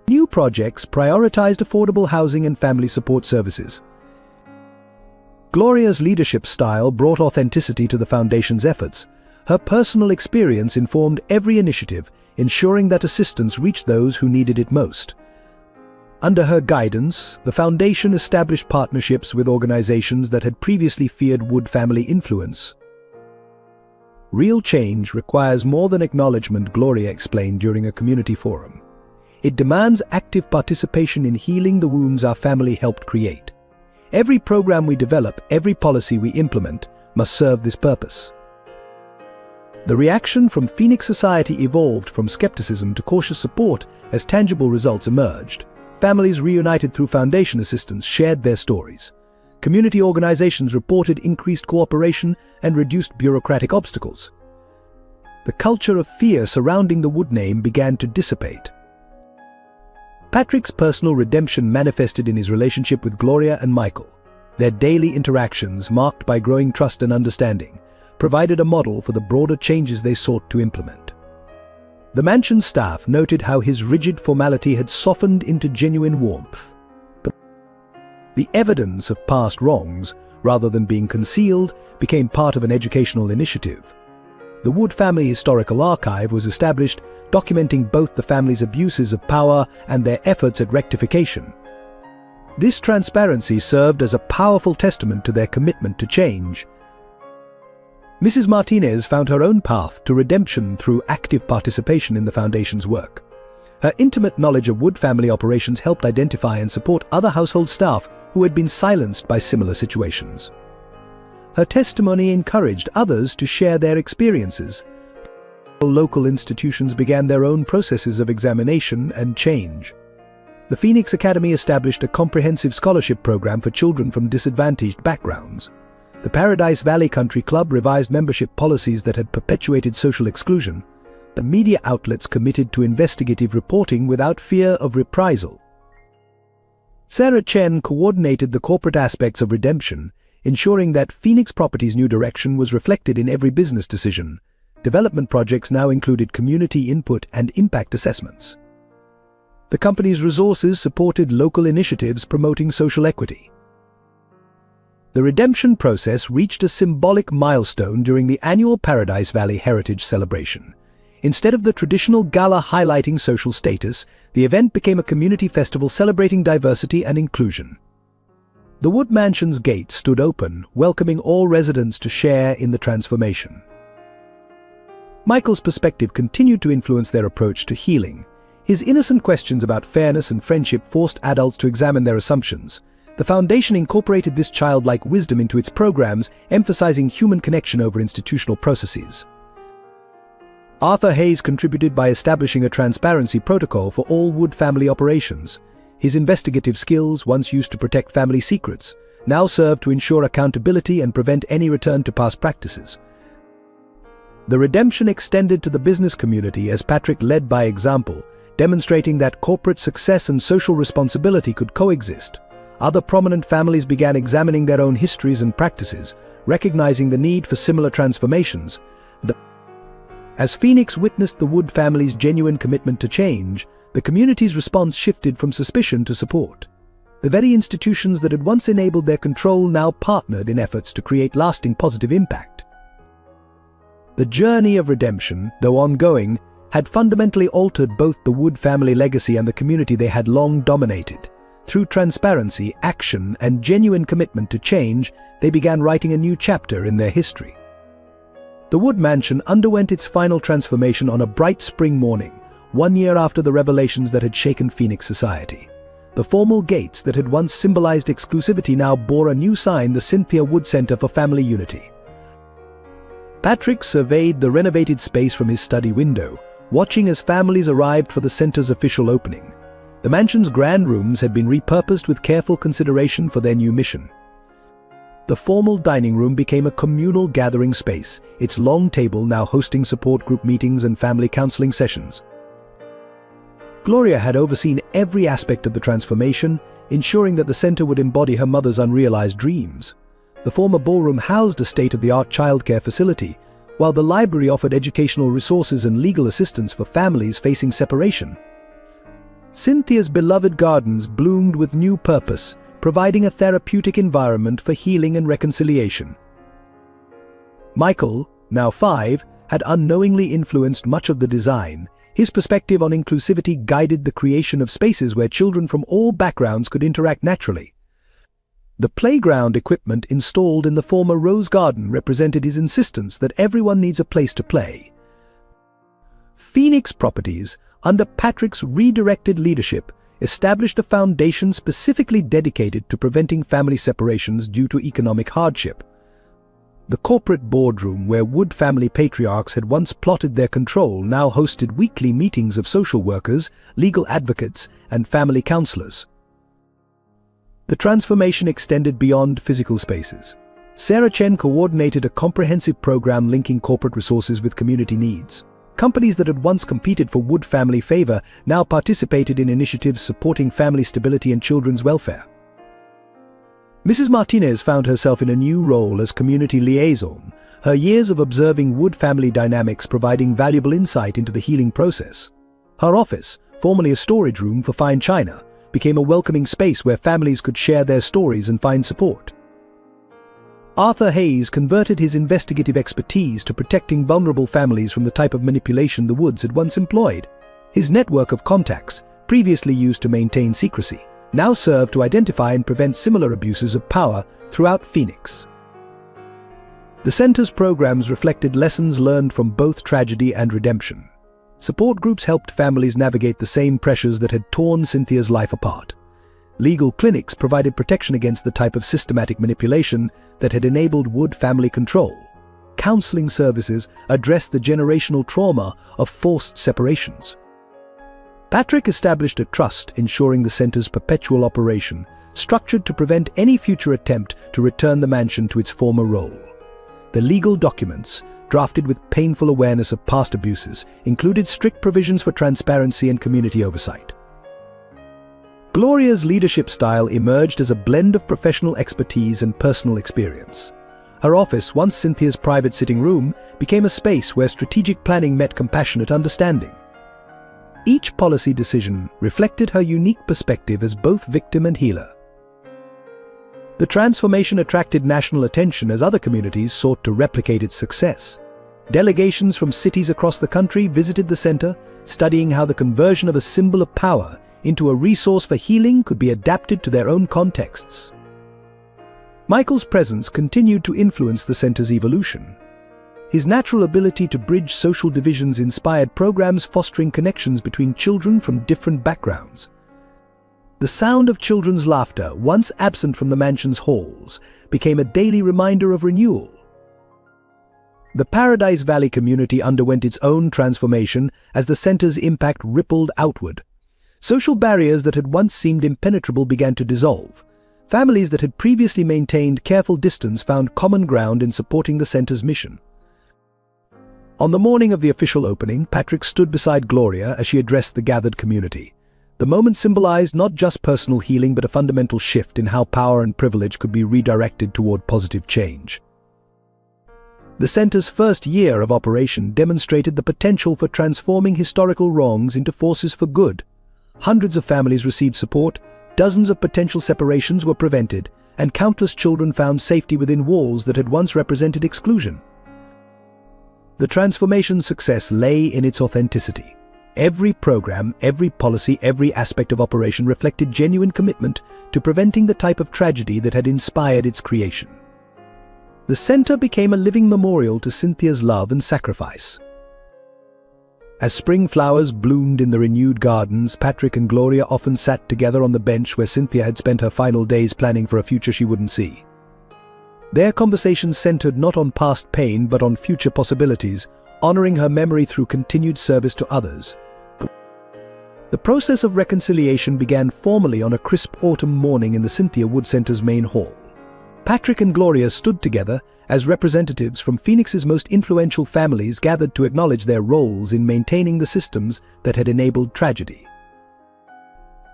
New projects prioritized affordable housing and family support services. Gloria's leadership style brought authenticity to the foundation's efforts. Her personal experience informed every initiative, ensuring that assistance reached those who needed it most. Under her guidance, the foundation established partnerships with organizations that had previously feared Wood family influence. Real change requires more than acknowledgement, Gloria explained during a community forum. It demands active participation in healing the wounds our family helped create. Every program we develop, every policy we implement, must serve this purpose. The reaction from Phoenix society evolved from skepticism to cautious support as tangible results emerged. Families reunited through foundation assistance shared their stories. Community organizations reported increased cooperation and reduced bureaucratic obstacles. The culture of fear surrounding the Wood name began to dissipate. Patrick's personal redemption manifested in his relationship with Gloria and Michael. Their daily interactions, marked by growing trust and understanding, provided a model for the broader changes they sought to implement. The mansion's staff noted how his rigid formality had softened into genuine warmth. But the evidence of past wrongs, rather than being concealed, became part of an educational initiative. The Wood Family Historical Archive was established, documenting both the family's abuses of power and their efforts at rectification. This transparency served as a powerful testament to their commitment to change. Mrs. Martinez found her own path to redemption through active participation in the foundation's work. Her intimate knowledge of Wood family operations helped identify and support other household staff who had been silenced by similar situations. Her testimony encouraged others to share their experiences. Local institutions began their own processes of examination and change. The Phoenix Academy established a comprehensive scholarship program for children from disadvantaged backgrounds. The Paradise Valley Country Club revised membership policies that had perpetuated social exclusion. The media outlets committed to investigative reporting without fear of reprisal. Sarah Chen coordinated the corporate aspects of redemption, ensuring that Phoenix Properties' new direction was reflected in every business decision. Development projects now included community input and impact assessments. The company's resources supported local initiatives promoting social equity. The redemption process reached a symbolic milestone during the annual Paradise Valley Heritage Celebration. Instead of the traditional gala highlighting social status, the event became a community festival celebrating diversity and inclusion. The Wood Mansion's gates stood open, welcoming all residents to share in the transformation. Michael's perspective continued to influence their approach to healing. His innocent questions about fairness and friendship forced adults to examine their assumptions. The foundation incorporated this childlike wisdom into its programs, emphasizing human connection over institutional processes. Arthur Hayes contributed by establishing a transparency protocol for all Wood family operations. His investigative skills, once used to protect family secrets, now served to ensure accountability and prevent any return to past practices. The redemption extended to the business community as Patrick led by example, demonstrating that corporate success and social responsibility could coexist. Other prominent families began examining their own histories and practices, recognizing the need for similar transformations. As Phoenix witnessed the Wood family's genuine commitment to change, the community's response shifted from suspicion to support. The very institutions that had once enabled their control now partnered in efforts to create lasting positive impact. The journey of redemption, though ongoing, had fundamentally altered both the Wood family legacy and the community they had long dominated. Through transparency, action, and genuine commitment to change, they began writing a new chapter in their history. The Wood Mansion underwent its final transformation on a bright spring morning, 1 year after the revelations that had shaken Phoenix society. The formal gates that had once symbolized exclusivity now bore a new sign: the Cynthia Wood Center for Family Unity. Patrick surveyed the renovated space from his study window, watching as families arrived for the center's official opening. The mansion's grand rooms had been repurposed with careful consideration for their new mission. The formal dining room became a communal gathering space, its long table now hosting support group meetings and family counseling sessions. Gloria had overseen every aspect of the transformation, ensuring that the center would embody her mother's unrealized dreams. The former ballroom housed a state-of-the-art childcare facility, while the library offered educational resources and legal assistance for families facing separation. Cynthia's beloved gardens bloomed with new purpose, providing a therapeutic environment for healing and reconciliation. Michael, now 5, had unknowingly influenced much of the design. His perspective on inclusivity guided the creation of spaces where children from all backgrounds could interact naturally. The playground equipment installed in the former Rose Garden represented his insistence that everyone needs a place to play. Phoenix Properties, under Patrick's redirected leadership, established a foundation specifically dedicated to preventing family separations due to economic hardship. The corporate boardroom where Wood family patriarchs had once plotted their control now hosted weekly meetings of social workers, legal advocates, and family counselors. The transformation extended beyond physical spaces. Sarah Chen coordinated a comprehensive program linking corporate resources with community needs. Companies that had once competed for Wood family favor now participated in initiatives supporting family stability and children's welfare. Mrs. Martinez found herself in a new role as community liaison, her years of observing Wood family dynamics providing valuable insight into the healing process. Her office, formerly a storage room for fine china, became a welcoming space where families could share their stories and find support. Arthur Hayes converted his investigative expertise to protecting vulnerable families from the type of manipulation the Woods had once employed. His network of contacts, previously used to maintain secrecy, now served to identify and prevent similar abuses of power throughout Phoenix. The center's programs reflected lessons learned from both tragedy and redemption. Support groups helped families navigate the same pressures that had torn Cynthia's life apart. Legal clinics provided protection against the type of systematic manipulation that had enabled Wood family control. Counseling services addressed the generational trauma of forced separations. Patrick established a trust ensuring the center's perpetual operation, structured to prevent any future attempt to return the mansion to its former role. The legal documents, drafted with painful awareness of past abuses, included strict provisions for transparency and community oversight. Gloria's leadership style emerged as a blend of professional expertise and personal experience. Her office, once Cynthia's private sitting room, became a space where strategic planning met compassionate understanding. Each policy decision reflected her unique perspective as both victim and healer. The transformation attracted national attention as other communities sought to replicate its success. Delegations from cities across the country visited the center, studying how the conversion of a symbol of power into a resource for healing could be adapted to their own contexts. Michael's presence continued to influence the center's evolution. His natural ability to bridge social divisions inspired programs fostering connections between children from different backgrounds. The sound of children's laughter, once absent from the mansion's halls, became a daily reminder of renewal. The Paradise Valley community underwent its own transformation as the center's impact rippled outward. Social barriers that had once seemed impenetrable began to dissolve. Families that had previously maintained careful distance found common ground in supporting the center's mission. On the morning of the official opening, Patrick stood beside Gloria as she addressed the gathered community. The moment symbolized not just personal healing but a fundamental shift in how power and privilege could be redirected toward positive change. The center's first year of operation demonstrated the potential for transforming historical wrongs into forces for good. Hundreds of families received support, dozens of potential separations were prevented, and countless children found safety within walls that had once represented exclusion. The transformation's success lay in its authenticity. Every program, every policy, every aspect of operation reflected genuine commitment to preventing the type of tragedy that had inspired its creation. The center became a living memorial to Cynthia's love and sacrifice. As spring flowers bloomed in the renewed gardens, Patrick and Gloria often sat together on the bench where Cynthia had spent her final days planning for a future she wouldn't see. Their conversations centered not on past pain but on future possibilities, honoring her memory through continued service to others. The process of reconciliation began formally on a crisp autumn morning in the Cynthia Wood Center's main hall. Patrick and Gloria stood together as representatives from Phoenix's most influential families gathered to acknowledge their roles in maintaining the systems that had enabled tragedy.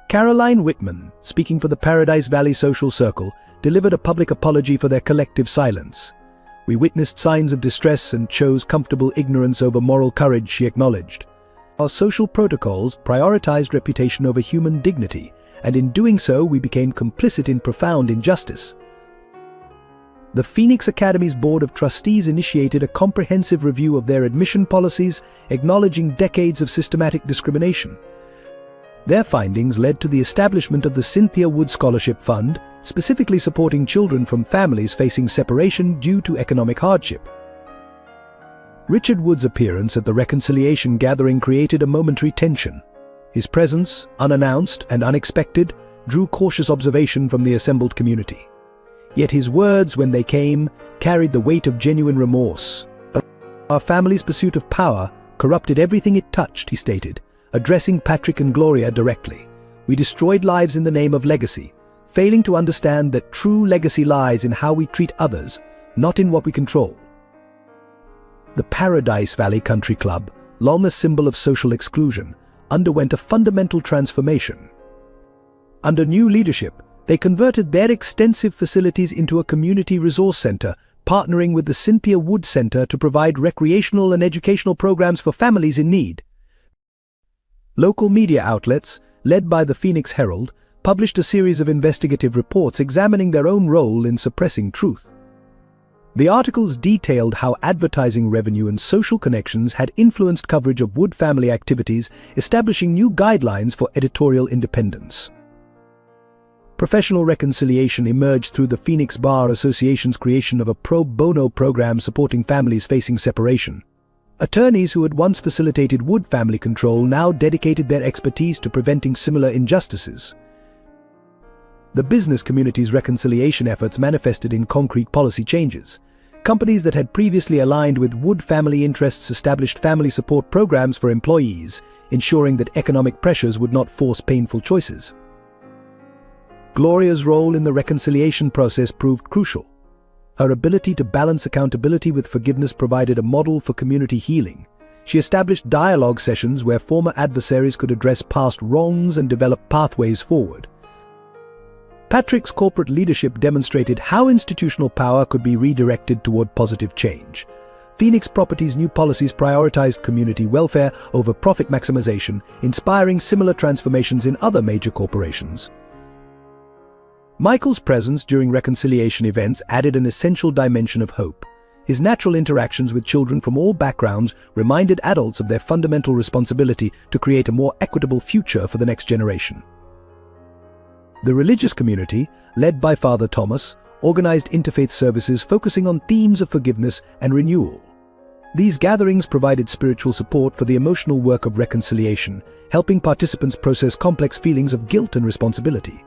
Caroline Whitman, speaking for the Paradise Valley Social Circle, delivered a public apology for their collective silence. "We witnessed signs of distress and chose comfortable ignorance over moral courage," she acknowledged. "Our social protocols prioritized reputation over human dignity, and in doing so we became complicit in profound injustice." The Phoenix Academy's Board of Trustees initiated a comprehensive review of their admission policies, acknowledging decades of systematic discrimination. Their findings led to the establishment of the Cynthia Wood Scholarship Fund, specifically supporting children from families facing separation due to economic hardship. Richard Wood's appearance at the reconciliation gathering created a momentary tension. His presence, unannounced and unexpected, drew cautious observation from the assembled community. Yet his words, when they came, carried the weight of genuine remorse. "Our family's pursuit of power corrupted everything it touched," he stated, addressing Patrick and Gloria directly. "We destroyed lives in the name of legacy, failing to understand that true legacy lies in how we treat others, not in what we control." The Paradise Valley Country Club, long a symbol of social exclusion, underwent a fundamental transformation. Under new leadership, they converted their extensive facilities into a community resource center, partnering with the Cynthia Wood Center to provide recreational and educational programs for families in need. Local media outlets, led by the Phoenix Herald, published a series of investigative reports examining their own role in suppressing truth. The articles detailed how advertising revenue and social connections had influenced coverage of Wood family activities, establishing new guidelines for editorial independence. Professional reconciliation emerged through the Phoenix Bar Association's creation of a pro bono program supporting families facing separation. Attorneys who had once facilitated Wood family control now dedicated their expertise to preventing similar injustices. The business community's reconciliation efforts manifested in concrete policy changes. Companies that had previously aligned with Wood family interests established family support programs for employees, ensuring that economic pressures would not force painful choices. Gloria's role in the reconciliation process proved crucial. Her ability to balance accountability with forgiveness provided a model for community healing. She established dialogue sessions where former adversaries could address past wrongs and develop pathways forward. Patrick's corporate leadership demonstrated how institutional power could be redirected toward positive change. Phoenix Properties' new policies prioritized community welfare over profit maximization, inspiring similar transformations in other major corporations. Michael's presence during reconciliation events added an essential dimension of hope. His natural interactions with children from all backgrounds reminded adults of their fundamental responsibility to create a more equitable future for the next generation. The religious community, led by Father Thomas, organized interfaith services focusing on themes of forgiveness and renewal. These gatherings provided spiritual support for the emotional work of reconciliation, helping participants process complex feelings of guilt and responsibility.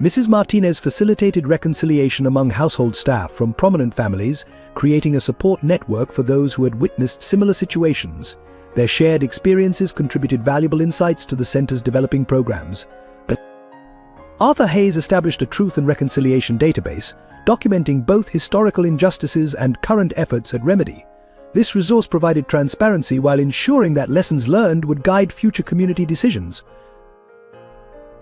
Mrs. Martinez facilitated reconciliation among household staff from prominent families, creating a support network for those who had witnessed similar situations. Their shared experiences contributed valuable insights to the center's developing programs. But Arthur Hayes established a Truth and Reconciliation database, documenting both historical injustices and current efforts at remedy. This resource provided transparency while ensuring that lessons learned would guide future community decisions.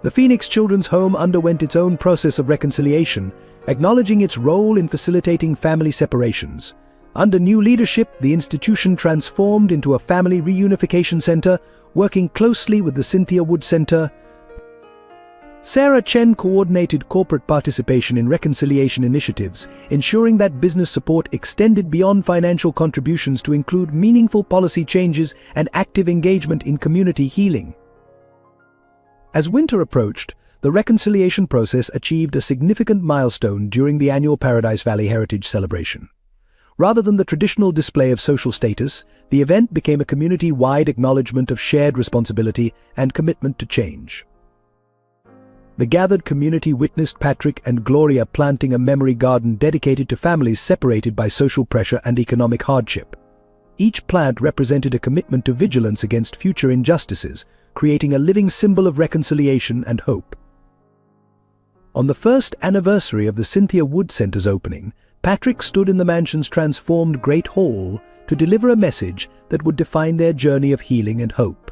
The Phoenix Children's Home underwent its own process of reconciliation, acknowledging its role in facilitating family separations. Under new leadership, the institution transformed into a family reunification center, working closely with the Cynthia Wood Center. Sarah Chen coordinated corporate participation in reconciliation initiatives, ensuring that business support extended beyond financial contributions to include meaningful policy changes and active engagement in community healing. As winter approached, the reconciliation process achieved a significant milestone during the annual Paradise Valley Heritage Celebration. Rather than the traditional display of social status, the event became a community-wide acknowledgement of shared responsibility and commitment to change. The gathered community witnessed Patrick and Gloria planting a memory garden dedicated to families separated by social pressure and economic hardship. Each plant represented a commitment to vigilance against future injustices, creating a living symbol of reconciliation and hope. On the first anniversary of the Cynthia Wood Center's opening, Patrick stood in the mansion's transformed Great Hall to deliver a message that would define their journey of healing and hope.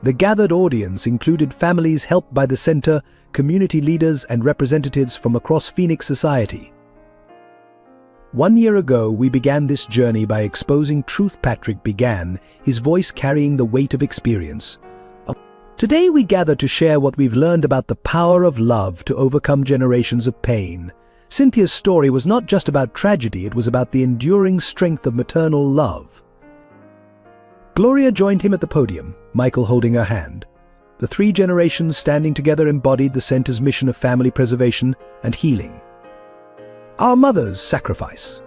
The gathered audience included families helped by the center, community leaders, and representatives from across Phoenix society. 1 year ago, we began this journey by exposing truth. Patrick began, his voice carrying the weight of experience. Today we gather to share what we've learned about the power of love to overcome generations of pain. Cynthia's story was not just about tragedy, it was about the enduring strength of maternal love. Gloria joined him at the podium, Michael holding her hand. The three generations standing together embodied the center's mission of family preservation and healing. Our mother's sacrifice.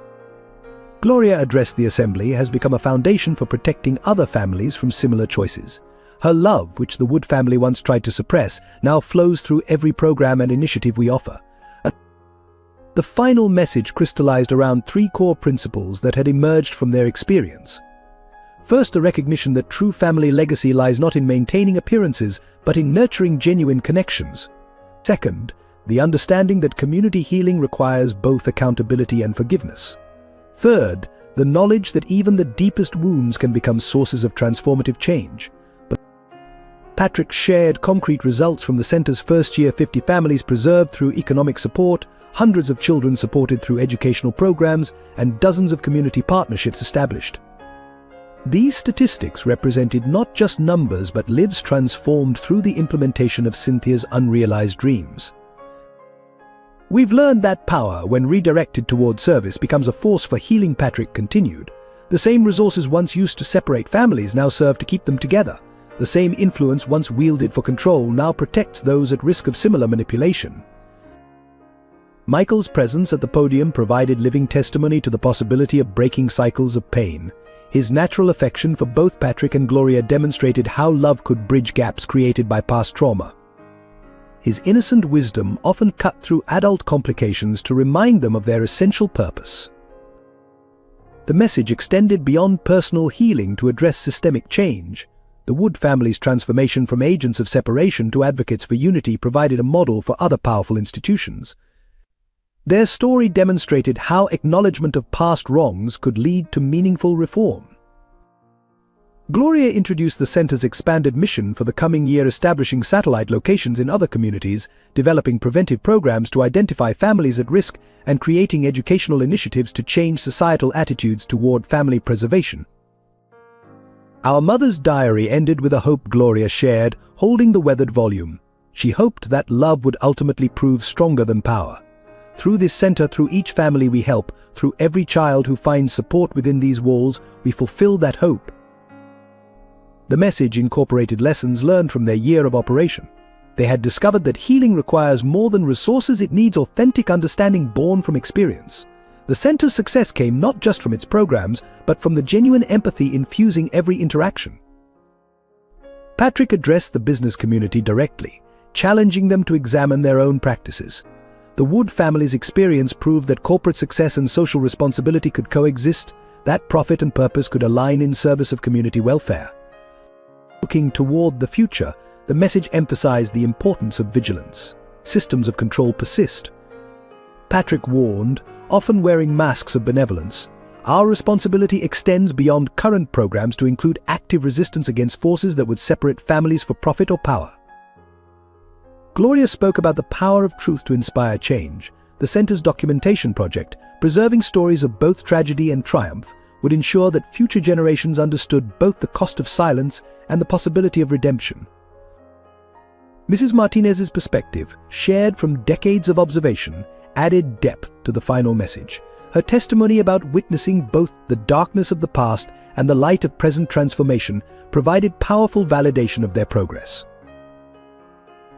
Gloria addressed the assembly has become a foundation for protecting other families from similar choices. Her love, which the Wood family once tried to suppress, now flows through every program and initiative we offer. The final message crystallized around three core principles that had emerged from their experience. First, the recognition that true family legacy lies not in maintaining appearances, but in nurturing genuine connections. Second, the understanding that community healing requires both accountability and forgiveness. Third, the knowledge that even the deepest wounds can become sources of transformative change. Patrick shared concrete results from the center's first year: 50 families preserved through economic support, hundreds of children supported through educational programs, and dozens of community partnerships established. These statistics represented not just numbers but lives transformed through the implementation of Cynthia's unrealized dreams. We've learned that power, when redirected toward service, becomes a force for healing. Patrick continued. The same resources once used to separate families now serve to keep them together. The same influence once wielded for control now protects those at risk of similar manipulation. Michael's presence at the podium provided living testimony to the possibility of breaking cycles of pain. His natural affection for both Patrick and Gloria demonstrated how love could bridge gaps created by past trauma. His innocent wisdom often cut through adult complications to remind them of their essential purpose. The message extended beyond personal healing to address systemic change. The Wood family's transformation from agents of separation to advocates for unity provided a model for other powerful institutions. Their story demonstrated how acknowledgement of past wrongs could lead to meaningful reform. Gloria introduced the center's expanded mission for the coming year, establishing satellite locations in other communities, developing preventive programs to identify families at risk, and creating educational initiatives to change societal attitudes toward family preservation. Our mother's diary ended with a hope Gloria shared, holding the weathered volume. She hoped that love would ultimately prove stronger than power. Through this center, through each family we help, through every child who finds support within these walls, we fulfill that hope. The message incorporated lessons learned from their year of operation. They had discovered that healing requires more than resources, it needs authentic understanding born from experience. The center's success came not just from its programs, but from the genuine empathy infusing every interaction. Patrick addressed the business community directly, challenging them to examine their own practices. The Wood family's experience proved that corporate success and social responsibility could coexist, that profit and purpose could align in service of community welfare. Looking toward the future, the message emphasized the importance of vigilance. systems of control persist. Patrick warned, often wearing masks of benevolence, our responsibility extends beyond current programs to include active resistance against forces that would separate families for profit or power. Gloria spoke about the power of truth to inspire change. The center's documentation project, preserving stories of both tragedy and triumph, would ensure that future generations understood both the cost of silence and the possibility of redemption. Mrs. Martinez's perspective, shared from decades of observation, added depth to the final message. Her testimony about witnessing both the darkness of the past and the light of present transformation provided powerful validation of their progress.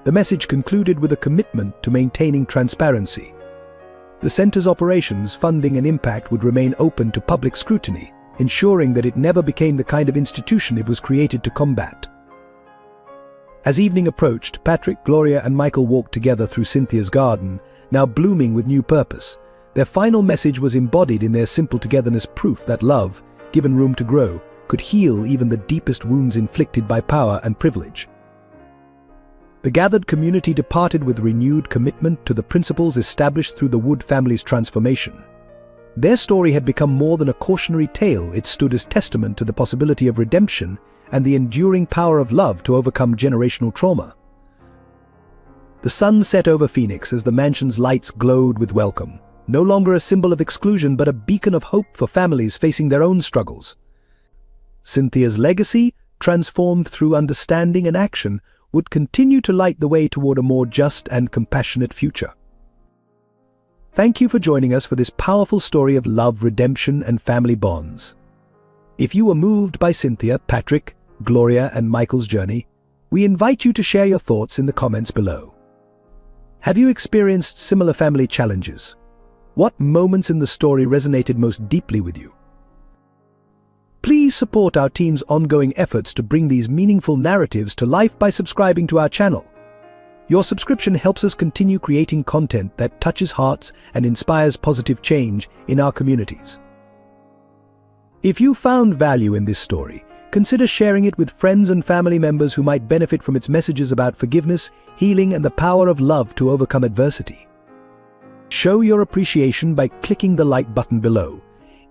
The message concluded with a commitment to maintaining transparency. The center's operations, funding and impact would remain open to public scrutiny, ensuring that it never became the kind of institution it was created to combat. As evening approached, Patrick, Gloria and Michael walked together through Cynthia's garden, now blooming with new purpose. Their final message was embodied in their simple togetherness, proof that love, given room to grow, could heal even the deepest wounds inflicted by power and privilege. The gathered community departed with renewed commitment to the principles established through the Wood family's transformation. Their story had become more than a cautionary tale. It stood as testament to the possibility of redemption and the enduring power of love to overcome generational trauma. The sun set over Phoenix as the mansion's lights glowed with welcome. No longer a symbol of exclusion, but a beacon of hope for families facing their own struggles. Cynthia's legacy, transformed through understanding and action, would continue to light the way toward a more just and compassionate future. Thank you for joining us for this powerful story of love, redemption, and family bonds. If you were moved by Cynthia, Patrick, Gloria, and Michael's journey, we invite you to share your thoughts in the comments below. Have you experienced similar family challenges? What moments in the story resonated most deeply with you? Please support our team's ongoing efforts to bring these meaningful narratives to life by subscribing to our channel. Your subscription helps us continue creating content that touches hearts and inspires positive change in our communities. If you found value in this story, consider sharing it with friends and family members who might benefit from its messages about forgiveness, healing, and the power of love to overcome adversity. Show your appreciation by clicking the like button below.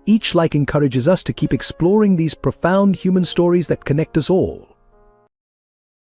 Each like encourages us to keep exploring these profound human stories that connect us all.